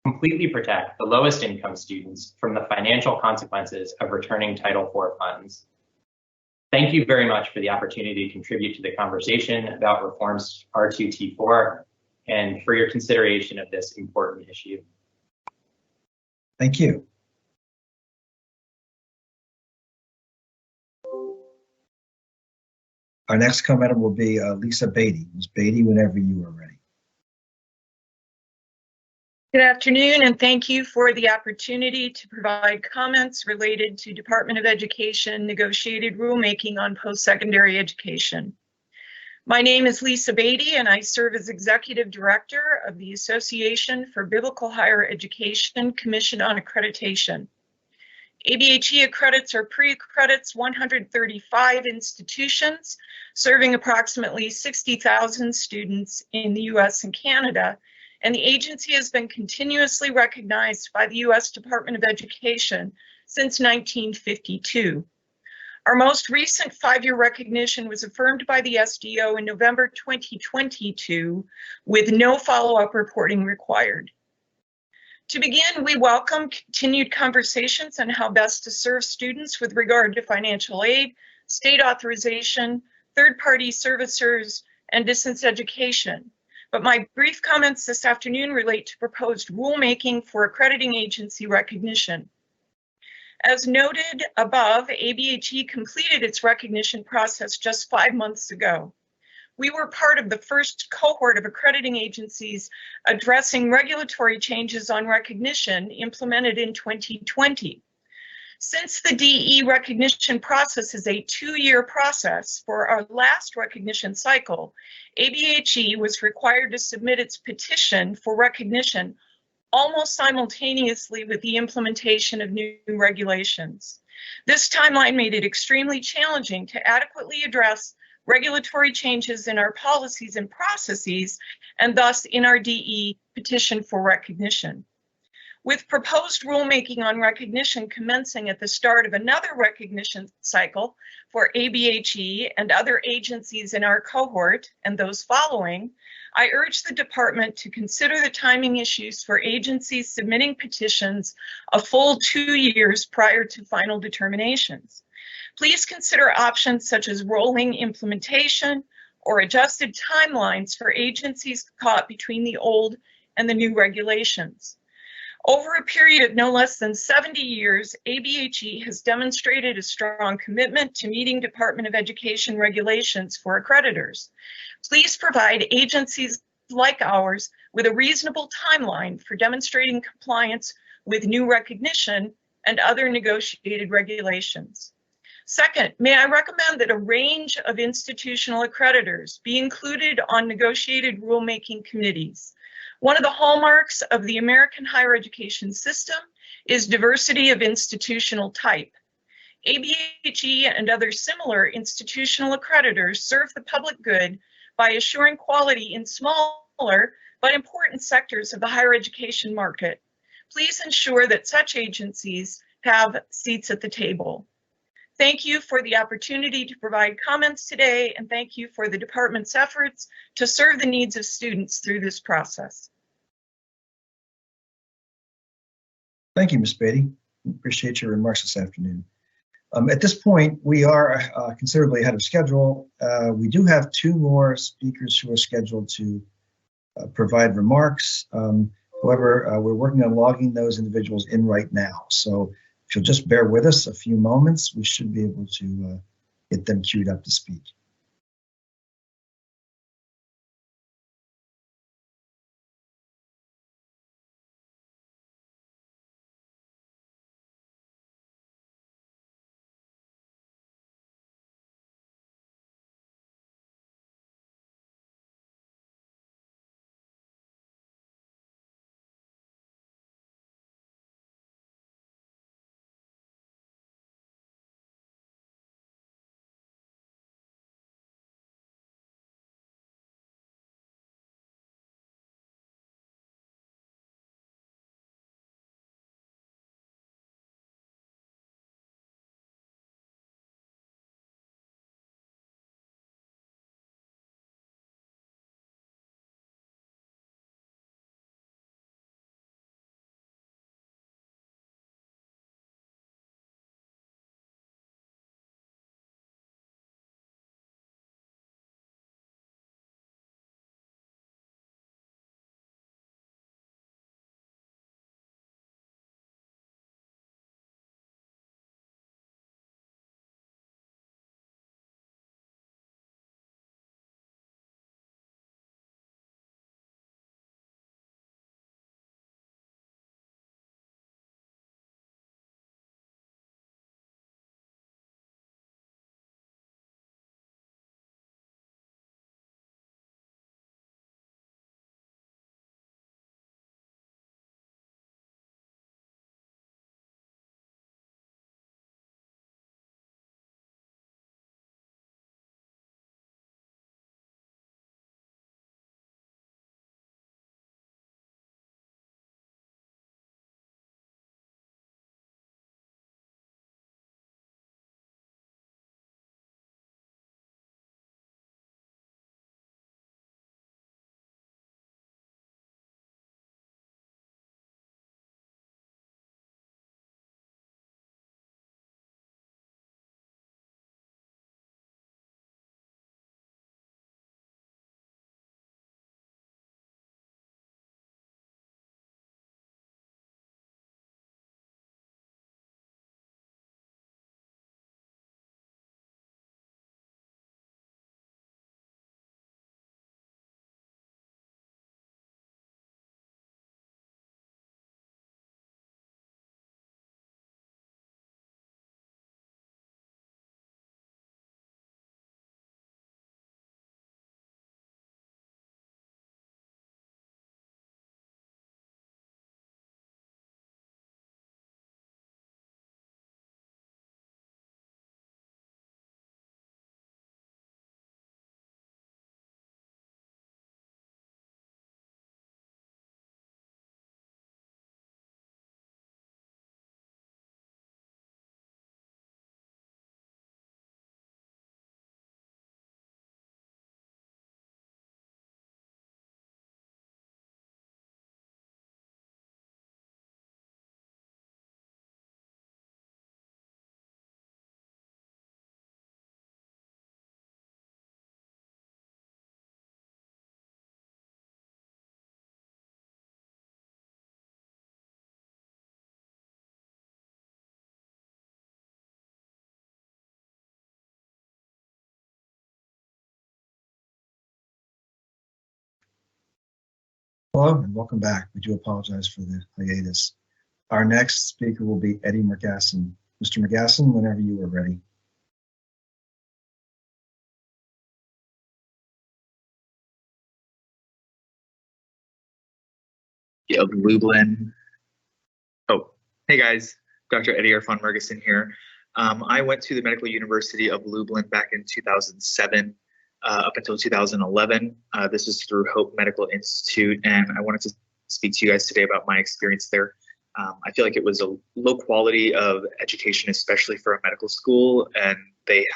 completely protect the lowest income students from the financial consequences of returning Title IV funds. Thank you very much for the opportunity to contribute to the conversation about reforms R2T4 and for your consideration of this important issue. Thank you. Our next commenter will be Lisa Beatty. Ms. Beatty, whenever you are ready. Good afternoon, and thank you for the opportunity to provide comments related to Department of Education negotiated rulemaking on post-secondary education. My name is Lisa Beatty, and I serve as Executive Director of the Association for Biblical Higher Education Commission on Accreditation. ABHE accredits or pre-accredits 135 institutions, serving approximately 60,000 students in the US and Canada, and the agency has been continuously recognized by the US Department of Education since 1952. Our most recent 5-year recognition was affirmed by the SDO in November 2022 with no follow-up reporting required. To begin, we welcome continued conversations on how best to serve students with regard to financial aid, state authorization, third-party servicers, and distance education. But my brief comments this afternoon relate to proposed rulemaking for accrediting agency recognition. As noted above, ABHE completed its recognition process just 5 months ago. We were part of the first cohort of accrediting agencies addressing regulatory changes on recognition implemented in 2020. Since the DE recognition process is a 2-year process, for our last recognition cycle, ABHE was required to submit its petition for recognition almost simultaneously with the implementation of new regulations. This timeline made it extremely challenging to adequately address regulatory changes in our policies and processes, and thus in our DE petition for recognition. With proposed rulemaking on recognition commencing at the start of another recognition cycle for ABHE and other agencies in our cohort and those following, I urge the department to consider the timing issues for agencies submitting petitions a full 2 years prior to final determinations. Please consider options such as rolling implementation or adjusted timelines for agencies caught between the old and the new regulations. Over a period of no less than 70 years, ABHE has demonstrated a strong commitment to meeting Department of Education regulations for accreditors. Please provide agencies like ours with a reasonable timeline for demonstrating compliance with new recognition and other negotiated regulations. Second, may I recommend that a range of institutional accreditors be included on negotiated rulemaking committees. One of the hallmarks of the American higher education system is diversity of institutional type. ABHE and other similar institutional accreditors serve the public good by assuring quality in smaller but important sectors of the higher education market. Please ensure that such agencies have seats at the table. Thank you for the opportunity to provide comments today, and thank you for the department's efforts to serve the needs of students through this process. Thank you, Ms. Beatty. Appreciate your remarks this afternoon. At this point, we are considerably ahead of schedule. We do have 2 more speakers who are scheduled to provide remarks. However, we're working on logging those individuals in right now. So if you'll just bear with us a few moments, we should be able to get them queued up to speak. Hello and welcome back. We do apologize for the hiatus. Our next speaker will be Eddie Mergasson. Mr. Mergasson, whenever you are ready. Of Lublin. Oh, hey guys, Dr. Eddie Irfan Mergasson here. I went to the Medical University of Lublin back in 2007 up until 2011. This is through Hope Medical Institute, and I wanted to speak to you guys today about my experience there. I feel like it was a low quality of education, especially for a medical school, and they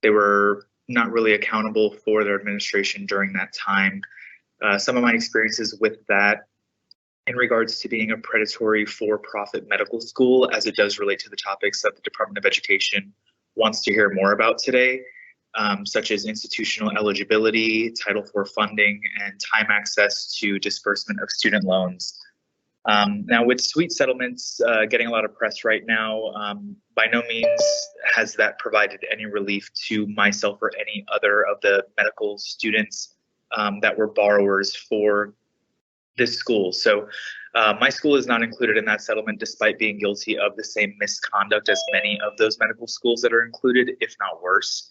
were not really accountable for their administration during that time. Some of my experiences with that in regards to being a predatory for-profit medical school, as it does relate to the topics that the Department of Education wants to hear more about today, such as institutional eligibility, Title IV funding, and time access to disbursement of student loans. Now, with sweet settlements getting a lot of press right now, by no means has that provided any relief to myself or any other of the medical students that were borrowers for this school. So my school is not included in that settlement, despite being guilty of the same misconduct as many of those medical schools that are included, if not worse.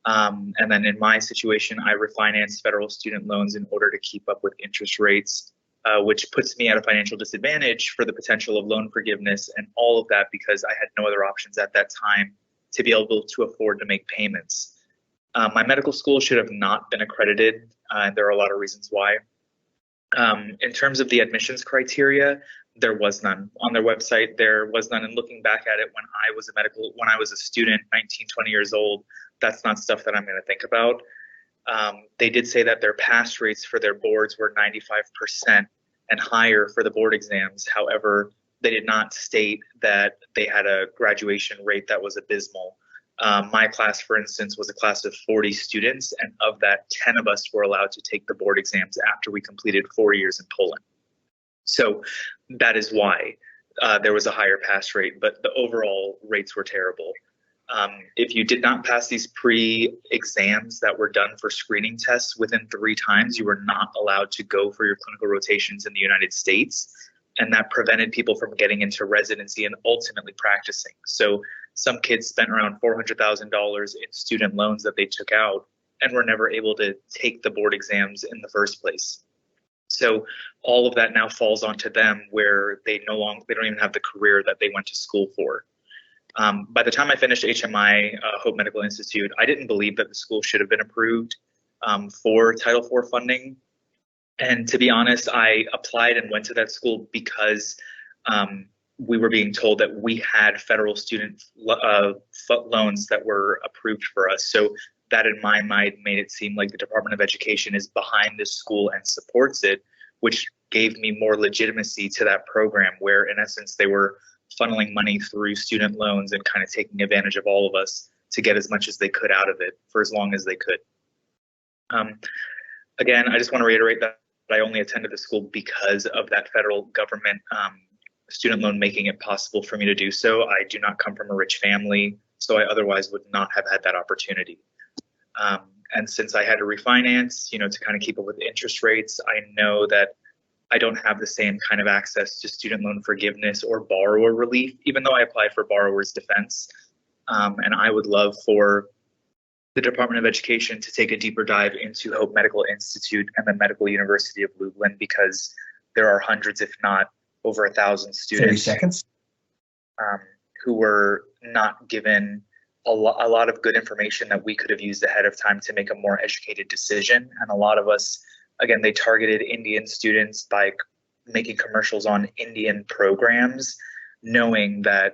And then in my situation, I refinanced federal student loans in order to keep up with interest rates, which puts me at a financial disadvantage for the potential of loan forgiveness and all of that, because I had no other options at that time to be able to afford to make payments. My medical school should have not been accredited, and there are a lot of reasons why. In terms of the admissions criteria, there was none. On their website, there was none. And looking back at it, when I was a student, 19, 20 years old, that's not stuff that I'm going to think about. They did say that their pass rates for their boards were 95% and higher for the board exams. However, they did not state that they had a graduation rate that was abysmal. My class, for instance, was a class of 40 students, and of that, 10 of us were allowed to take the board exams after we completed 4 years in Poland. So that is why there was a higher pass rate, but the overall rates were terrible. If you did not pass these pre-exams that were done for screening tests within 3 times, you were not allowed to go for your clinical rotations in the United States, and that prevented people from getting into residency and ultimately practicing. So some kids spent around $400,000 in student loans that they took out and were never able to take the board exams in the first place. So all of that now falls onto them, where they don't even have the career that they went to school for. By the time I finished HMI, Hope Medical Institute, I didn't believe that the school should have been approved for Title IV funding. And to be honest, I applied and went to that school because we were being told that we had federal student loans that were approved for us. So that in my mind made it seem like the Department of Education is behind this school and supports it, which gave me more legitimacy to that program, where in essence they were funneling money through student loans and kind of taking advantage of all of us to get as much as they could out of it for as long as they could. Again, I just want to reiterate that I only attended the school because of that federal government student loan making it possible for me to do so. I do not come from a rich family, so I otherwise would not have had that opportunity. And since I had to refinance, to kind of keep up with interest rates, I know that I don't have the same kind of access to student loan forgiveness or borrower relief, even though I applied for borrower's defense. And I would love for the Department of Education to take a deeper dive into Hope Medical Institute and the Medical University of Lublin, because there are hundreds, if not over 1,000 students 30 seconds. Who were not given a lot of good information that we could have used ahead of time to make a more educated decision. And a lot of us, again, they targeted Indian students by making commercials on Indian programs, knowing that,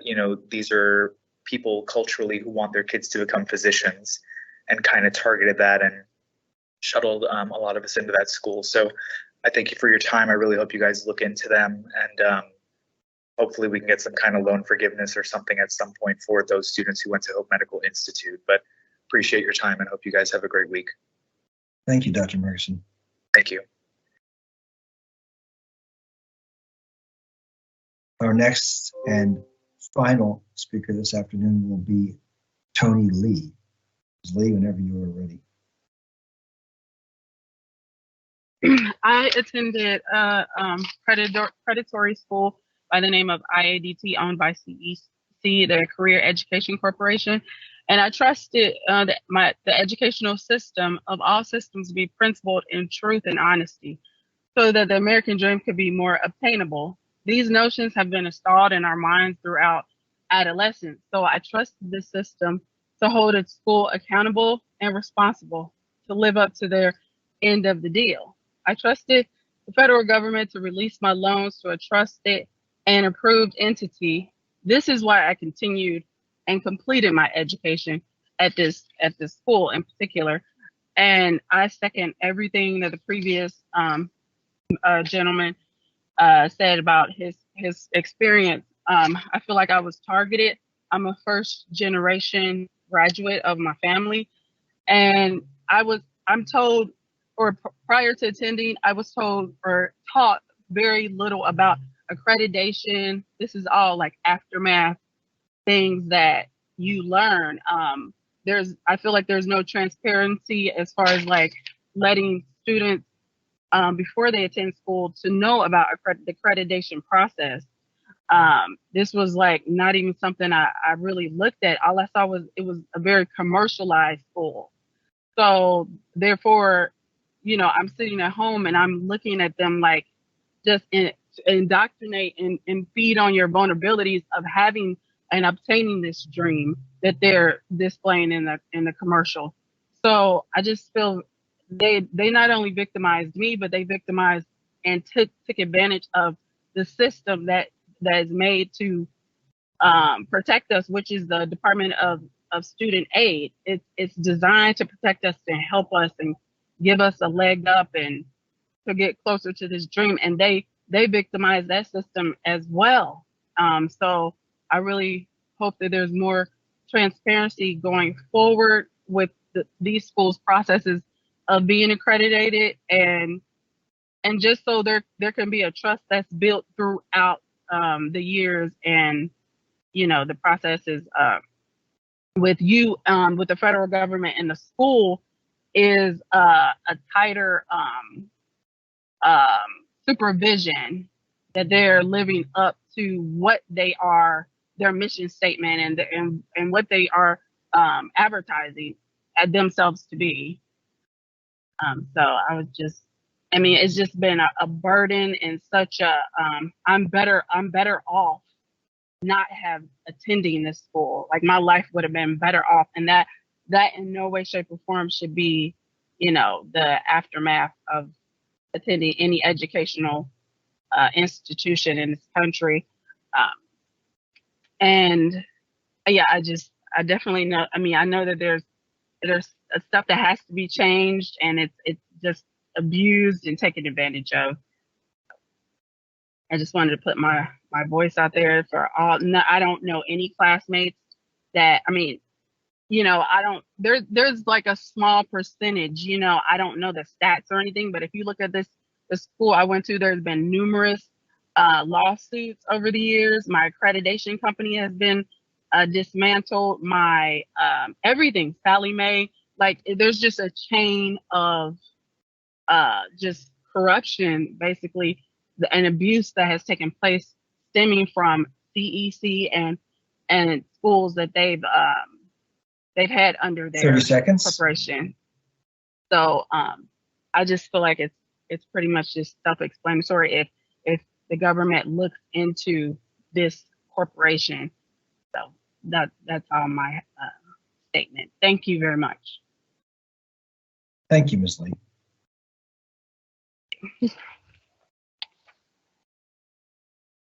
these are people culturally who want their kids to become physicians, and kind of targeted that and shuttled a lot of us into that school. So I thank you for your time. I really hope you guys look into them, and hopefully we can get some kind of loan forgiveness or something at some point for those students who went to Hope Medical Institute. But appreciate your time and hope you guys have a great week. Thank you, Dr. Mergasson. Thank you. Our next and final speaker this afternoon will be Tony Lee. Lee, whenever you are ready. I attended a predatory school by the name of IADT, owned by CEC, the Career Education Corporation, and I trusted the educational system of all systems to be principled in truth and honesty, so that the American dream could be more obtainable. These notions have been installed in our minds throughout adolescence, so I trusted this system to hold its school accountable and responsible to live up to their end of the deal. I trusted the federal government to release my loans to a trusted and approved entity. This is why I continued and completed my education at this school in particular. And I second everything that the previous gentleman said about his experience. I feel like I was targeted. I'm a first generation graduate of my family, and I'm told, or prior to attending, I was told or taught very little about accreditation. This is all like aftermath things that you learn. I feel like there's no transparency as far as like letting students before they attend school to know about the accreditation process. This was like not even something I really looked at. All I saw was it was a very commercialized school. So therefore, you know, I'm sitting at home and I'm looking at them like just indoctrinate and feed on your vulnerabilities of having and obtaining this dream that they're displaying in the commercial. So I just feel they not only victimized me, but they victimized and took advantage of the system that is made to protect us, which is the Department of Student Aid. It's designed to protect us, to help us and give us a leg up and to get closer to this dream. And they victimize that system as well. So I really hope that there's more transparency going forward with these schools' processes of being accredited, and just so there can be a trust that's built throughout the years, and you know the processes with the federal government and the school is a tighter supervision, that they're living up to what they are, their mission statement, and what they are advertising at themselves to be. So it's just been a burden and such a I'm better off not have attending this school. Like my life would have been better off, and that in no way, shape, or form should be, you know, the aftermath of attending any educational institution in this country. And yeah, I definitely know. I mean, I know that there's stuff that has to be changed, and it's just abused and taken advantage of. I just wanted to put my voice out there for all. No, I don't know any classmates that, I mean, you know, there's like a small percentage, you know, I don't know the stats or anything, but if you look at the school I went to, there's been numerous lawsuits over the years. My accreditation company has been dismantled. My everything, Sallie Mae, like there's just a chain of just corruption, basically, and abuse that has taken place stemming from CEC and schools that they've had under their 30 seconds. corporation. So I just feel like it's pretty much just self-explanatory if the government looks into this corporation. So that's all my statement. Thank you very much. Thank you, Ms. Lee.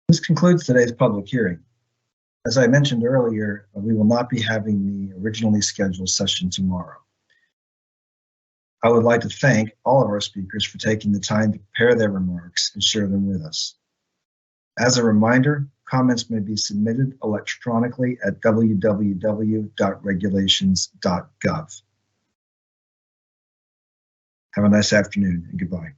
This concludes today's public hearing. As I mentioned earlier, we will not be having the originally scheduled session tomorrow. I would like to thank all of our speakers for taking the time to prepare their remarks and share them with us. As a reminder, comments may be submitted electronically at www.regulations.gov. Have a nice afternoon and goodbye.